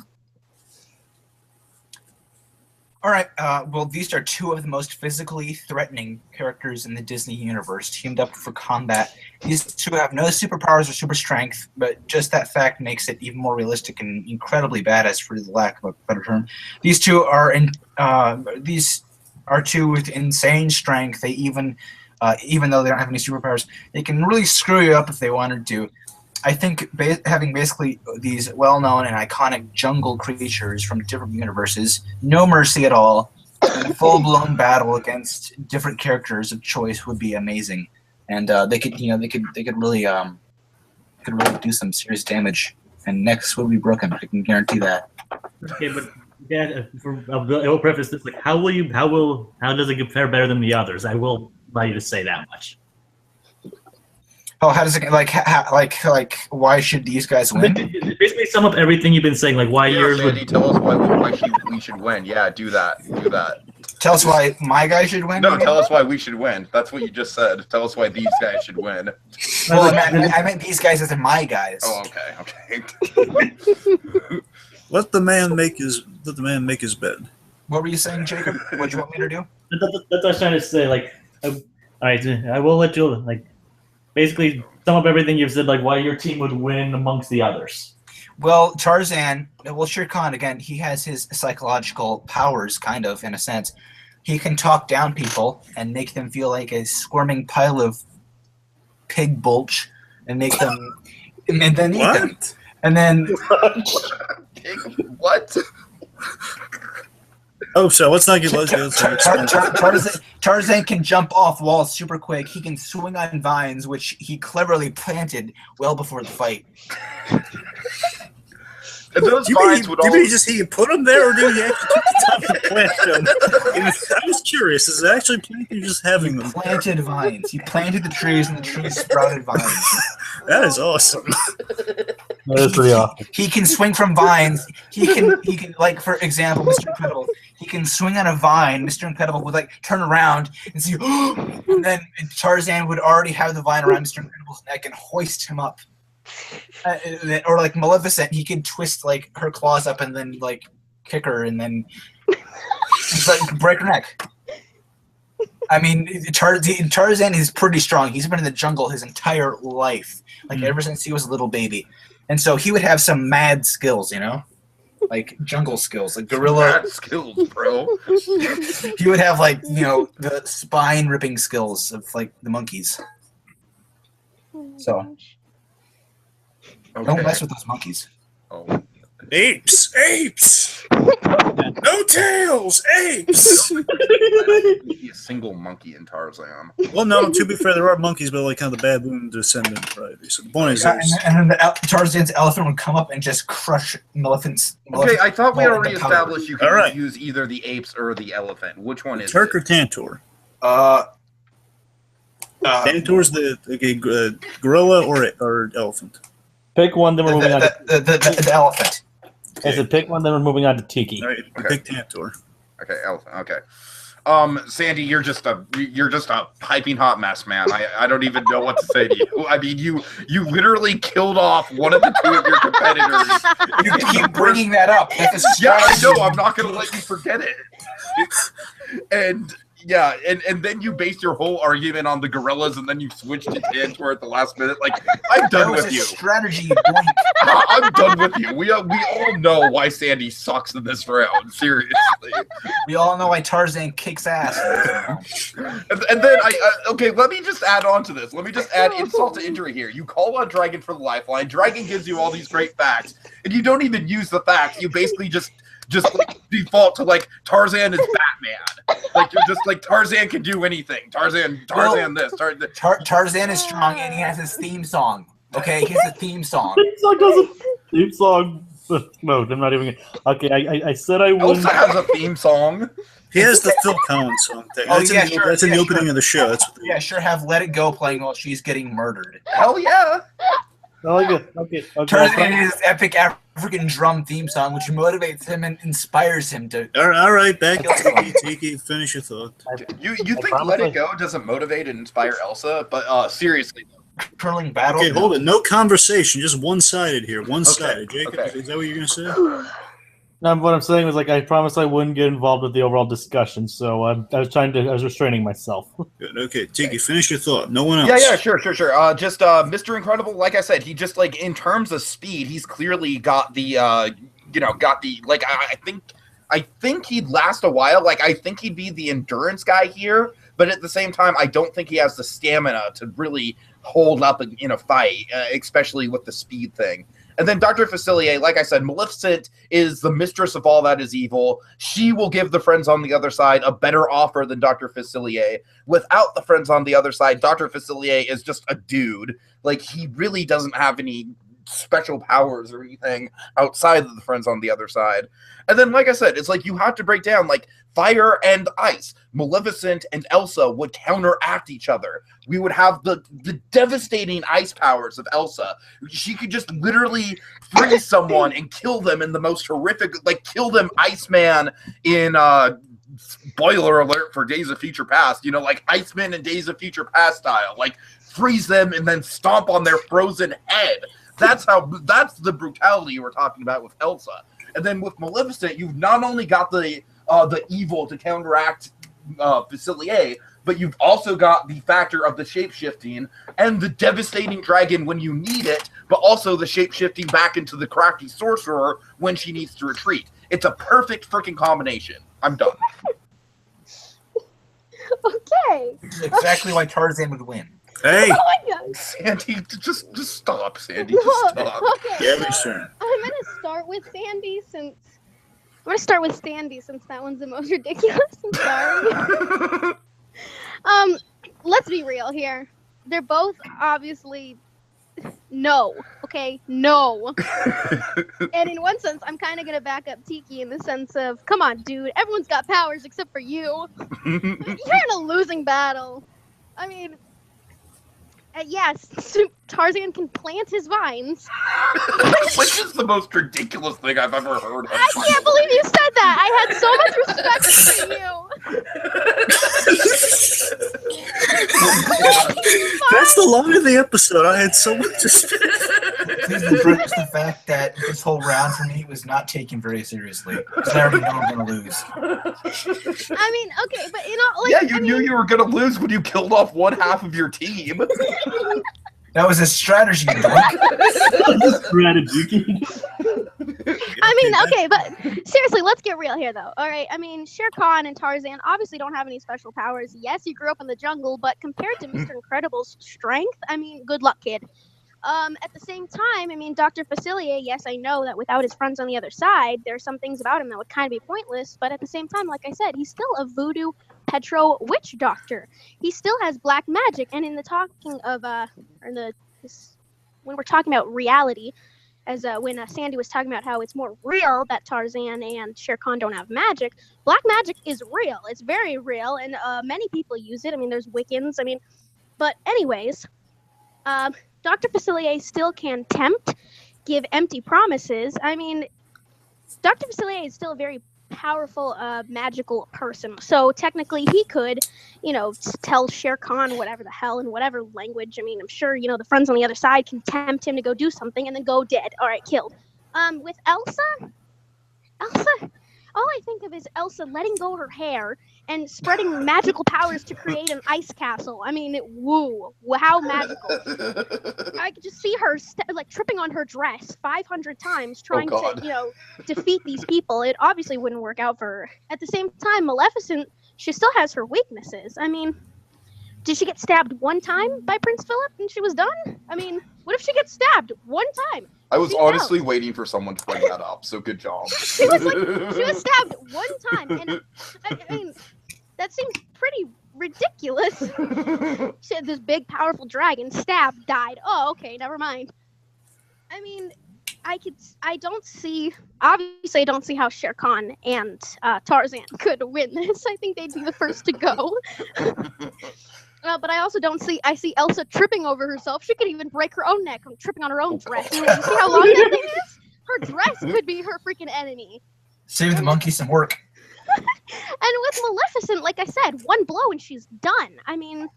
All right. Well, these are two of the most physically threatening characters in the Disney universe, teamed up for combat. These two have no superpowers or super strength, but just that fact makes it even more realistic and incredibly badass, for the lack of a better term. These two are two with insane strength. They even though they don't have any superpowers, they can really screw you up if they wanted to. I think having basically these well-known and iconic jungle creatures from different universes, no mercy at all, in a full-blown battle against different characters of choice would be amazing, and they could really do some serious damage, and necks will be broken. I can guarantee that. Okay, but I will preface this like, how does it fare better than the others? I will allow you to say that much. Oh, how does it like? Why should these guys win? Basically, sum up everything you've been saying. Like why yours Sandy, would tell us why we should win. Yeah, do that. Tell us why my guy should win. No, tell us why we should win. That's what you just said. Tell us why these guys should win. Well, I meant these guys as in my guys. Oh, okay. Let the man make his bed. What were you saying, Jacob? What do you want me to do? That's what I was trying to say. Like, all right, I will let you like. Basically, sum up everything you've said, like why your team would win amongst the others. Well, Tarzan, Shere Khan, again, he has his psychological powers, kind of, in a sense. He can talk down people and make them feel like a squirming pile of pig bulge and make them, and then eat them. And then... What? Oh, so let's not get Tarzan can jump off walls super quick. He can swing on vines, which he cleverly planted well before the fight. And those vines would all... he put them there, or did he actually take the time to plant them? I was curious. Is it actually planting, or just having them? Planted vines. He planted the trees, and the trees sprouted vines. That is awesome. That is pretty awesome. He can swing from vines. He can like, for example, Mr. Incredible. He can swing on a vine. Mr. Incredible would like turn around and see, and then Tarzan would already have the vine around Mr. Incredible's neck and hoist him up. Or like Maleficent, he can twist like her claws up and then like kick her and then like break her neck. I mean, Tarzan is pretty strong. He's been in the jungle his entire life, like ever since he was a little baby, and so he would have some mad skills, like jungle skills, like gorilla Mad skills, bro. He would have like the spine ripping skills of like the monkeys. So. Okay. Don't mess with those monkeys. Oh. Apes! No tails! Apes! I don't see a single monkey in Tarzan. Well, no, to be fair, there are monkeys, but like kind of the baboon descendant variety. So the point is, and then Tarzan's elephant would come up and just crush Maleficent's. Okay, I thought we already established you All right. can use either the apes or the elephant. Which one is Turk it? or Tantor? Tantor's the gorilla or elephant. Pick one, then we're moving on. The elephant. I said pick one, then we're moving on to Tiki. All right, pick Tantor. Okay, elephant. Okay. Sandy, you're just a piping hot mess, man. I don't even know what to say to you. I mean, you literally killed off one of the two of your competitors. You keep bringing that up. Yeah, I know. I'm not going to let you forget it. And yeah, and then you base your whole argument on the gorillas, and then you switch to Tantor at the last minute. Like, I'm done with you. Strategy. I'm done with you. We all know why Sandy sucks in this round. Seriously. We all know why Tarzan kicks ass. And then okay, let me just add on to this. Let me just add insult to injury here. You call on Dragon for the lifeline. Dragon gives you all these great facts, and you don't even use the facts. You basically just like default to like Tarzan is Batman. Like you're just like Tarzan can do anything. Tarzan this. Tarzan is strong and he has his theme song. Okay, he has a theme song. Theme song. No, I'm not even. Okay, I said I wouldn't. Elsa has a theme song. He has the Phil Collins song. That's in the opening of the show. That's sure. Have Let It Go playing while she's getting murdered. Hell yeah. Okay. Tarzan is his epic African drum theme song, which motivates him and inspires him to. All right, back up. Tiki, finish your thought. You think Let It Go doesn't motivate and inspire Elsa? But seriously. Curling battle. Okay, hold it. No conversation. Just one-sided here. One-sided. Jacob, is that what you're going to say? No, what I'm saying was like I promised I wouldn't get involved with the overall discussion, so I was restraining myself. Good. Okay, Tiki, finish your thought. No one else. Yeah, sure. Just Mr. Incredible, like I said, he just like in terms of speed, he's clearly got the like I think he'd last a while. Like I think he'd be the endurance guy here, but at the same time, I don't think he has the stamina to really hold up in a fight, especially with the speed thing. And then Dr. Facilier, like I said, Maleficent is the mistress of all that is evil. She will give the friends on the other side a better offer than Dr. Facilier. Without the friends on the other side, Dr. Facilier is just a dude. Like, he really doesn't have any special powers or anything outside of the friends on the other side. And then, like I said, it's like you have to break down, like, fire and ice. Maleficent and Elsa would counteract each other. We would have the devastating ice powers of Elsa. She could just literally freeze someone and kill them in the most horrific, like, kill them Iceman in, spoiler alert for Days of Future Past, like Iceman in Days of Future Past style. Like, freeze them and then stomp on their frozen head. That's the brutality we're talking about with Elsa. And then with Maleficent, you've not only got the evil to counteract Facilier, but you've also got the factor of the shape-shifting and the devastating dragon when you need it, but also the shape-shifting back into the crafty sorcerer when she needs to retreat. It's a perfect freaking combination. I'm done. Okay. This is exactly why Tarzan would win. Hey, Oh my god. Sandy, just stop, Sandy. No. Just stop. Okay. Gary's turn. I'm gonna start with Sandy since that one's the most ridiculous. I'm sorry. Let's be real here. They're both obviously no. Okay, no. And in one sense, I'm kind of gonna back up Tiki in the sense of, come on, dude, everyone's got powers except for you. You're in a losing battle. I mean, yes, Tarzan can plant his vines. Which is the most ridiculous thing I've ever heard of. I can't believe you said that. I had so much respect for you. That's the line of the episode. I had so much respect. Please embrace the fact that this whole round for me was not taken very seriously. Because I already know I'm going to lose. I mean, okay, but you know, like, Yeah, you knew you were going to lose when you killed off one half of your team. That was a strategy, Doink. Strategy. I mean, okay, but seriously, let's get real here, though. All right, I mean, Shere Khan and Tarzan obviously don't have any special powers. Yes, he grew up in the jungle, but compared to Mr. Incredible's strength, I mean, good luck, kid. At the same time, I mean, Dr. Facilier, yes, I know that without his friends on the other side, there are some things about him that would kind of be pointless, but at the same time, like I said, he's still a voodoo petro witch doctor. He still has black magic, and in the talking of, when we're talking about reality, as when Sandy was talking about how it's more real that Tarzan and Shere Khan don't have magic, black magic is real. It's very real, and many people use it. I mean, there's Wiccans. I mean, but anyways, Dr. Facilier still can tempt, give empty promises. I mean, Dr. Facilier is still a very powerful magical person. So technically he could, you know, tell Shere Khan whatever the hell in whatever language. I mean, I'm sure, you know, the friends on the other side can tempt him to go do something and then go dead. All right, killed. With Elsa, all I think of is Elsa letting go her hair and spreading magical powers to create an ice castle. I mean, woo, how magical. I could just see her like tripping on her dress 500 times trying to, you know, defeat these people. It obviously wouldn't work out for her. At the same time, Maleficent, she still has her weaknesses. I mean, did she get stabbed one time by Prince Philip and she was done? I mean, what if she gets stabbed one time? I was honestly waiting for someone to bring that up, so good job. She was stabbed one time, and I mean, that seems pretty ridiculous. She had this big, powerful dragon, stabbed, died. Oh, okay, never mind. I mean, I don't see how Shere Khan and Tarzan could win this. I think they'd be the first to go. But I also I see Elsa tripping over herself. She could even break her own neck from tripping on her own dress. You see how long that thing is? Her dress could be her freaking enemy. Save the monkey some work. And with Maleficent, like I said, one blow and she's done. I mean,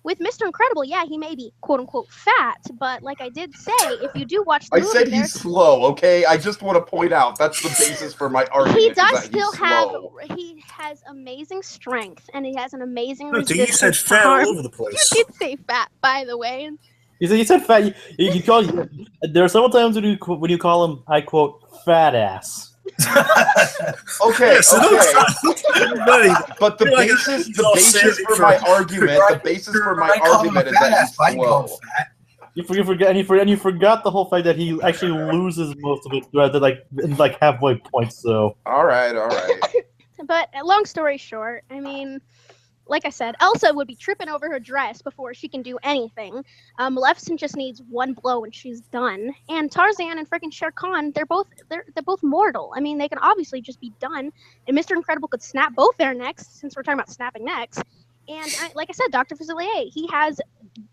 with Mr. Incredible, yeah, he may be quote-unquote fat, but like I did say, if you do watch the movie... I said he's slow, okay? I just want to point out, that's the basis for my argument. He does still have... He has amazing strength, and he has an amazing resistance. You said fat all over the place. You did say fat, by the way. You said fat. You call... There are several times when you call him, I quote, fat ass. Okay, so okay. But the basis for my argument is that he's slow. You forgot the whole fact that he actually loses most of it rather than like halfway points. So all right. But long story short, I mean, like I said, Elsa would be tripping over her dress before she can do anything. Maleficent just needs one blow and she's done. And Tarzan and freaking Shere Khan, they're both mortal. I mean, they can obviously just be done. And Mr. Incredible could snap both their necks, since we're talking about snapping necks. And like I said, Dr. Facilier, he has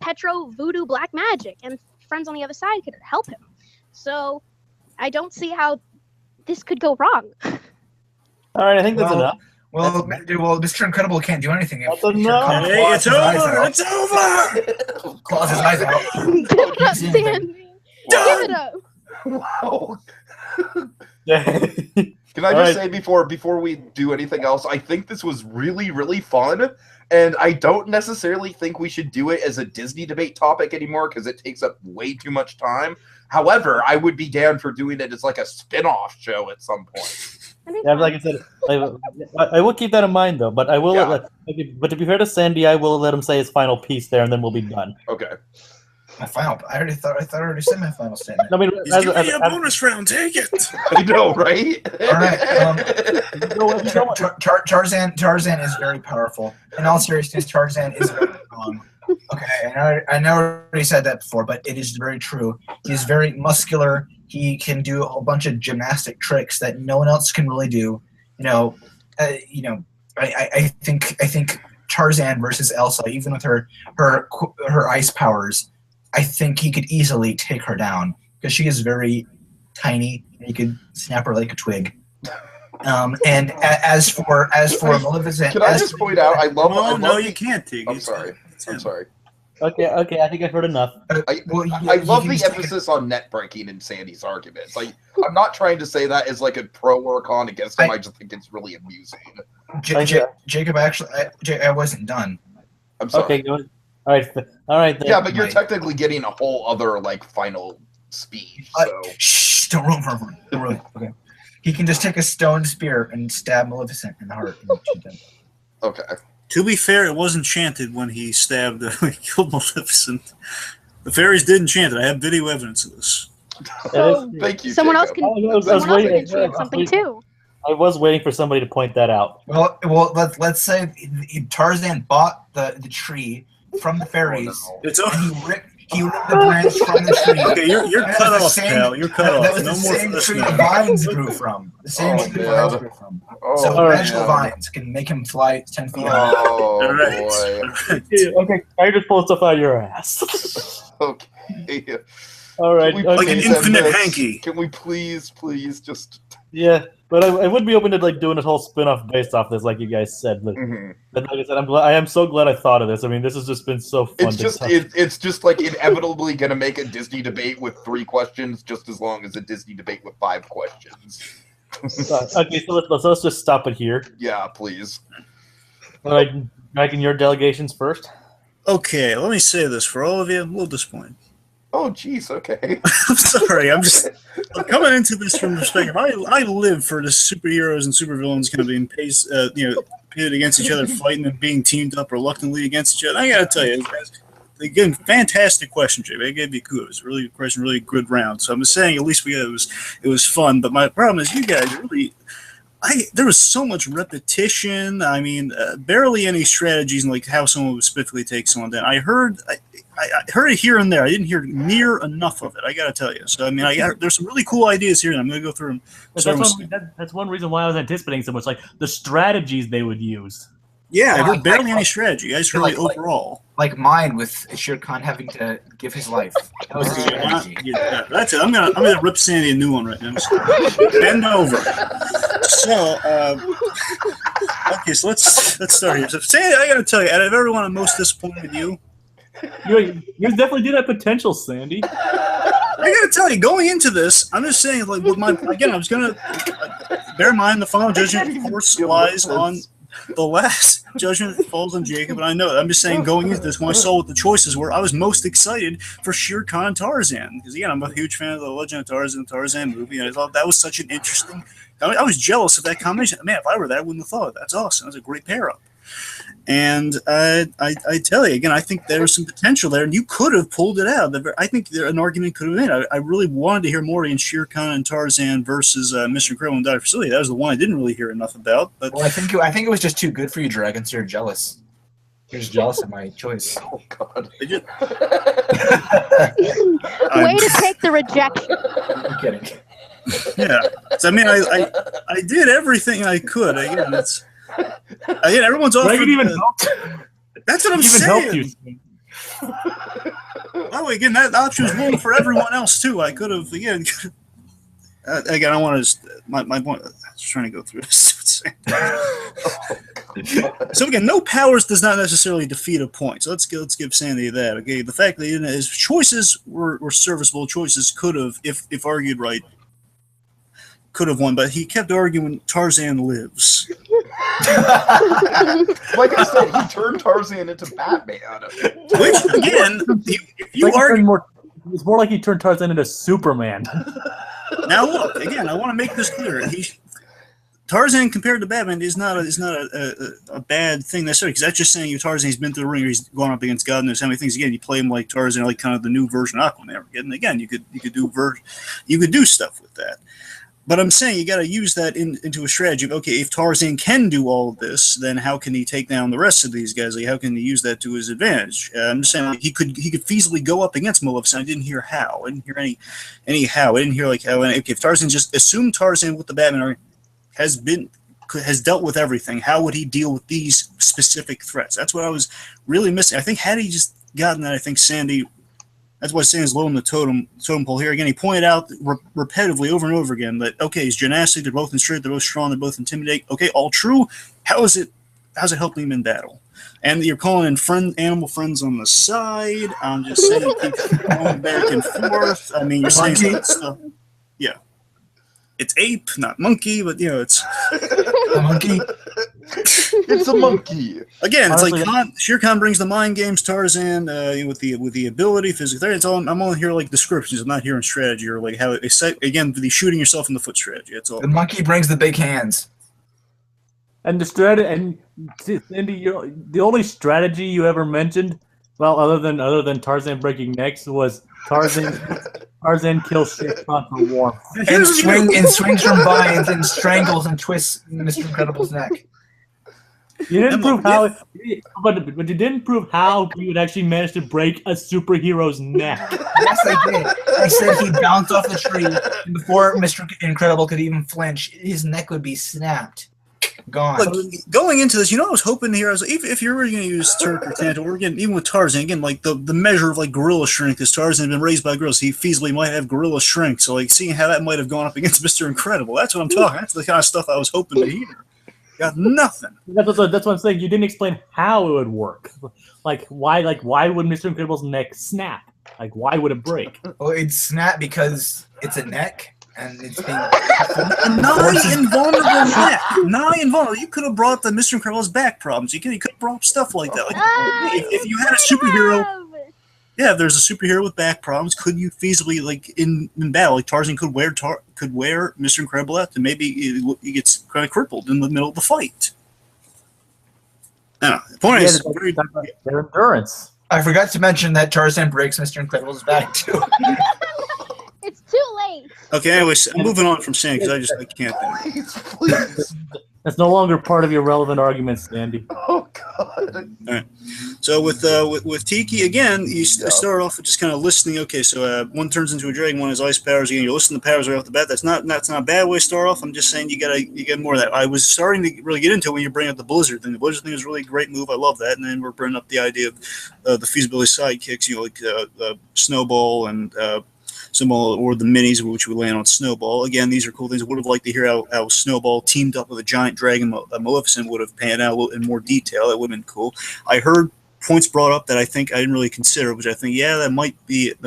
petro voodoo black magic, and friends on the other side could help him. So I don't see how this could go wrong. All right, I think that's enough. Well, Mr. Incredible can't do anything. It's over! It's over! Claws his eyes out. Give it up, Sandy. Give it up. Wow. Can I just say before we do anything else, I think this was really, really fun, and I don't necessarily think we should do it as a Disney debate topic anymore because it takes up way too much time. However, I would be down for doing it as like a spin-off show at some point. Yeah, like I said, I will keep that in mind though. But I will. But to be fair to Sandy, I will let him say his final piece there, and then we'll be done. Okay. My final. I thought I already said my final statement. I mean, He's giving you a bonus round. Take it. I know, right? All right. Tarzan is very powerful. In all seriousness, Tarzan is very strong. Okay, I know I already said that before, but it is very true. He's very muscular. He can do a whole bunch of gymnastic tricks that no one else can really do. I think Tarzan versus Elsa, even with her ice powers, I think he could easily take her down because she is very tiny and he could snap her like a twig. And as for Maleficent, can I just point out? I love. No, you can't, Tig. I'm sorry. Okay. I think I've heard enough. I love the emphasis on net breaking in Sandy's arguments. I'm not trying to say that as like a pro or a con against him. I just think it's really amusing. Jacob, actually, I wasn't done. I'm sorry. Okay, go ahead. All right. Then. Yeah, but you're technically getting a whole other like final speech. So. Shh! Don't ruin for him. Don't ruin. Okay. He can just take a stone spear and stab Maleficent in the heart. Okay. To be fair, it was enchanted when he stabbed, killed Maleficent. The fairies did enchant it. I have video evidence of this. Thank you. Someone else Jacob. can. Someone else can enchant something too. I was waiting for somebody to point that out. Well, let's say Tarzan bought the tree from the fairies. Oh, no. It's He ripped the branch from the tree. Okay, you're cut off, pal. You're cut off. That was No the more same for this tree now. the vines grew from. The same tree the vines grew from. So magical vines can make him fly 10 feet high. Oh, All right. boy. Okay, I just pulled stuff out of your ass. Okay. All right. Like an infinite hanky. Can we please just... Yeah, but I would be open to like doing a whole spin-off based off this, like you guys said. But, but like I said, I am so glad I thought of this. I mean, this has just been so fun. It's just like inevitably going to make a Disney debate with 3 questions just as long as a Disney debate with 5 questions. Okay, so let's just stop it here. Yeah, please. All right, Dragon, your delegations first. Okay, let me say this for all of you. I'm a little disappointed. Oh, jeez, okay. I'm sorry. I'm coming into this from the perspective. I live for the superheroes and supervillains kind of being pitted against each other, fighting and being teamed up reluctantly against each other. I gotta tell you, guys, again, fantastic question, Jay. I gave you kudos. Really good question, really good round. So I'm just saying, at least it was fun. But my problem is, you guys really. There was so much repetition. I mean, barely any strategies and like how someone would specifically take someone down. I heard it here and there. I didn't hear near enough of it. I got to tell you. So I mean, there's some really cool ideas here, and I'm going to go through them. That's one reason why I was anticipating so much, like the strategies they would use. Yeah, I heard barely any strategy. I just heard overall. Like mine with Shere Khan having to give his life. That was the strategy. Yeah, that's it. I'm gonna rip Sandy a new one right now. Bend over. So, okay, so let's start here. So, Sandy, I gotta tell you, out of everyone, I'm most disappointed with you. You definitely did have potential, Sandy. I gotta tell you, going into this, I'm just saying, like, with I was gonna bear in mind the final judgment, of course, lies on. The last judgment falls on Jacob, and I know that. I'm just saying, going into this, when I saw what the choices were, I was most excited for Shere Khan and Tarzan. Because, again, I'm a huge fan of the Legend of Tarzan movie, and I thought that was such an interesting... I was jealous of that combination. Man, if I were that, I wouldn't have thought of that. That's awesome. That's a great pair-up. And I tell you, again, I think there was some potential there, and you could have pulled it out. I think an argument could have been made. I really wanted to hear more in Shere Khan and Tarzan versus Mr. Incredible and Dr. Facility. That was the one I didn't really hear enough about. But well, I think it was just too good for you, Dragon, so you're jealous. You're just jealous of my choice. Oh, God. Way to take the rejection. I'm kidding. Yeah. So, I mean, I did everything I could. Again, that's... Again, everyone's offered. That's what I'm saying. Oh, again, that option was wrong for everyone else too. I could have again. Again, I want to. My point. I was trying to go through this. So again, no powers does not necessarily defeat a point. So let's give Sandy that. Okay, the fact that his choices were serviceable choices could have, if argued right, could have won, but he kept arguing Tarzan lives. Like I said, he turned Tarzan into Batman. Which, again, if you argue... It's more like he turned Tarzan into Superman. Now look, again, I want to make this clear. Tarzan compared to Batman is not a bad thing necessarily, because that's just saying Tarzan, he's been through the ring, or he's gone up against God knows how many things. Again, you play him like Tarzan, like kind of the new version of Aquaman. And again, you could do stuff with that. But I'm saying you got to use that into a strategy of, okay, if Tarzan can do all of this, then how can he take down the rest of these guys? Like, how can he use that to his advantage? I'm just saying, like, he could feasibly go up against Maleficent. I didn't hear how. I didn't hear any how. I didn't hear like how. Okay, if Tarzan, just assume Tarzan with the Batman has dealt with everything, how would he deal with these specific threats? That's what I was really missing. I think had he just gotten that, I think Sandy. That's why Sandy's low on the totem pole here. Again, he pointed out repetitively over and over again that, okay, he's gymnastic, they're both in strength, they're both strong, they're both intimidate. Okay, all true. How's it helping him in battle? And you're calling in animal friends on the side. I'm just saying, keep going back and forth. I mean, you're saying stuff. Yeah. It's ape, not monkey, but, it's a monkey. It's a monkey. Again, it's like Shere Khan brings the mind games, Tarzan with the ability, physical. It's all. I'm only here like descriptions. I'm not hearing strategy or like how again the shooting yourself in the foot strategy. That's all. The monkey brings the big hands. And the strategy, and Cindy, the only strategy you ever mentioned, well, other than Tarzan breaking necks, was Tarzan kills Shere Khan for warmth. And swings from vines and strangles and twists Mr. Incredible's neck. You didn't prove how, but you didn't prove how he would actually manage to break a superhero's neck. Yes, I did. I said he'd bounce off the tree, and before Mr. Incredible could even flinch, his neck would be snapped. Gone. Look, going into this, I was hoping here, if you were going to use Turk or Tanto, or again, even with Tarzan, again, like the measure of like gorilla strength, because Tarzan had been raised by gorillas, he feasibly might have gorilla strength. So like seeing how that might have gone up against Mr. Incredible, that's what I'm talking. That's the kind of stuff I was hoping to hear. Got nothing. That's what I'm saying. You didn't explain how it would work. Why would Mr. Incredible's neck snap? Like, why would it break? Well, it'd snap because it's a neck, and it's being a nigh invulnerable neck. Nigh invulnerable. You could have brought the Mr. Incredible's back problems. You could have brought up stuff like that. Like, if you had a superhero. Yeah, if there's a superhero with back problems, could you feasibly, like in battle, like Tarzan could wear Mr. Incredible out, and maybe he gets kind of crippled in the middle of the fight. The point is their endurance. I forgot to mention that Tarzan breaks Mr. Incredible's back too. It's too late. Okay, anyways, I'm moving on from Sandy because I can't. Please. That's no longer part of your relevant arguments, Sandy. Oh God. All right. So with Tiki again, you start off with just kind of listening. Okay, so one turns into a dragon, one has ice powers. Again, you listen to the powers right off the bat. That's not a bad way to start off. I'm just saying you get more of that. I was starting to really get into it when you bring up the Blizzard thing. The Blizzard thing is really a great move. I love that. And then we're bringing up the idea of the feasibility sidekicks. Like Snowball and. Or the minis, which we land on Snowball. Again, these are cool things. I would have liked to hear how Snowball teamed up with a giant dragon. Maleficent would have panned out a little in more detail. That would have been cool. I heard points brought up that I think I didn't really consider, which I think, that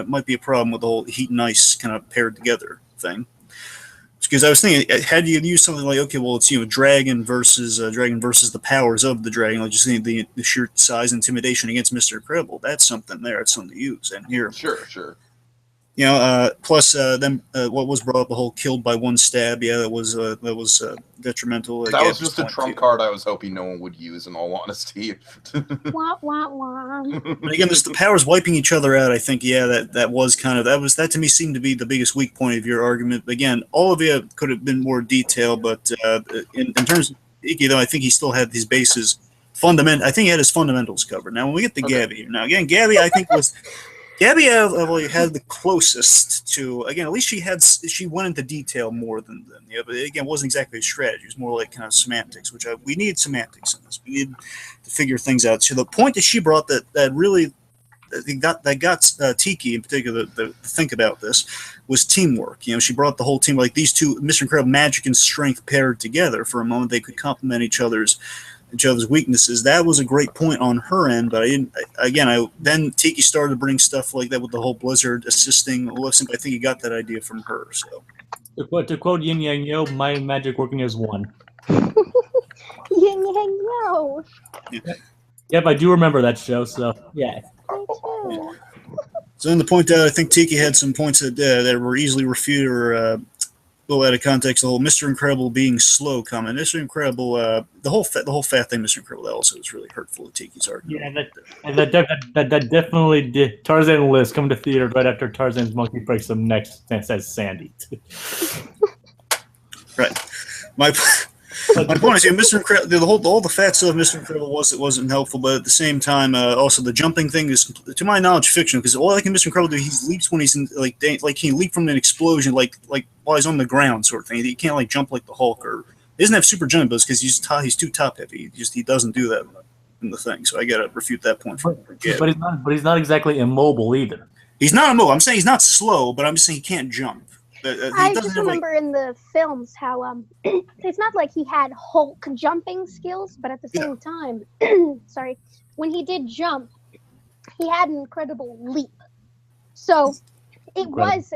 might be a problem with the whole heat and ice kind of paired together thing. Because I was thinking, had you used something like, okay, well, it's dragon versus the powers of the dragon, like just the sheer size and intimidation against Mr. Incredible. That's something there. It's something to use. And here, Sure. Plus what was brought up, the whole killed by one stab. Yeah, that was detrimental. That was just a trump card I was hoping no one would use, in all honesty. Wah, wah, wah. But again, the powers wiping each other out. I think, that to me seemed to be the biggest weak point of your argument. Again, all of it could have been more detailed, but in terms of Iki, though, I think he still had his bases I think he had his fundamentals covered. Now, when we get to Gabby here, now again, Gabby, I think was. Gabby had the closest to, again, at least she went into detail more than but again, it wasn't exactly a strategy. It was more like kind of semantics, which we need semantics in this. We need to figure things out. So the point that she brought that really got Tiki in particular to think about this was teamwork. She brought the whole team, like these two, Mr. Incredible magic and strength paired together for a moment. They could complement each other's weaknesses. That was a great point on her end, but then Tiki started to bring stuff like that with the whole Blizzard assisting Maleficent. I think he got that idea from her. So To quote Yin Yang Yo, my magic working as one. Yin Yang Yo. Yep, I do remember that show. So yeah. Me too. So in the point that I think Tiki had some points that were easily refuted or a little out of context. The whole Mr. Incredible being slow comment. Mr. Incredible, the whole fat thing, Mr. Incredible, that also was really hurtful to Tiki's argument. Yeah, that definitely did. Tarzan and Liz come to theater right after Tarzan's monkey breaks some neck and says Sandy. Right. My point is, yeah, Mr. Incredible, all the fat stuff of Mr. Incredible wasn't helpful, but at the same time, also the jumping thing is, to my knowledge, fictional. Because all I can Mr. Incredible do, he leaps when he's in like he leap from an explosion, like while he's on the ground, sort of thing. He can't like jump like the Hulk, or he doesn't have super jump abilities because he's too top heavy. He doesn't do that in the thing. So I gotta refute that point. But he's not exactly immobile either. He's not immobile. I'm saying he's not slow, but I'm just saying he can't jump. I just remember in the films how it's not like he had Hulk jumping skills, but at the same time, sorry, when he did jump, he had an incredible leap. So it was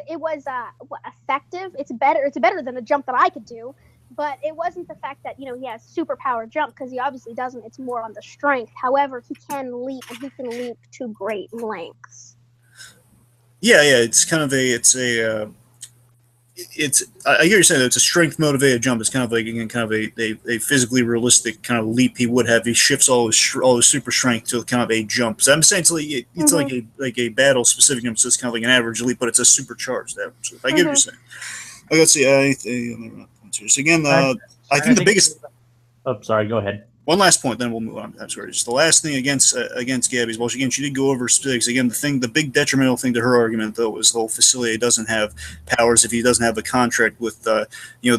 effective. It's better than a jump that I could do, but it wasn't the fact that he has superpower jump, because he obviously doesn't. It's more on the strength. However, he can leap, and he can leap to great lengths. Yeah, it's kind of I hear you saying it's a strength motivated jump. It's kind of like, again, kind of a physically realistic kind of leap he would have. He shifts all his super strength to kind of a jump. So I'm saying it's like a battle specific jump. So it's kind of like an average leap, but it's a supercharged average. So I get what you're saying. Let's see. So again, I think the biggest. Oh, sorry. Go ahead. One last point, then we'll move on. I'm sorry. Just the last thing against Gabby's. Well, again, she did go over specifics. Again, the big detrimental thing to her argument, though, was the whole Facilier doesn't have powers if he doesn't have a contract with, the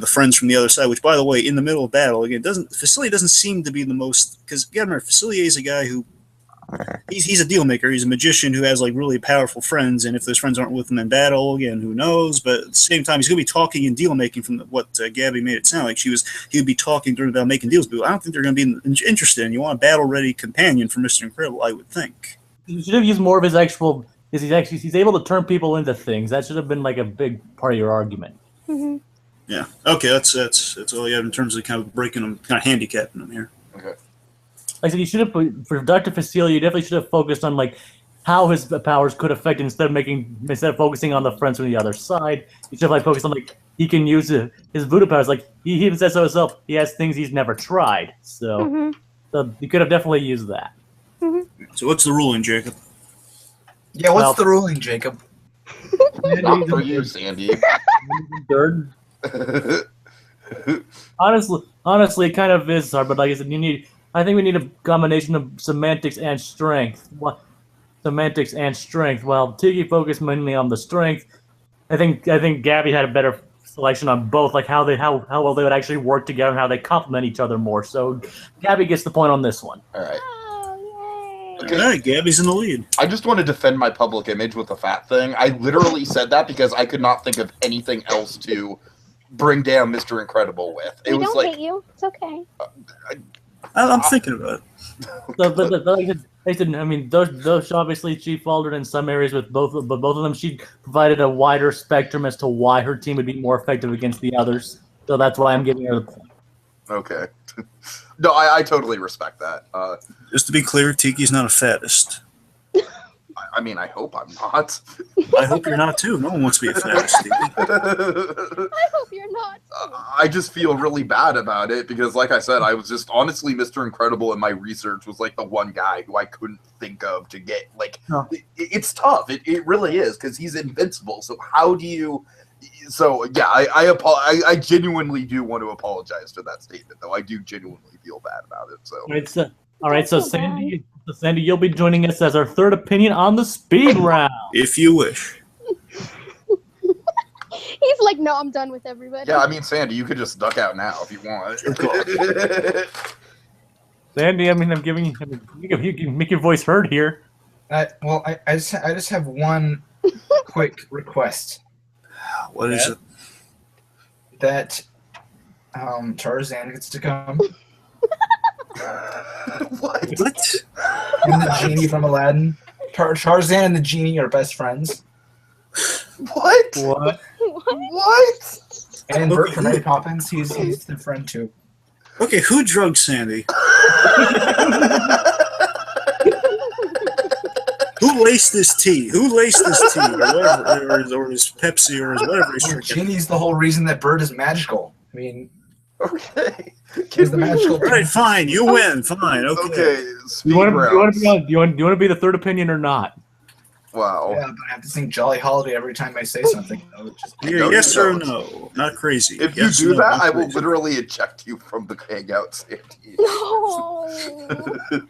friends from the other side. Which, by the way, in the middle of battle, again, Facilier doesn't seem to be the most, because again, remember, Facilier is a guy who he's a deal maker. He's a magician who has like really powerful friends, and if those friends aren't with him in battle, again, who knows? But at the same time, he's going to be talking and deal making from what Gabby made it sound like. He would be talking during about making deals, but I don't think they're going to be interested in. You want a battle ready companion for Mr. Incredible, I would think. You should have used more of his actual. Because he's able to turn people into things. That should have been like a big part of your argument. Mm-hmm. Yeah. Okay. That's all you have in terms of kind of breaking them, kind of handicapping them here. Okay. Like I said, you should have, for Dr. Facilier, you definitely should have focused on like how his powers could affect instead of focusing on the friends from the other side. You should have like focused on like he can use his voodoo powers. Like he even says so himself, he has things he's never tried. So, so you could have definitely used that. Mm-hmm. So what's the ruling, Jacob? Yeah, what's the ruling, Jacob? Not for you, Sandy. Third. Honestly, it kind of is hard, but like I said, I think we need a combination of semantics and strength. Semantics and strength. While Tiki focused mainly on the strength, I think Gabby had a better selection on both, like how well they would actually work together and how they complement each other more. So Gabby gets the point on this one. All right. Oh, yay. Okay. All right, Gabby's in the lead. I just want to defend my public image with the fat thing. I literally said that because I could not think of anything else to bring down Mr. Incredible with. We don't hate you. It's okay. I'm thinking about it. So, but like I said, I mean, those obviously she faltered in some areas with both of them. She provided a wider spectrum as to why her team would be more effective against the others. So that's why I'm giving her the point. Okay. No, I totally respect that. Just to be clear, Tiki's not a fattest. I mean, I hope I'm not. I hope you're not too. No one wants to be a fattest, Tiki. I hope you're not. I just feel really bad about it because, like I said, I was just honestly Mr. Incredible in my research was like the one guy who I couldn't think of to get like. No. It's tough. It really is because he's invincible. So how do you? So yeah, I genuinely do want to apologize for that statement, though. I do genuinely feel bad about it. So. All right, so Sandy, you'll be joining us as our third opinion on the speed round. If you wish. He's like, no, I'm done with everybody. Yeah, I mean, Sandy, you could just duck out now if you want. Sandy, I mean, I'm giving you can make your voice heard here. Well, I just have one quick request. What is it? That Tarzan gets to come. What? And the genie from Aladdin. Tarzan and the genie are best friends. What? What? What? And Bert from Mary Poppins, he's the friend too. Okay, who drugged Sandy? Who laced this tea? Who laced this tea? Or whatever, or his Pepsi, or his whatever he's drinking. Genie's the whole reason that Bert is magical. I mean, Okay. he's the magical. All right, fine. You win. Fine. Okay. Okay. Speed Do you want rounds. to be the third opinion or not? Wow. Yeah, but I have to sing Jolly Holiday every time I say something. Yeah, yes or no? Not crazy. If Yes, you do no, that, not I will crazy. literally eject you from the hangout, Sandy. No.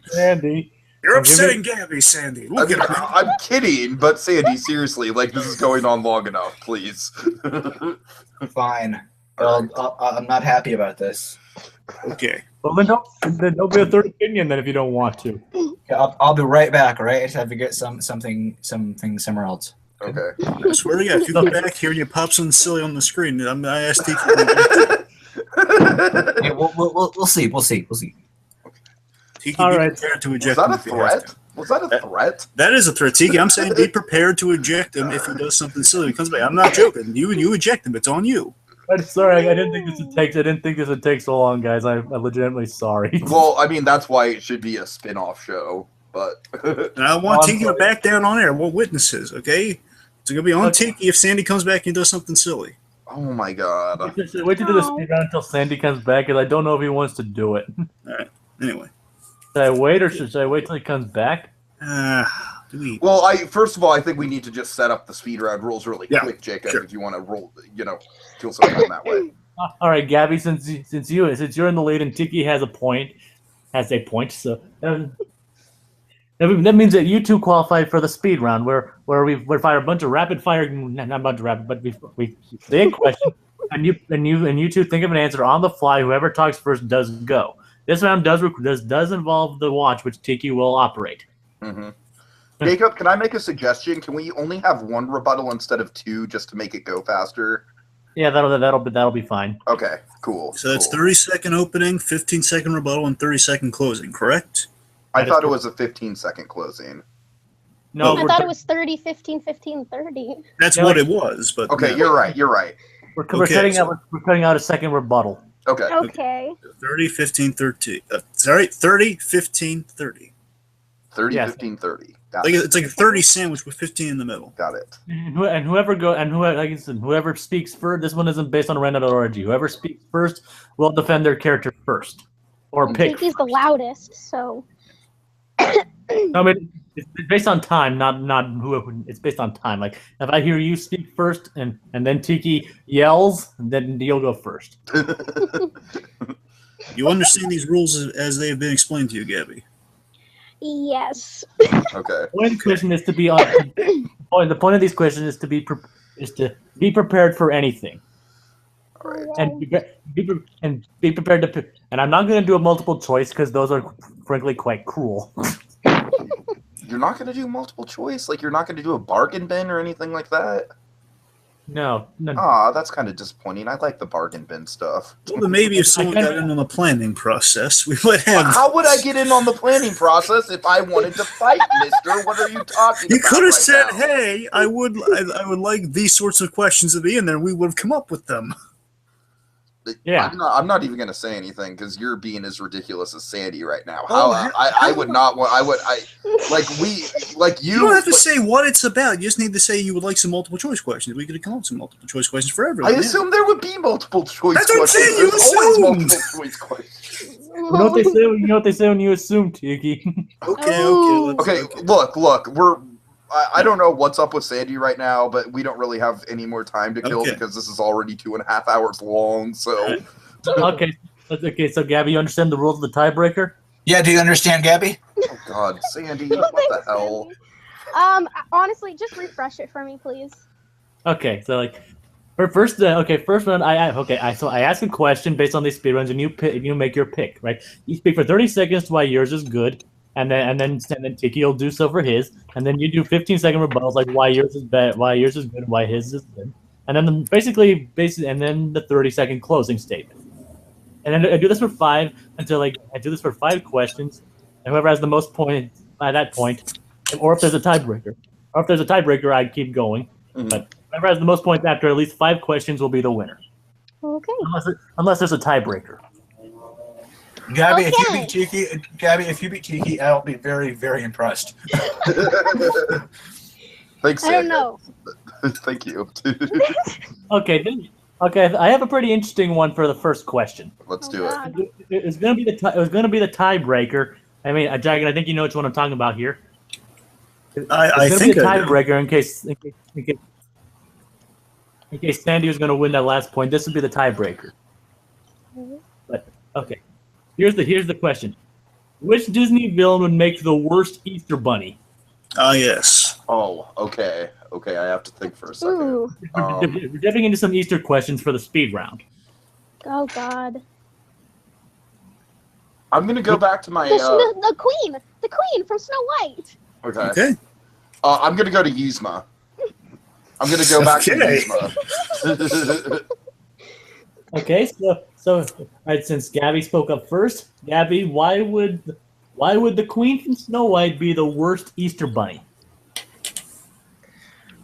Sandy. You're upsetting Gabby, Sandy. Look at her. I'm kidding, but Sandy, seriously, like this is going on long enough, please. Fine. I'm not happy about this. Okay. Well, then don't be a third opinion then if you don't want to. Yeah, I'll be right back. All right, I just have to get something somewhere else. Okay. I swear to God, if you come back here and you pop something silly on the screen, I asked Tiki. Hey, we'll see. We'll see. Tiki, All be right. prepared to Was eject that him a if you have threat? to. Was that a threat? That is a threat, Tiki. I'm saying be prepared to eject him if he does something silly when he comes back. I'm not joking. You eject him. It's on you. I'm sorry, I didn't think this would take so long, guys. I'm legitimately sorry. Well, I mean, that's why it should be a spin-off show, but... And I want I'm Tiki to sorry. back down on air. I want witnesses, okay? It's going to be on Okay. Tiki if Sandy comes back and does something silly. Oh my god. Wait to do the speed round until Sandy comes back, because I don't know if he wants to do it. Anyway. Should I wait, or should I wait till he comes back? Do we? Well, first of all, I think we need to just set up the speed round rules really Yeah, quick, Jacob, sure. if you want to roll, kill some time that way. All right, Gabby. Since you're in the lead and Tiki has a point, so that means that you two qualify for the speed round, where we fire a bunch of rapid fire, not a bunch of rapid, but we say a question, and you two think of an answer on the fly. Whoever talks first does go. This round does involve the watch, which Tiki will operate. Mm-hmm. Jacob, can I make a suggestion? Can we only have one rebuttal instead of two, just to make it go faster? Yeah, that'll be fine. Okay, cool. So that's cool. 30-second opening, 15-second rebuttal, and 30-second closing, correct? I That is thought it correct. was a 15-second closing. No, I thought it was 30, 15, 15, 30. That's Yeah, what like- it was, but Okay, no. you're right. You're right. we're Okay, cutting out a second rebuttal. Okay. Okay. 30, 15, 13. Sorry, 30, 15, 30. 30, Yes. 15, 30. Got Like it. it's like a 30 sandwich with 15 in the middle. Got it. And whoever speaks first. This one isn't based on random.org. Whoever speaks first will defend their character first, or pick. Tiki's the loudest, so I mean, it's based on time, not who. It's based on time. Like if I hear you speak first, and then Tiki yells, then you'll go first. You understand these rules as they have been explained to you, Gabby? yes. Okay. The point of the question is to be on. The point of these questions is to be prepared for anything, and be prepared to. And I'm not going to do a multiple choice because those are frankly quite cruel. You're not going to do multiple choice? Like, you're not going to do a bargain bin or anything like that? No. Aw, that's kind of disappointing. I like the bargain bin stuff. Well, then maybe if someone got in on the planning process, we would have. How would I get in on the planning process if I wanted to fight, mister? What are you talking You about? could have right said, now? "Hey, I would like these sorts of questions to be in there." We would have come up with them. Yeah. I'm not even going to say anything because you're being as ridiculous as Sandy right now. Oh, I would not want. You don't have to say what it's about. You just need to say you would like some multiple choice questions. We could have come up with some multiple choice questions for everyone. I yeah. assume there would be multiple choice That's what I'm questions. saying, you There's always assumed. multiple choice questions. You know what they say? You know what they say when you assume, Tiki. Okay. Okay, look, I don't know what's up with Sandy right now, but we don't really have any more time to kill Okay. because this is already 2.5 hours long. So, Okay. So Gabby, you understand the rules of the tiebreaker? Yeah, do you understand, Gabby? oh God, Sandy, what the hell? Honestly, just refresh it for me, please. Okay. So like, first one. I ask a question based on these speedruns, and you make your pick. Right. You speak for 30 seconds why yours is good. And then Tiki will do so for his, and then you do 15-second rebuttals like why yours is bad, why yours is good, why his is good, and then basically, and then the 30-second closing statement. And then I do this for 5 questions, and whoever has the most points by that point, or if there's a tiebreaker, I keep going. Mhm. But whoever has the most points after at least 5 questions will be the winner. Okay. Unless there's a tiebreaker. Gabby, if you Okay. beat Tiki, I'll be very, very impressed. Thanks, I don't Sandra. know. Thank you. Okay, I have a pretty interesting one for the first question. Let's Oh, do it. God. It was gonna be the tiebreaker. I mean, Jagged, I think you know which one I'm talking about here. I It's gonna think be a I do. tiebreaker in case Sandy was gonna win that last point. This would be the tiebreaker. But okay, here's the question: which Disney villain would make the worst Easter Bunny? Ah, yes. Oh, okay. Okay, I have to think for a second. Ooh. We're dipping into some Easter questions for the speed round. Oh God. I'm gonna go back to my. The queen from Snow White. Okay. Okay. I'm gonna go to Yzma. I'm gonna go back Okay. to Yzma. Okay, so all right, since Gabby spoke up first, Gabby, why would the Queen from Snow White be the worst Easter Bunny?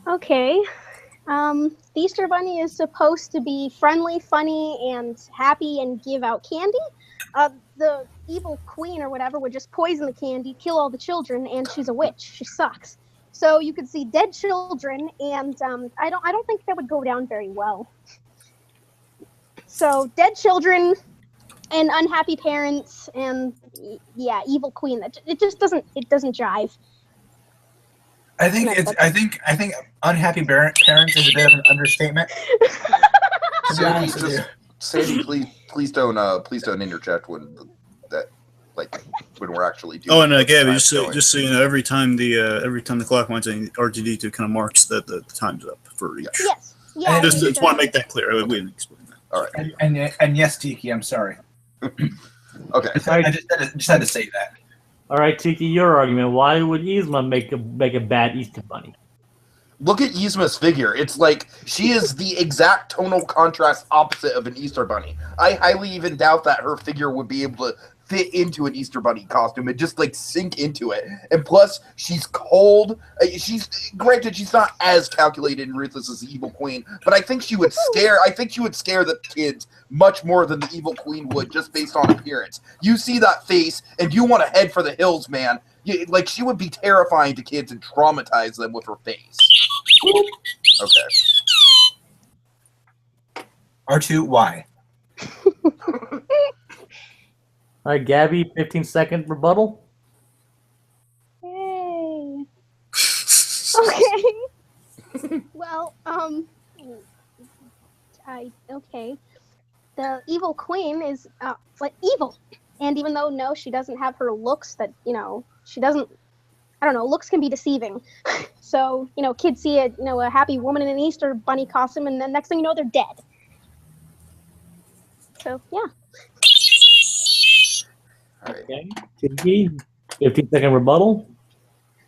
Okay. The Easter Bunny is supposed to be friendly, funny, and happy and give out candy. The evil queen or whatever would just poison the candy, kill all the children, and she's a witch. She sucks. So you could see dead children, and I don't think that would go down very well. So dead children and unhappy parents, and yeah, evil queen. It just doesn't jive. I think unhappy parents is a bit of an understatement. To be honest with you. Sandy, please don't interject when we're actually doing. Oh, and Gabby, this. just so you know, every time the clock went, R2D2 kind of marks that the time's up for each. Yes. Yeah. Just want to make that clear. We didn't explain that. All right. And yes, Tiki, I'm sorry. Okay. I just had to say that. All right, Tiki, your argument. Why would Yzma make a bad Easter Bunny? Look at Yzma's figure. It's like she is the exact tonal contrast opposite of an Easter bunny. I highly even doubt that her figure would be able to fit into an Easter bunny costume and just like sink into it. And plus, she's cold. She's granted she's not as calculated and ruthless as the evil queen, but I think she would scare. I think she would scare the kids much more than the evil queen would just based on appearance. You see that face, and you want to head for the hills, man. Like she would be terrifying to kids and traumatize them with her face. Okay. R2, why? All right, Gabby, 15-second rebuttal. Yay. Okay. Well, okay. The evil queen is like evil, and even though no, she doesn't have her looks that she doesn't. I don't know. Looks can be deceiving. So kids see a happy woman in an Easter bunny costume, and then next thing you know, they're dead. So yeah. All right. Okay, Tiki, 15-second rebuttal.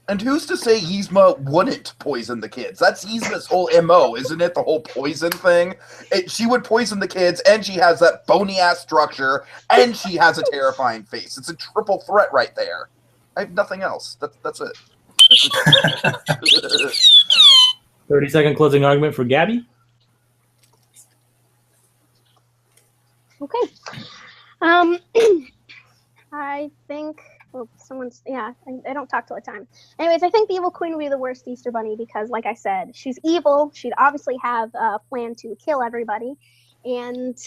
And who's to say Yzma wouldn't poison the kids? That's Yzma's whole MO, isn't it? The whole poison thing. She would poison the kids, and she has that bony ass structure, and she has a terrifying face. It's a triple threat right there. I have nothing else. That's it. 30-second closing argument for Gabby. Okay. I think. Well, I don't talk all the time. Anyways, I think the evil queen would be the worst Easter bunny because, like I said, she's evil. She'd obviously have a plan to kill everybody. And,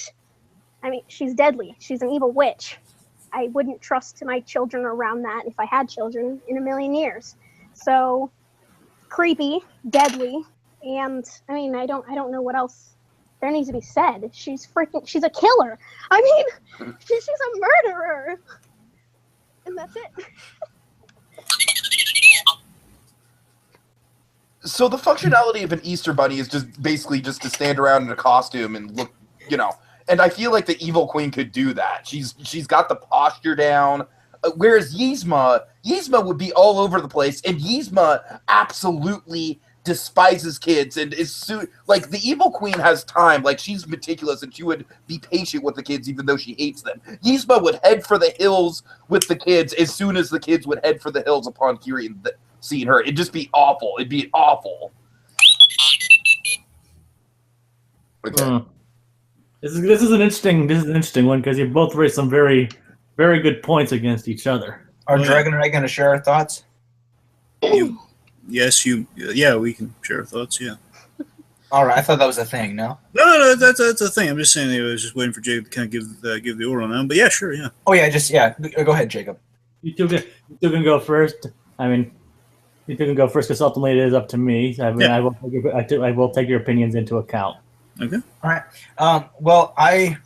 I mean, she's deadly. She's an evil witch. I wouldn't trust my children around that if I had children in a million years. So, creepy, deadly, and, I mean, I don't know what else there needs to be said. She's a killer. I mean, she's a murderer. And that's it. So the functionality of an Easter bunny is just basically just to stand around in a costume and look, And I feel like the evil queen could do that. She's got the posture down. Whereas Yzma would be all over the place, and Yzma absolutely despises kids and is like the evil queen has time. Like she's meticulous and she would be patient with the kids even though she hates them. Yzma would head for the hills with the kids as soon as the kids would head for the hills upon seeing her. It'd just be awful. It'd be awful. Okay. This is an interesting one because you both raised some very good points against each other. Are Dragon and I going to share our thoughts? Yes, yeah, we can share our thoughts. Yeah. All right, I thought that was a thing. No. No, that's a thing. I'm just saying. I was just waiting for Jacob to kind of give the order on that. But yeah, sure, yeah. Oh yeah, Go ahead, Jacob. You two can go first. I mean, you two can go first because ultimately it is up to me. I mean, I will take your opinions into account. Okay. All right. Well, I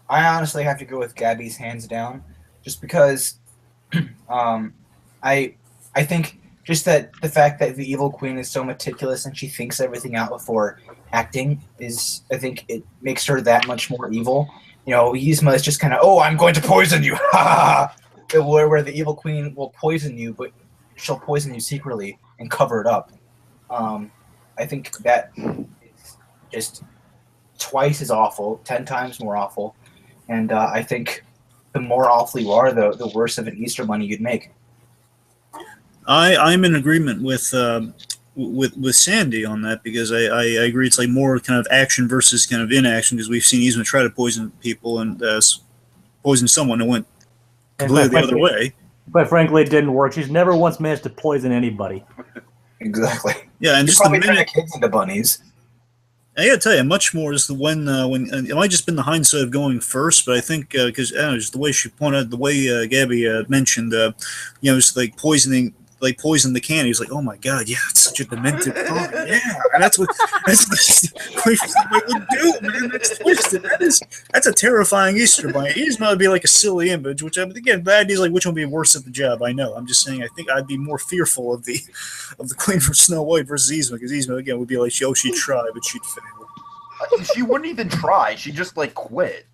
honestly have to go with Gabby's hands down, just because, I think just that the fact that the evil queen is so meticulous and she thinks everything out before acting is, I think it makes her that much more evil. You know, Yzma is just kind of, oh, I'm going to poison you, ha ha. Where the evil queen will poison you, but she'll poison you secretly and cover it up. I think that is just twice as awful, 10 times more awful, and I think the more awful you are, the worse of an Easter bunny you'd make. I'm in agreement with Sandy on that because I agree it's like more kind of action versus kind of inaction because we've seen Yzma try to poison people and poison someone and went completely the other way. But frankly, it didn't work. She's never once managed to poison anybody. Exactly. Yeah, and She's just the probably turning minute kids into bunnies. I gotta tell you, much more is the when it might just been the hindsight of going first, but I think because I don't know, just the way she pointed out, the way Gabby mentioned, it's like poison the candy. He's like, oh my god, yeah, it's such a demented thought. Yeah, and that's what would do, man. That's twisted. That's a terrifying Easter bunny. Yzma would be like a silly image, which again, the idea is like which one would be worse at the job. I know. I'm just saying. I think I'd be more fearful of the Queen from Snow White versus Yzma because Yzma again would be like, she'd try, but she'd fail. She wouldn't even try. She just like quit.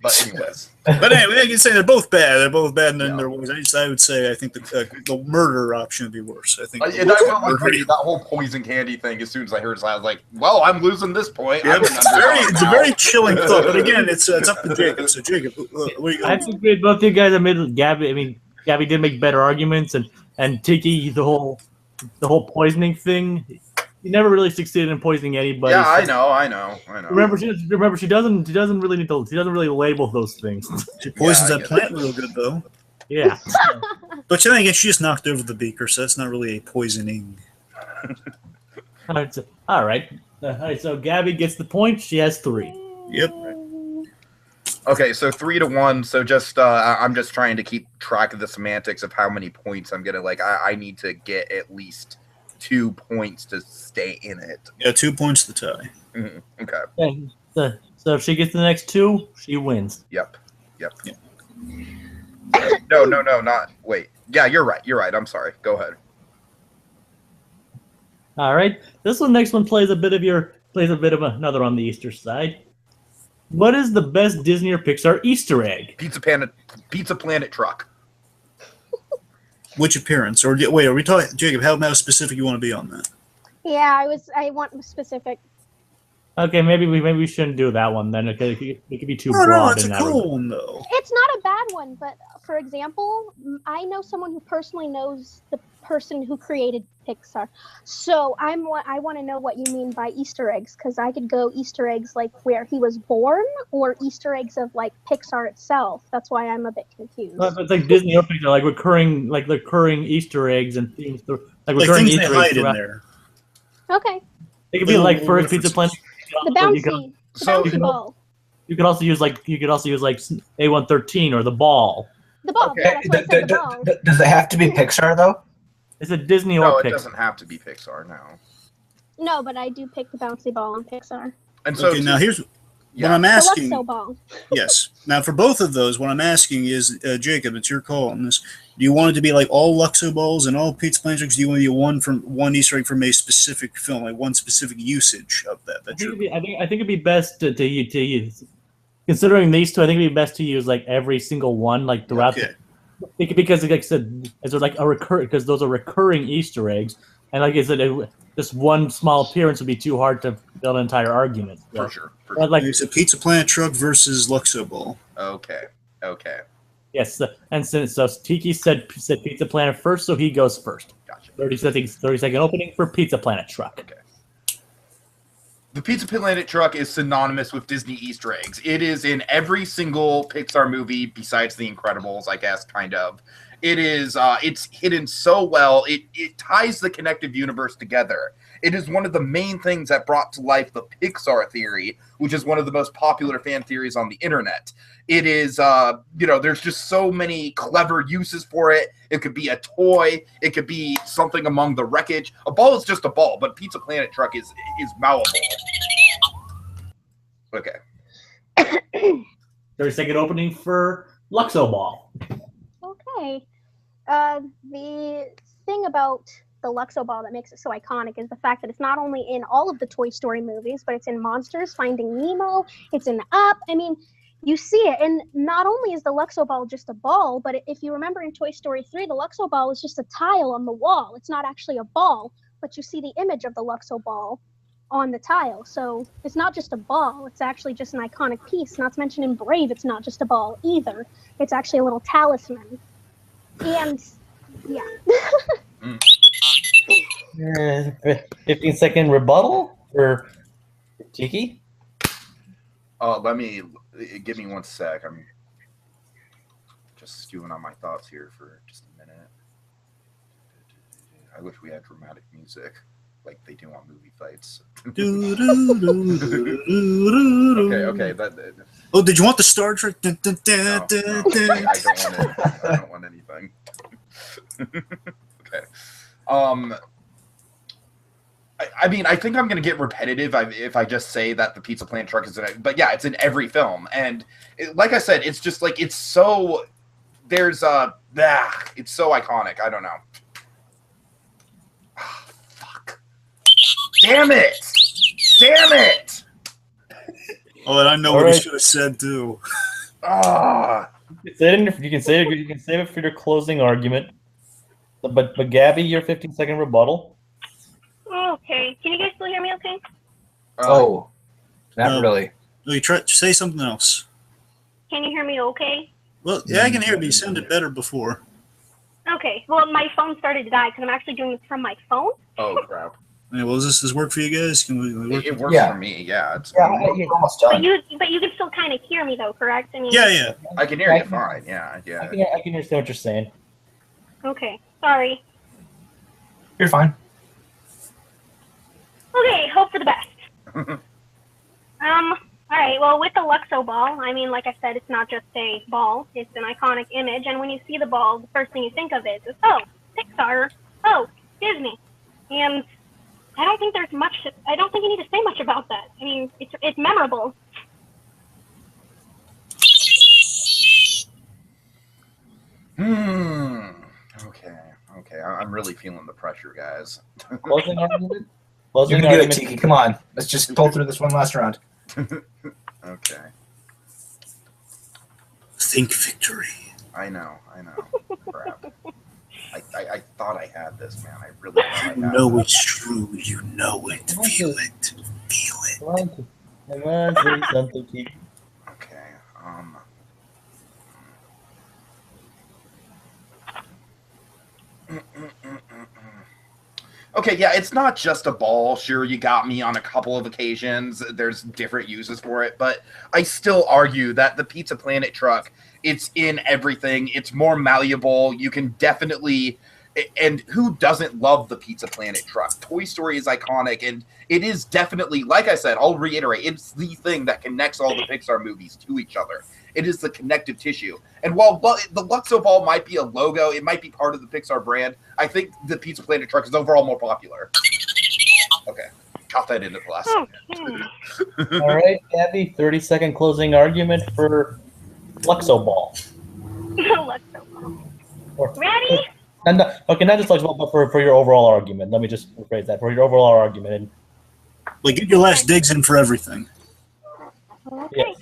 But anyways. But anyway, I can say they're both bad. They're both bad in their ways. I would say I think the murder option would be worse. I think. And I will agree that whole poison candy thing. As soon as I heard it, I was like, "Well, I'm losing this point." Yeah, it's a very chilling thought. But again, it's up to Jacob. So Jacob, I have to agree with both you guys. Gabby did make better arguments, and Tiki the whole poisoning thing. He never really succeeded in poisoning anybody. Yeah, I know. Remember, she doesn't really need to. She doesn't really label those things. She poisons that plant real good though. Yeah. But then again, she just knocked over the beaker, so that's not really a poisoning. All right. So Gabby gets the point. She has 3. Yep. Okay, so 3-1. So just I'm just trying to keep track of the semantics of how many points I'm gonna I need to get at least 2 points to stay in it. Yeah, 2 points to tie. Mm-hmm. Okay. Yeah, so if she gets the next 2, she wins. Yep. No, not. Wait. Yeah, you're right. I'm sorry. Go ahead. All right. Next one plays a bit of another on the Easter side. What is the best Disney or Pixar Easter egg? Pizza Planet truck. Which appearance? Or wait, are we talking, Jacob? How specific you want to be on that? Yeah, I want specific. Okay, maybe we shouldn't do that one then. It could be too broad. No, it's a cool one though. It's not a bad one, but for example, I know someone who personally knows the person who created Pixar, so I want to know what you mean by Easter eggs, because I could go Easter eggs like where he was born, or Easter eggs of like Pixar itself. That's why I'm a bit confused. It's like Disney or Pixar, like recurring Easter eggs and themes, like recurring things Easter they eggs hide in there. Okay. It could be like first Pizza Planet. The bouncy ball. You could also use like A113 or the ball. The ball. Okay. Yeah, that's why I said the ball. Does it have to be Pixar though? It's a Disney No, or it Pixar. doesn't have to be Pixar now. No, but I do pick the bouncy ball on Pixar. And so Okay, now here's yeah. what I'm asking. The Luxo ball. Yes. Now for both of those, what I'm asking is, Jacob, it's your call on this. Do you want it to be like all Luxo balls and all Pizza Planet tricks? Do you want to be one Easter egg from a specific film, like one specific usage of that? I think it'd be best to use. Considering these two, I think it'd be best to use like every single one, like throughout. Okay. Because, like I said, as like because those are recurring Easter eggs, and like I said, just one small appearance would be too hard to build an entire argument. So. For sure. Like it's a Pizza Planet truck versus Luxo ball. Okay. yes, and so Tiki said Pizza Planet first, so he goes first. Gotcha. 30 second opening for Pizza Planet truck. Okay. The Pizza Planet truck is synonymous with Disney Easter eggs. It is in every single Pixar movie besides The Incredibles, I guess, kind of. It is, it's hidden so well. It ties the connective universe together. It is one of the main things that brought to life the Pixar theory, which is one of the most popular fan theories on the internet. It is, there's just so many clever uses for it. It could be a toy. It could be something among the wreckage. A ball is just a ball, but Pizza Planet truck is malleable. Okay. 30-second opening for Luxo Ball. Okay. The thing about the Luxo Ball that makes it so iconic is the fact that it's not only in all of the Toy Story movies, but it's in Monsters, Finding Nemo, it's in Up. I mean, you see it, and not only is the Luxo Ball just a ball, but if you remember in Toy Story 3, the Luxo Ball is just a tile on the wall. It's not actually a ball, but you see the image of the Luxo Ball on the tile. So it's not just a ball, it's actually just an iconic piece. Not to mention in Brave, it's not just a ball either. It's actually a little talisman. And, yeah. 15-second rebuttal for Tiki. Give me 1 sec. I'm just stewing on my thoughts here for just a minute. I wish we had dramatic music like they do on movie fights. Okay. Oh, did you want the Star Trek? No, I don't want anything. Okay. I mean, I think I'm going to get repetitive if I just say that the Pizza Planet truck is in it. But yeah, it's in every film. And like I said, it's just like, it's so, it's so iconic. I don't know. Oh, fuck. Damn it. Oh, and I know what he should have said too. Ah. You can save it for your closing argument. But Gabby, your 15-second rebuttal. Okay. Can you guys still hear me okay? Not really. No, you try to say something else. Can you hear me okay? Well, yeah, I can hear, but you sounded better before. Okay. Well, my phone started to die because I'm actually doing this from my phone. Oh, crap. Yeah, well, does this work for you guys? Can we work? It works for me, yeah. You're almost done. But you can still kind of hear me, though, correct? I mean, Yeah. I can hear you fine, yeah. I can understand what you're saying. Okay. Sorry. You're fine. Okay. Hope for the best. All right. Well, with the Luxo Ball, I mean, like I said, it's not just a ball. It's an iconic image. And when you see the ball, the first thing you think of is, oh, Pixar. Oh, Disney. And I don't think I don't think you need to say much about that. I mean, it's memorable. Okay. I'm really feeling the pressure, guys. Closing argument? You can do it, Tiki. Come on. Let's just pull through this one last round. Okay. Think victory. I know. Crap. I thought I had this, man. I really thought I had You know it's true. You know it. Feel it. Come on, say something, Tiki. Okay. Okay, yeah, it's not just a ball. Sure, you got me on a couple of occasions. There's different uses for it, but I still argue that the Pizza Planet truck, it's in everything. It's more malleable. You can definitely... And who doesn't love the Pizza Planet truck? Toy Story is iconic, and it is definitely, like I said, I'll reiterate, it's the thing that connects all the Pixar movies to each other. It is the connective tissue. And while the Luxo Ball might be a logo, it might be part of the Pixar brand, I think the Pizza Planet truck is overall more popular. Okay, got that into class. Okay. All right, Gabby, 30-second closing argument for Luxo Ball. Luxo Ball. Ready? And okay, not just Luxo Ball, but for your overall argument. Let me just rephrase that. For your overall argument. Like, get your last digs in for everything. Okay. Yes.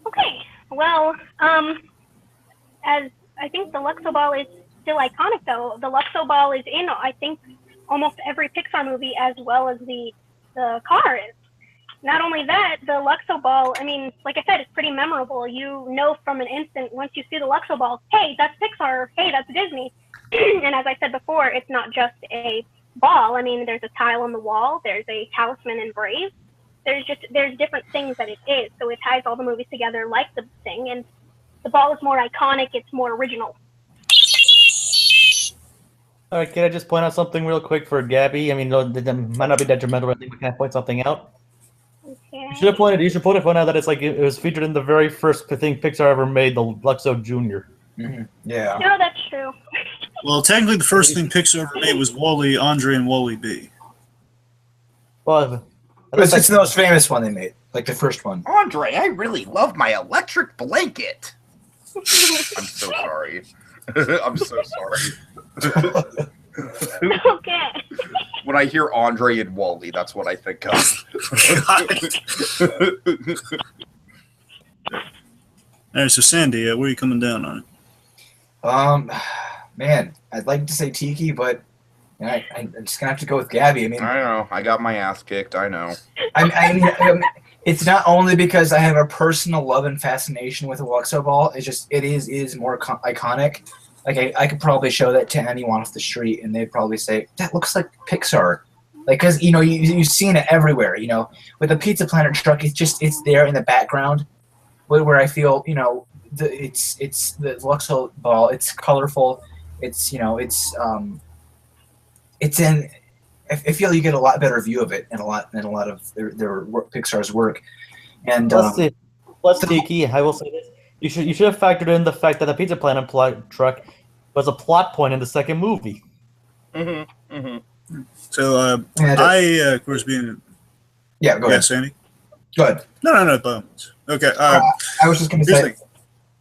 Okay. Well, as I think the Luxo Ball is still iconic, though. The Luxo Ball is in, I think, almost every Pixar movie, as well as the car is. Not only that, the Luxo Ball, I mean, like I said, it's pretty memorable. You know from an instant, once you see the Luxo Ball, hey, that's Pixar, hey, that's Disney. And as I said before, it's not just a ball. I mean, there's a tile on the wall. There's a talisman and brave. There's different things that it is. So it ties all the movies together like the thing. And the ball is more iconic. It's more original. All right, can I just point out something real quick for Gabby? I mean, that might not be detrimental, but I think we can point something out. Okay. You should point out that it's like it was featured in the very first thing Pixar ever made, the Luxo Jr. Mm-hmm. Yeah. No, that's true. Well, technically, the first thing Pixar ever made was Wall-E, Andre, and Wall-E B. Well, It's the most famous one they made, like the first one. Andre, I really love my electric blanket. I'm so sorry. I'm so sorry. Okay. When I hear Andre and Wally, that's what I think of. All right, so Sandy, where are you coming down on it? Man, I'd like to say Tiki, but I'm just gonna have to go with Gabby. I mean, I know. I got my ass kicked. I know. I mean, it's not only because I have a personal love and fascination with the Luxo ball. It's just it is more iconic. Like I could probably show that to anyone off the street, and they'd probably say that looks like Pixar. Like, cause you've seen it everywhere. With the Pizza Planet truck, it's there in the background, where I feel it's the Luxo ball. It's colorful. It's it's in. I feel you get a lot better view of it in a lot of their Pixar's work. And plus Tiki, I will say this: you should have factored in the fact that the Pizza Planet truck was a plot point in the second movie. Mm-hmm. Mm-hmm. So of course, being go ahead, Sandy. Go ahead. No, bones. Okay. I was just gonna say.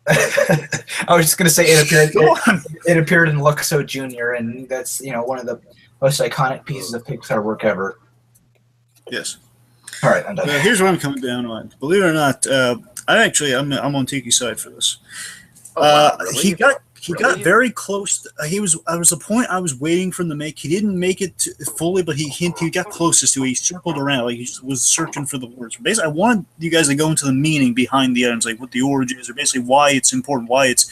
I was just gonna say it appeared in Luxo Jr. and that's one of the most iconic pieces of Pixar work ever. Yes. All right, I'm done. Here's what I'm coming down on. Believe it or not, I'm on Tiki's side for this. Really? He got very close. I was a point I was waiting for him to make. He didn't make it fully, but he got closest to it. He circled around, like he was searching for the words. Basically, I wanted you guys to go into the meaning behind the items, like what the origin is, or basically why it's important, why it's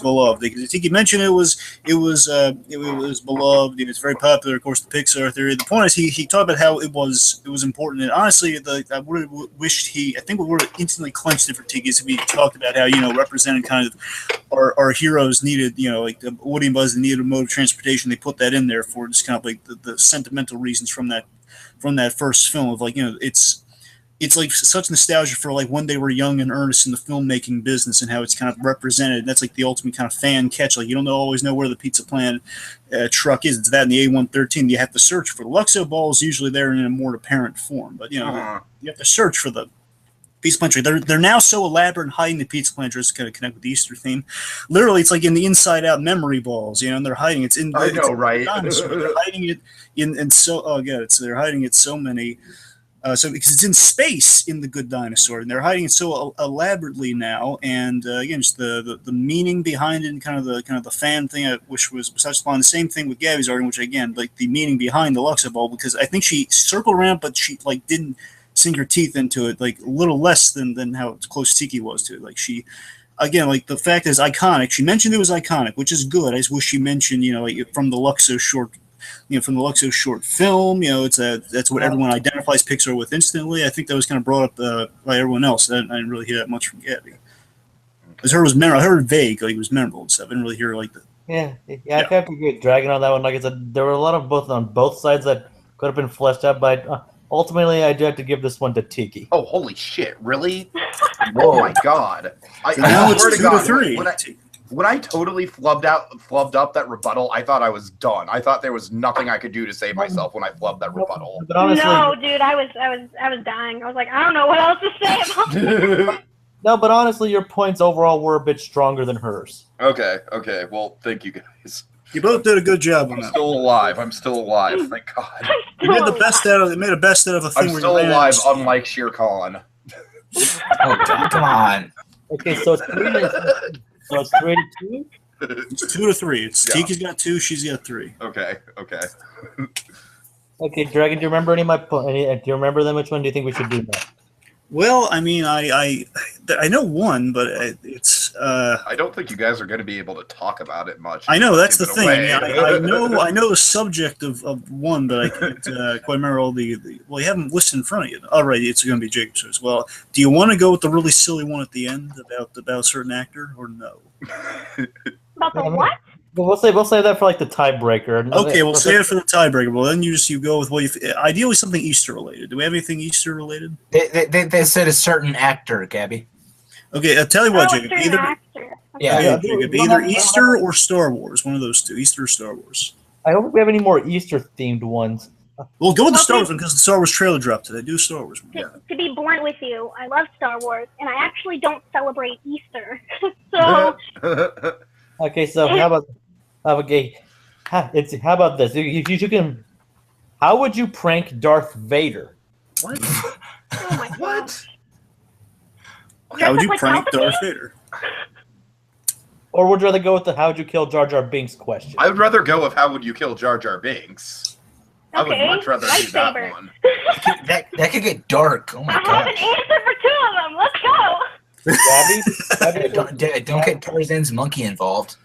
beloved. Because I think he mentioned it was beloved. It was very popular, of course, the Pixar theory. The point is, he talked about how it was important. And honestly, I would have wished I think we would have instantly clenched it for Tiki if he talked about how represented kind of our heroes needed, like the Woody and Buzz needed a mode of transportation. They put that in there for just kind of like the sentimental reasons from that first film of it's like such nostalgia for like when they were young and earnest in the filmmaking business and how it's kind of represented. And that's like the ultimate kind of fan catch. Like you don't always know where the Pizza Planet truck is. It's that in the A113. You have to search for the Luxo ball is usually there in a more apparent form, but you have to search for the Pizza Planet. They're now so elaborate and hiding the Pizza Planet just to kind of connect with the Easter theme. Literally, it's like in the Inside Out memory balls, and they're hiding it. I know, right? They're hiding it they're hiding it so many. So because it's in space in The Good Dinosaur, and they're hiding it so elaborately now, and again, just the meaning behind it, and kind of the fan thing, which was touched upon. The same thing with Gabby's argument, which again, like the meaning behind the Luxo ball, because I think she circled around, but she like didn't sink her teeth into it, like a little less than how close Tiki was to it. Like she, again, like the fact is iconic. She mentioned it was iconic, which is good. I just wish she mentioned, like from the Luxo short. From the Luxo short film, that's what everyone identifies Pixar with instantly. I think that was kind of brought up by everyone else. I didn't really hear that much from Gabby. Because her was memorable. I heard vague, like it was memorable and stuff. I didn't really hear like that. Yeah. I can't be dragging on that one. Like I said, there were a lot of both sides that could have been fleshed out, but ultimately, I do have to give this one to Tiki. Oh, holy shit! Really? Oh my god! Now it's 2-3. When I totally flubbed up that rebuttal, I thought I was done. I thought there was nothing I could do to save myself when I flubbed that rebuttal. But honestly, no, dude, I was dying. I was like, I don't know what else to say about it. No, but honestly, your points overall were a bit stronger than hers. Okay. Well, thank you guys. You both did a good job on that. I'm still alive. Thank God. You made the best out of it. They made the best out of a thing. I'm still alive, unlike Shere Khan. Oh, come on. Okay, so it's 3-2. It's 2-3. Tiki's got 2. She's got 3. Okay. Okay, Dragon, do you remember any of my points? Do you remember them? Which one do you think we should do now? Well, I mean, I know one, but it's. I don't think you guys are going to be able to talk about it much. I know that's the Give it thing. away. I mean, I know the subject of one, but I can't quite remember all the. Well, you haven't listed in front of you. All right, it's going to be Jacob's as well. Do you want to go with the really silly one at the end about a certain actor, or no? About the what? We'll say that for like the tiebreaker. Okay, we'll save it for the tiebreaker. Well, then you go with ideally something Easter related. Do we have anything Easter related? They said a certain actor, Gabby. Okay, I'll tell you what, Jacob. Certain actor. Yeah. Okay, Jacob, either Easter or Star Wars. One of those two. Easter or Star Wars. I hope we have any more Easter-themed ones. Well, go with the Star Wars one because the Star Wars trailer dropped today. Do Star Wars one. To be blunt with you, I love Star Wars, and I actually don't celebrate Easter. So Okay, so how about this? You can. How would you prank Darth Vader? What? oh my What? How would you Like prank Palpatine? Darth Vader? Or would you rather go with the "How would you kill Jar Jar Binks" question? I would rather go with how would you kill Jar Jar Binks. I would Okay, much rather do that lightsaber. one. That could get dark. Oh my I have an god. answer for two of them. Let's go. Gabby, Don't get Tarzan's monkey involved.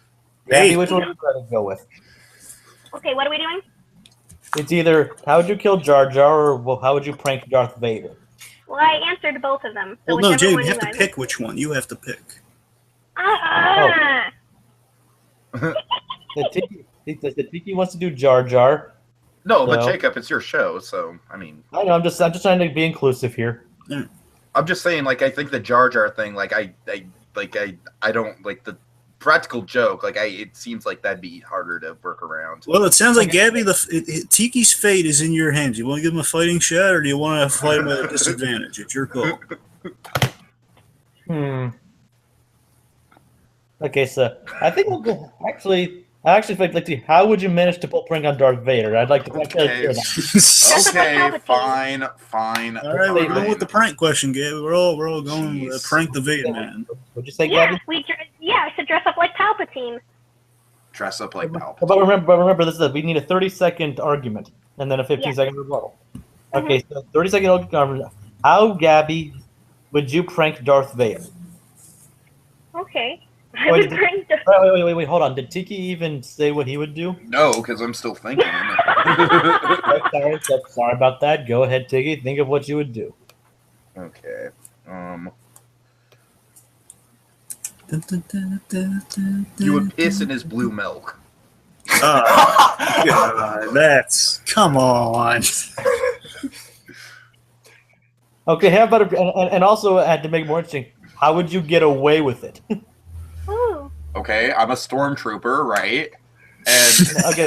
Gabby, which one would you rather go with? Okay, what are we doing? It's either "How would you kill Jar Jar" or "How would you prank Darth Vader." Well, I answered both of them. So Well, no, whichever Jacob, one you have to guys- pick which one. You have to pick. The Tiki wants to do Jar Jar. No, but So- Jacob, it's your show, so I mean, I know. I'm just trying to be inclusive here. I'm just saying, like, I think the Jar Jar thing, like, I don't like the practical joke. Like, it seems like that'd be harder to work around. Well, it sounds like Gabby, Tiki's fate is in your hands. You want to give him a fighting shot, or do you want to fight him at a disadvantage? It's your call. Okay, so I think we'll go. I actually think, like, how would you manage to pull prank on Darth Vader? I'd like to. Okay. Hear that. Okay, Palpatine. fine. All right, we're going with the prank question, Gabby. We're all going with Jeez. prank the Vader man. Would you say, Yeah, Gabby? I should dress up like Palpatine. Dress up like Palpatine. But remember, this is we need a 30-second argument and then a 15-second rebuttal. Okay, so 30-second argument. How, Gabby, would you prank Darth Vader? Okay. I would bring the... Wait, hold on. Did Tiki even say what he would do? No, because I'm still thinking. Sorry about that. Go ahead, Tiki. Think of what you would do. Okay. You would piss in his blue milk. Oh, God, come on. Okay, how about and also to make it more interesting, how would you get away with it? Ooh. Okay, I'm a stormtrooper, right? And Okay.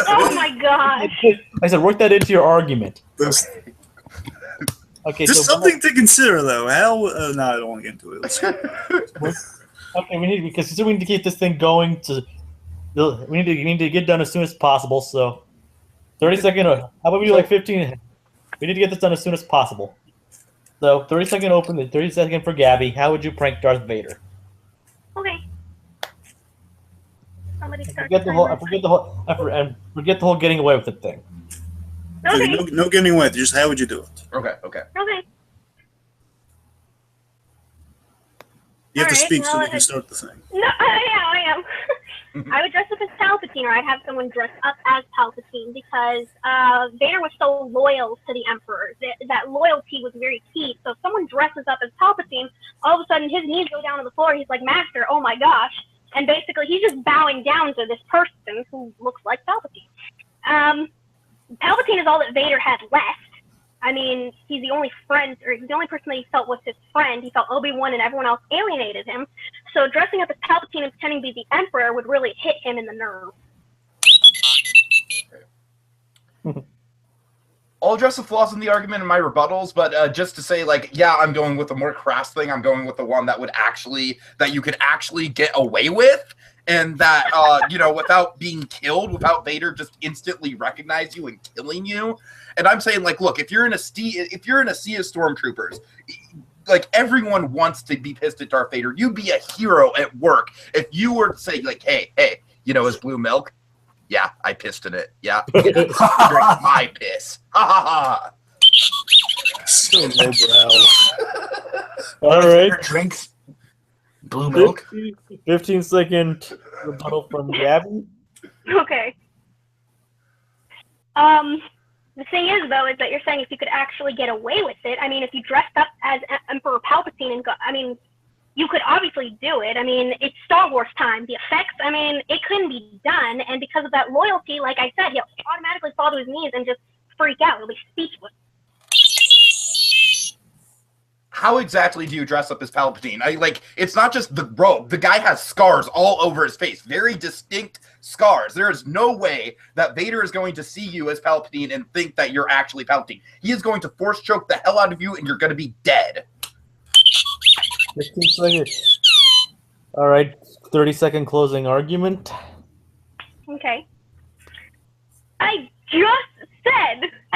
Oh my gosh. I said, work that into your argument. Okay, Just so something to consider, though. How? No, I don't want to get into it. okay, we need to keep this thing going. We need to get done as soon as possible. So, 30-second. How about we do like 15? We need to get this done as soon as possible. So, 30-second open. 30-second for Gabby. How would you prank Darth Vader? Okay. Somebody start Forget the whole getting away with it thing. Okay. No getting away. Just how would you do it? okay. Okay. You have to All right, speak so well, they can start the thing. No, I am. I would dress up as Palpatine, or I'd have someone dress up as Palpatine, because Vader was so loyal to the Emperor. That loyalty was very key. So if someone dresses up as Palpatine, all of a sudden his knees go down to the floor. He's like, Master, oh my gosh. And basically he's just bowing down to this person who looks like Palpatine. Palpatine is all that Vader had left. I mean, he's the only friend, or he's the only person that he felt was his friend. He felt Obi-Wan and everyone else alienated him. So dressing up as Palpatine and pretending to be the Emperor would really hit him in the nerve. I'll address the flaws in the argument in my rebuttals, but just to say, like, yeah, I'm going with the more crass thing. I'm going with the one that you could actually get away with, and that without being killed, without Vader just instantly recognize you and killing you. And I'm saying, like, look, if you're in a sea of stormtroopers, like, everyone wants to be pissed at Darth Vader. You'd be a hero at work if you were to say, like, hey, his blue milk. Yeah, I pissed in it. Yeah. Drink my piss. Ha ha ha. So lowbrow. All right. Drinks blue milk. 15-second rebuttal from Gabby. Okay. The thing is, though, is that you're saying if you could actually get away with it. I mean, if you dressed up as Emperor Palpatine and you could obviously do it. I mean, it's Star Wars time. The effects, I mean, it couldn't be done. And because of that loyalty, like I said, he'll automatically fall to his knees and just freak out. He'll be speechless. How exactly do you dress up as Palpatine? It's not just the robe. The guy has scars all over his face. Very distinct scars. There is no way that Vader is going to see you as Palpatine and think that you're actually Palpatine. He is going to force choke the hell out of you and you're going to be dead. 15 seconds. All right. 30-second closing argument. Okay.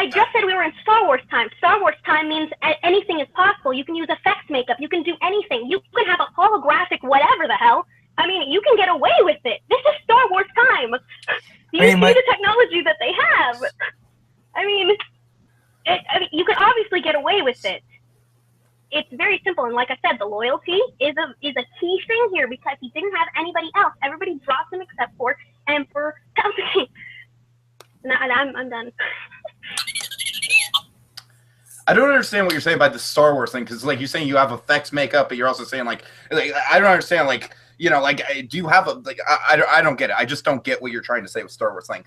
I just said we were in Star Wars time. Star Wars time means anything is possible. You can use effects makeup. You can do anything. You can have a holographic whatever the hell. I mean, you can get away with it. This is Star Wars time. Do you see the technology that they have? I mean, you can obviously get away with it. It's very simple, and like I said, the loyalty is a key thing here because he didn't have anybody else. Everybody dropped him except for Emperor Palpatine. And I'm done. I don't understand what you're saying by the Star Wars thing, because you're saying you have effects makeup, but you're also saying I don't understand do you have I don't get it. I just don't get what you're trying to say with Star Wars thing.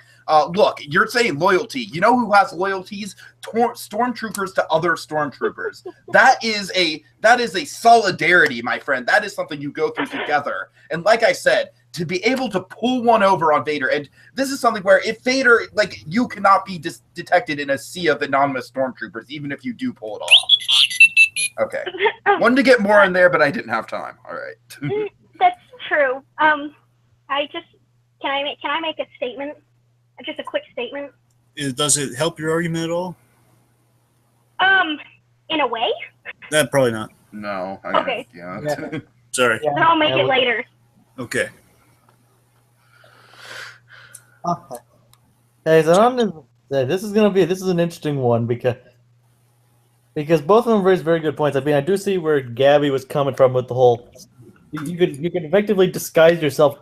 Look, you're saying loyalty. You know who has loyalties? Stormtroopers to other stormtroopers. that is a solidarity, my friend. That is something you go through together. And like I said, to be able to pull one over on Vader, and this is something where if Vader, you cannot be detected in a sea of anonymous stormtroopers, even if you do pull it off. Okay. Wanted to get more in there, but I didn't have time. All right. That's true. Can I make a statement? Just a quick statement. Does it help your argument at all? In a way. That probably not. No. Okay. Yeah. Sorry. Yeah. Then I'll make it later. Okay. Okay. Hey, so this is an interesting one because both of them raise very good points. I mean, I do see where Gabby was coming from with the whole. You could effectively disguise yourself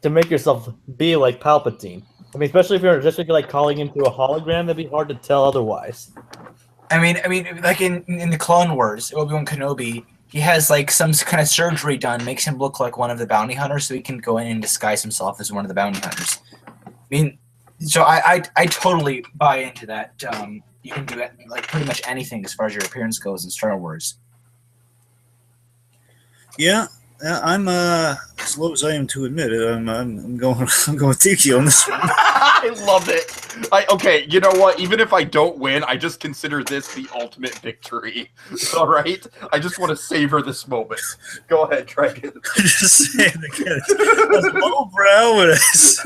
to make yourself be like Palpatine. I mean, especially if you're calling into a hologram, that'd be hard to tell otherwise. I mean, like in the Clone Wars, Obi-Wan Kenobi, he has some kind of surgery done, makes him look like one of the bounty hunters, so he can go in and disguise himself as one of the bounty hunters. I mean, so I totally buy into that. You can do it pretty much anything as far as your appearance goes in Star Wars. Yeah, I'm as low as I am to admit it. I'm going Tiki on this one. I love it. Okay, you know what? Even if I don't win, I just consider this the ultimate victory. All right? I just want to savor this moment. Go ahead, Dragon. I'm just saying again, as lowbrow and as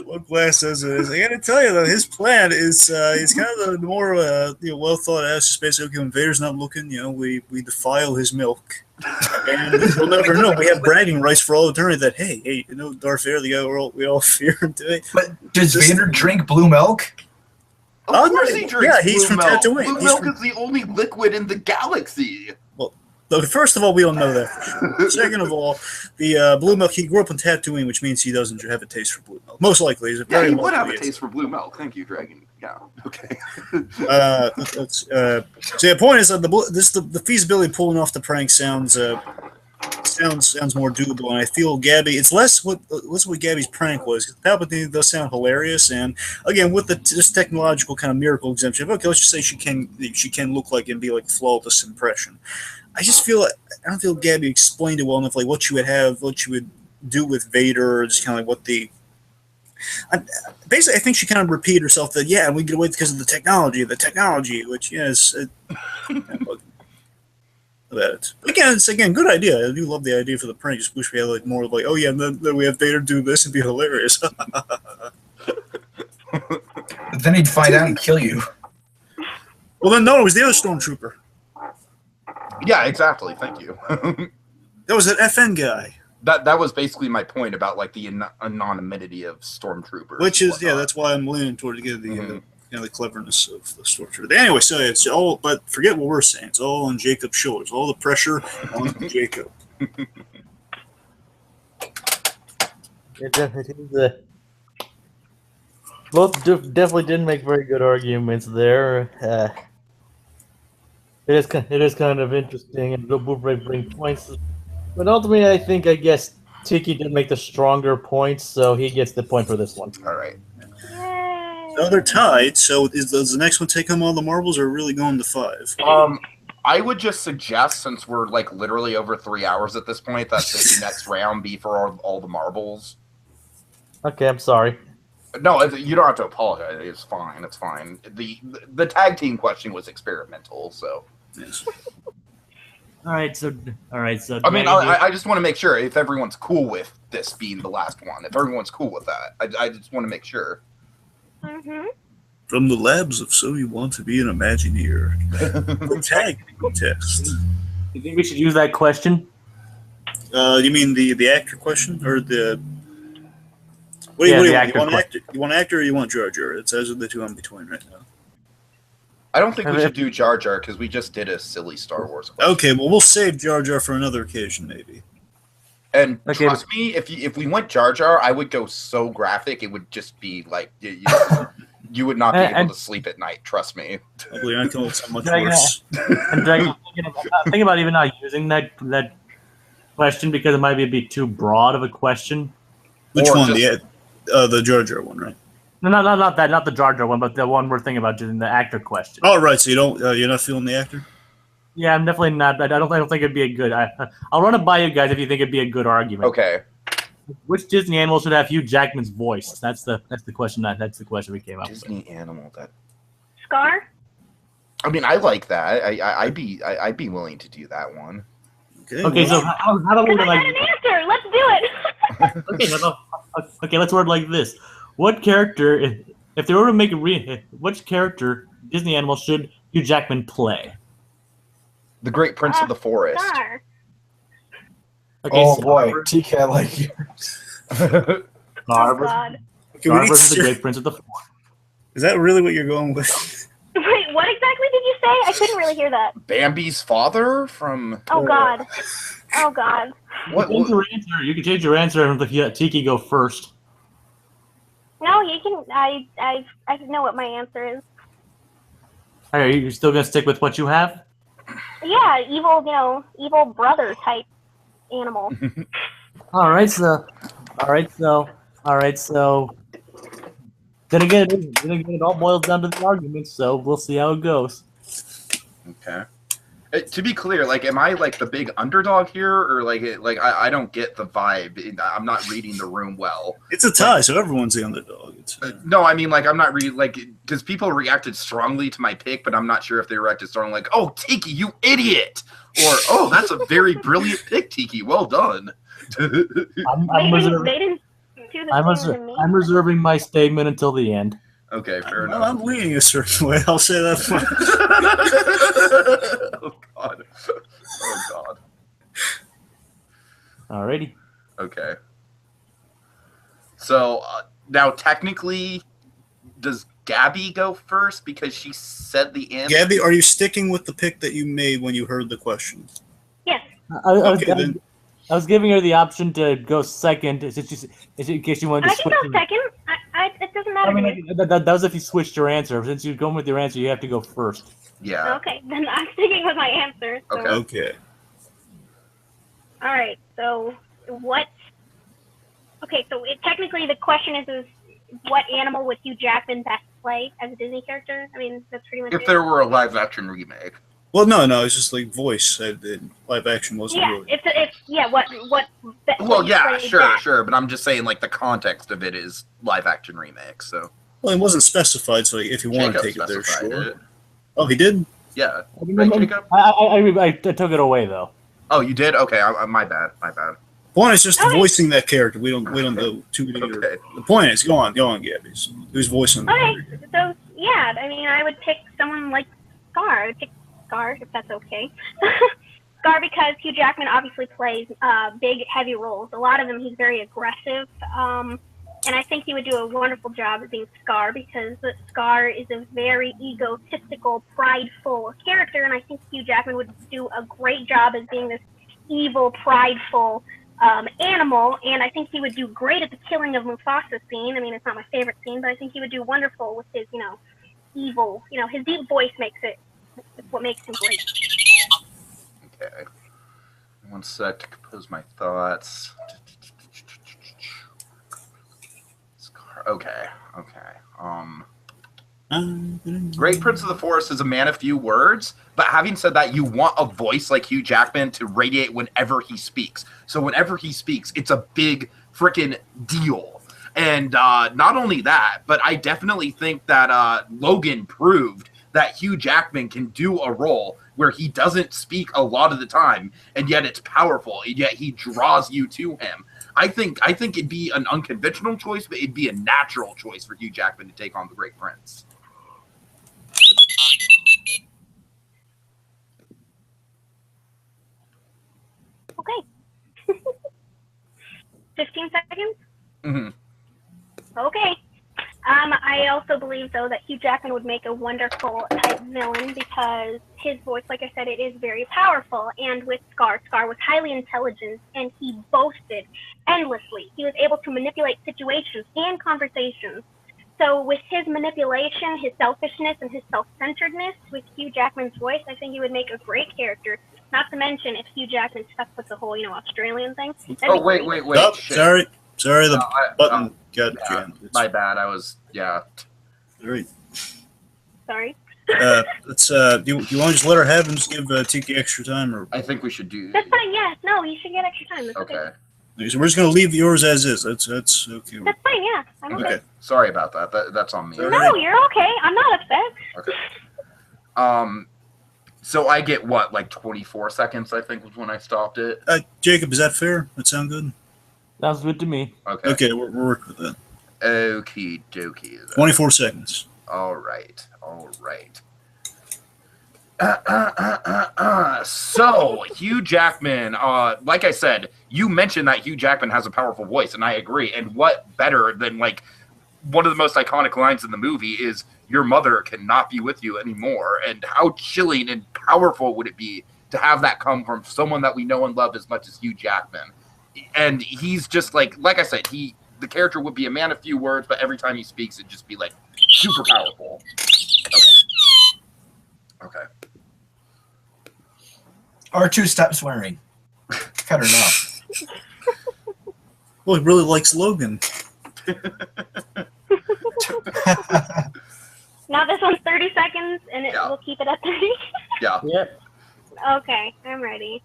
low class as it is, I got to tell you though, his plan is kind of the more well thought out. Just basically, okay, when Vader's not looking, we defile his milk. And we'll never know. We have bragging rights for all eternity that hey, Darth Vader, the guy we all fear him today. But does Vader drink blue milk? Of course he drinks. Yeah, he's from milk. Tatooine. Blue milk is the only liquid in the galaxy. Well, look, first of all, we don't know that for sure. Second of all, the blue milk, he grew up in Tatooine, which means he doesn't have a taste for blue milk. Most likely. He would have a taste for blue milk. Thank you, Dragon. Yeah, okay. So the point is that the feasibility of pulling off the prank sounds more doable, and I feel Gabby. It's less what Gabby's prank was. Palpatine does sound hilarious, and again with this technological kind of miracle exemption. Okay, let's just say she can look like and be like a flawless impression. I don't feel Gabby explained it well enough, like what you would do with Vader, or just kind of like what the. Basically, I think she kind of repeated herself that we get away because of the technology, which yes. That. It's good idea. I do love the idea for the prank. Just wish we had more of and then we have Vader do this and be hilarious. Then he'd find out and kill you. Well, then no, it was the other stormtrooper. Yeah, exactly. Thank you. That was that FN guy. That was basically my point about the anonymity of stormtroopers. Which is that's why I'm leaning toward the the cleverness of the storyteller. Anyway, so it's all, but forget what we're saying. It's all on Jacob's shoulders. All the pressure on Jacob. Both definitely didn't make very good arguments there. It is kind of interesting, and will bring points. But ultimately, I guess Tiki did make the stronger points, so he gets the point for this one. All right. Yay. So they're tied. So does the next one take home all the marbles, or really going to 5? I would just suggest, since we're like literally over 3 hours at this point, that the next round be for all the marbles. Okay, I'm sorry. No, you don't have to apologize. It's fine. It's fine. The tag team question was experimental, so. Yes. All right, so. I mean, I just want to make sure if everyone's cool with this being the last one. If everyone's cool with that, I just want to make sure. Mhm. From the labs of So You Want to Be an Imagineer. The tag test. You think we should use that question? You mean the actor question or the? What do Yeah, you the want? actor You want actor? You want actor or you want Jar Jar? It's those are the two I'm between right now. I don't think we should do Jar Jar because we just did a silly Star Wars question. Okay, well we'll save Jar Jar for another occasion maybe. And Okay, trust me, if we went Jar Jar, I would go so graphic it would just be like you would not be able to sleep at night. Trust me. Probably I can so much Dragon- worse. And Dragon, I'm thinking about even not using that question because it might be a bit too broad of a question. Which Or one? just- The Jar Jar one, right? No, not that, not the Jar Jar one, but the one we're thinking about using the actor question. Oh, right. So you don't you're not feeling the actor? Yeah, I'm definitely not. I don't think it'd be a good. I'll run it by you guys if you think it'd be a good argument. Okay. Which Disney animal should have Hugh Jackman's voice? That's the question. That's the question we came up with. Disney animal that. Scar? I mean, I like that. I'd be willing to do that one. Okay, so how about we Because I like? got an answer. Let's do it. Okay, let's word like this. What character, if they were to make which character Disney animal should Hugh Jackman play? The Great Prince of the Forest. Scar. Okay, Oh so boy, TK, I like yours. Oh, Scar God. Okay, we need versus the to- Great Prince of the Forest. Is that really what you're going with? Wait, what exactly did you say? I couldn't really hear that. Bambi's father from. Oh, God. Oh, God. What? You can change your answer if you let Tiki go first. No, you can. I know what my answer is. Are you still gonna stick with what you have? Yeah, evil brother type animal. All right, so. Then again, it all boils down to the arguments. So we'll see how it goes. Okay. To be clear, like, am I like the big underdog here, or I don't get the vibe? I'm not reading the room well. It's a tie, so everyone's the underdog. No, I mean, like, I'm not reading, like, because people reacted strongly to my pick, but I'm not sure if they reacted strongly, like, oh, Tiki, you idiot, or oh, that's a very brilliant pick, Tiki, well done. I'm reserving my statement until the end. Okay, fair Well, enough. I'm leaning a certain way. I'll say that. Oh God. Oh God. Alrighty. Okay. So now, technically, does Gabby go first because she said the answer? Gabby, are you sticking with the pick that you made when you heard the question? Yes. I was giving her the option to go second, in case you wanted to I can switch. go second. It doesn't matter I to me. mean, that was if you switched your answer. Since you're going with your answer, you have to go first. Yeah. Okay, then I'm sticking with my answer. So. Okay. Okay. All right. So what? Okay. So technically, the question is what animal would Hugh Jackman best play as a Disney character? I mean, that's pretty much If it. there were a live-action remake. Well, no, it's just like voice. Live action wasn't Yeah. really. What? Well, yeah, played sure, best. sure, but I'm just saying, like, the context of it is live-action remake, so. Well, it wasn't specified, so if you want to Jacob take it there, specified sure. it. Oh, he did? Yeah. Right, Jacob? I took it away though. Oh, you did? Okay, my bad. Point is just Okay. voicing that character. We don't know too many. Okay. The point is, go on, Gabby. Who's voicing the Okay. character? So yeah, I mean, I would pick someone like Scar. I would pick Scar if that's okay. Scar because Hugh Jackman obviously plays big, heavy roles. A lot of them he's very aggressive. And I think he would do a wonderful job at being Scar because Scar is a very egotistical, prideful character, and I think Hugh Jackman would do a great job as being this evil, prideful animal, and I think he would do great at the killing of Mufasa scene. I mean, it's not my favorite scene, but I think he would do wonderful with his, evil, his deep voice it's what makes him great. Okay. 1 sec to compose my thoughts. Okay. Great Prince of the Forest is a man of few words, but having said that, you want a voice like Hugh Jackman to radiate whenever he speaks. So whenever he speaks, it's a big freaking deal. And not only that, but I definitely think that Logan proved that Hugh Jackman can do a role where he doesn't speak a lot of the time, and yet it's powerful, and yet he draws you to him. I think it'd be an unconventional choice, but it'd be a natural choice for Hugh Jackman to take on the Great Prince. Okay. 15 seconds? Mm-hmm. Okay. I also believe, though, that Hugh Jackman would make a wonderful type villain because his voice, like I said, it is very powerful. And with Scar was highly intelligent, and he boasted endlessly. He was able to manipulate situations and conversations. So with his manipulation, his selfishness, and his self-centeredness, with Hugh Jackman's voice, I think he would make a great character. Not to mention if Hugh Jackman stuck with the whole, Australian thing. Oh, wait. Oh, sorry, the button got jammed. My bad. I was, yeah. All right. Sorry. Let's. Do you want to just let her have and just give Tiki extra time, or? I think we should do. That's fine. Yeah. No, you should get extra time. That's okay. So we're just gonna leave yours as is. That's okay. That's fine. Yeah. I'm okay. Sorry about that. That's on me. No, you're okay. I'm not upset. Okay. So I get what, like 24 seconds? I think was when I stopped it. Jacob, is that fair? That sound good? Sounds good to me. Okay. Okay, we're working with that. Okie dokie. 24 seconds. All right. So Hugh Jackman, like I said, you mentioned that Hugh Jackman has a powerful voice, and I agree. And what better than like one of the most iconic lines in the movie is "Your mother cannot be with you anymore," and how chilling and powerful would it be to have that come from someone that we know and love as much as Hugh Jackman? And he's just like I said, the character would be a man of few words, but every time he speaks, it'd just be like super powerful. Okay. R2 stop swearing. Cut her off. Well, he really likes Logan. Now this one's 30 seconds, and we'll keep it at 30. Yeah. Yep. Okay, I'm ready.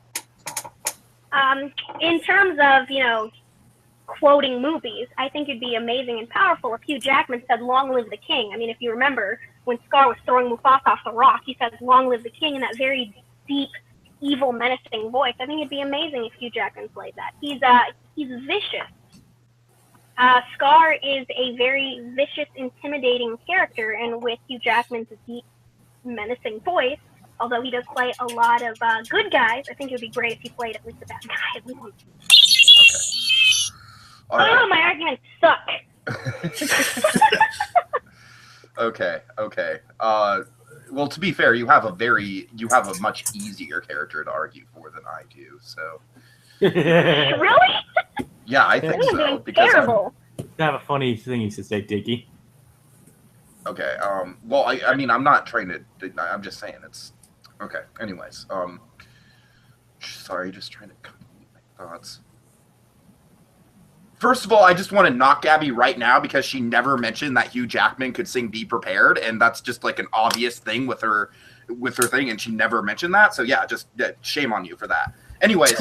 In terms of, quoting movies, I think it'd be amazing and powerful if Hugh Jackman said, "Long live the king." I mean, if you remember, when Scar was throwing Mufasa off the rock, he said, "Long live the king," in that very deep, evil, menacing voice. I think it'd be amazing if Hugh Jackman played that. He's vicious. Scar is a very vicious, intimidating character, and with Hugh Jackman's deep, menacing voice, although he does play a lot of good guys, I think it would be great if he played at least a bad guy. Okay. My arguments suck. Okay. Well, to be fair, you have a much easier character to argue for than I do. So. Really? Yeah, I think so. Doing Because terrible. I have a funny thing you should say, Dickie. Okay. Well, I mean, I'm not trying to. I'm just saying it's. Okay. Anyways. Sorry, just trying to complete my thoughts. First of all, I just want to knock Gabby right now because she never mentioned that Hugh Jackman could sing "Be Prepared," and that's just like an obvious thing with her thing, and she never mentioned that. So yeah, just shame on you for that. Anyways,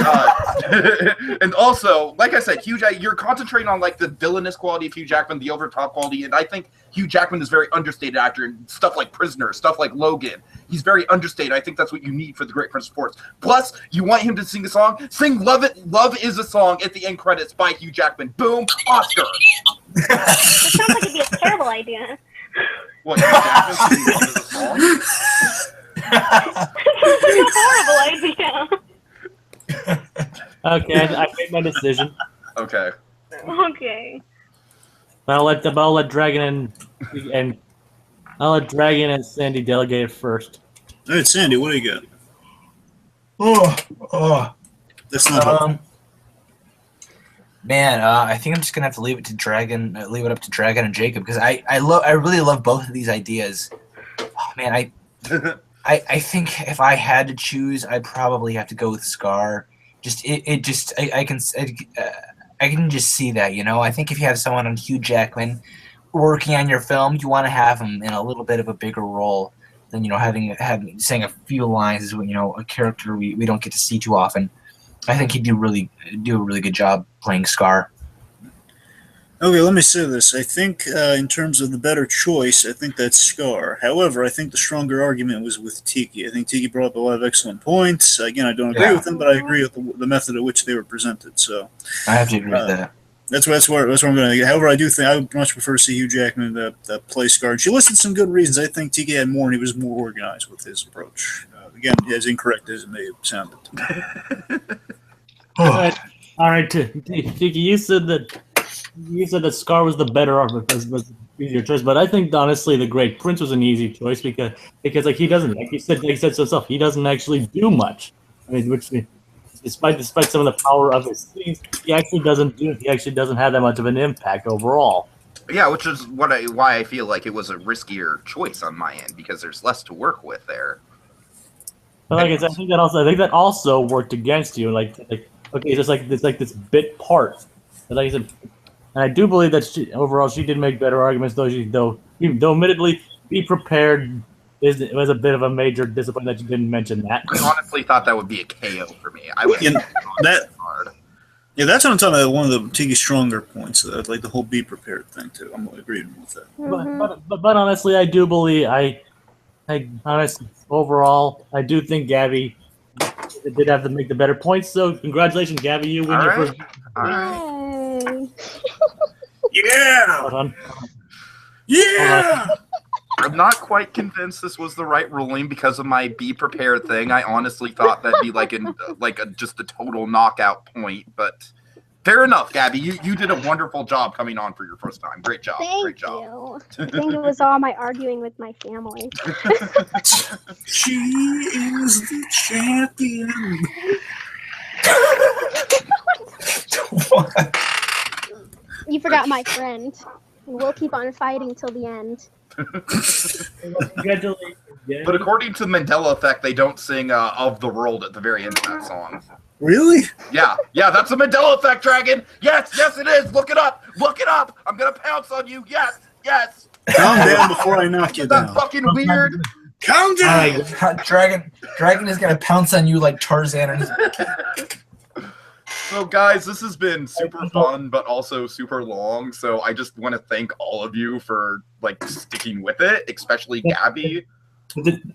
and also, like I said, you're concentrating on like the villainous quality of Hugh Jackman, the over-the-top quality, and I think Hugh Jackman is a very understated actor in stuff like Prisoner, stuff like Logan. He's very understated. I think that's what you need for the Great Prince of Force. Plus, you want him to sing a song? Sing "Love It, Love Is a Song" at the end credits by Hugh Jackman. Boom, Oscar. It sounds like it'd be a terrible idea. What, Hugh Jackman singing "Love Is a Song"? It's a horrible idea. Okay, I made my decision. Okay. Okay. I'll let Dragon and I'll let Dragon and Sandy delegate it first. All right, Sandy, what do you got? Oh. That's not helpful. Man, I think I'm just gonna have to leave it to Dragon, leave it up to Dragon and Jacob because I really love both of these ideas. Oh, man, I think if I had to choose, I'd probably have to go with Scar. I can just see that, you know. I think if you have someone on Hugh Jackman working on your film, you want to have him in a little bit of a bigger role than having saying a few lines is a character we don't get to see too often. I think he'd do a really good job playing Scar. Okay, let me say this. I think in terms of the better choice, I think that's Scar. However, I think the stronger argument was with Tiki. I think Tiki brought up a lot of excellent points. Again, I don't agree with them, but I agree with the method at which they were presented. So I have to agree with that. That's where I'm going to. However, I do think I would much prefer to see Hugh Jackman that play Scar. And she listed some good reasons. I think Tiki had more, and he was more organized with his approach. Again, as incorrect as it may have sounded. All right, Tiki, you said that Scar was the better argument, was easier choice, but I think honestly the Great Prince was an easy choice because like he doesn't, like he said so himself, he doesn't actually do much. I mean, which despite some of the power of his scenes, he actually doesn't have that much of an impact overall. Yeah, which is why I feel like it was a riskier choice on my end because there's less to work with there. But like I said, I think that also worked against you. Like okay, it's like this bit part. But like I said, and I do believe that overall she did make better arguments, though admittedly, be prepared was a bit of a major disappointment that you didn't mention that. I honestly thought that would be a KO for me. I would that hard. Yeah, that's what I'm talking about. One of the Tiki's stronger points, like the whole be prepared thing too. I'm agreeing with that. But honestly, I do believe I honestly overall I do think Gabby did have to make the better points. So congratulations, Gabby, you win your first. All right. Yeah. Hold on. Yeah. I'm not quite convinced this was the right ruling because of my be prepared thing. I honestly thought that'd be just a total knockout point, but fair enough, Gabby. You did a wonderful job coming on for your first time. Great job. Thank you. I think it was all my arguing with my family. She is the champion. You forgot my friend. And we'll keep on fighting till the end. Congratulations. But according to the Mandela Effect, they don't sing "Of the World" at the very end of that song. Really? Yeah, that's a Mandela Effect, Dragon. Yes, it is. Look it up. I'm gonna pounce on you. Yes. Calm down before I knock you down. That's fucking weird. Calm down. Dragon is gonna pounce on you like Tarzan. So, guys, this has been super fun, but also super long. So I just want to thank all of you for sticking with it, especially Gabby.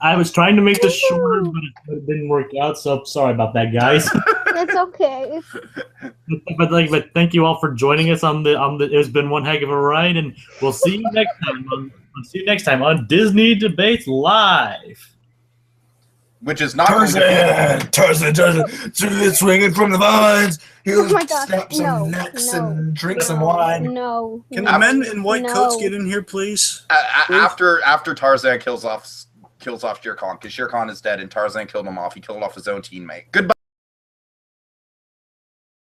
I was trying to make this shorter, but it didn't work out. So sorry about that, guys. It's okay. but thank you all for joining us on the. It's been one heck of a ride, and we'll see you next time on Disney Debates Live. Which is not Tarzan, swinging from the vines. Oh my gosh, snap some necks and drink some wine. No. Can the men in white coats get in here, please? After Tarzan kills off Shere Khan, because Shere Khan is dead and Tarzan killed him off. He killed off his own teammate. Goodbye.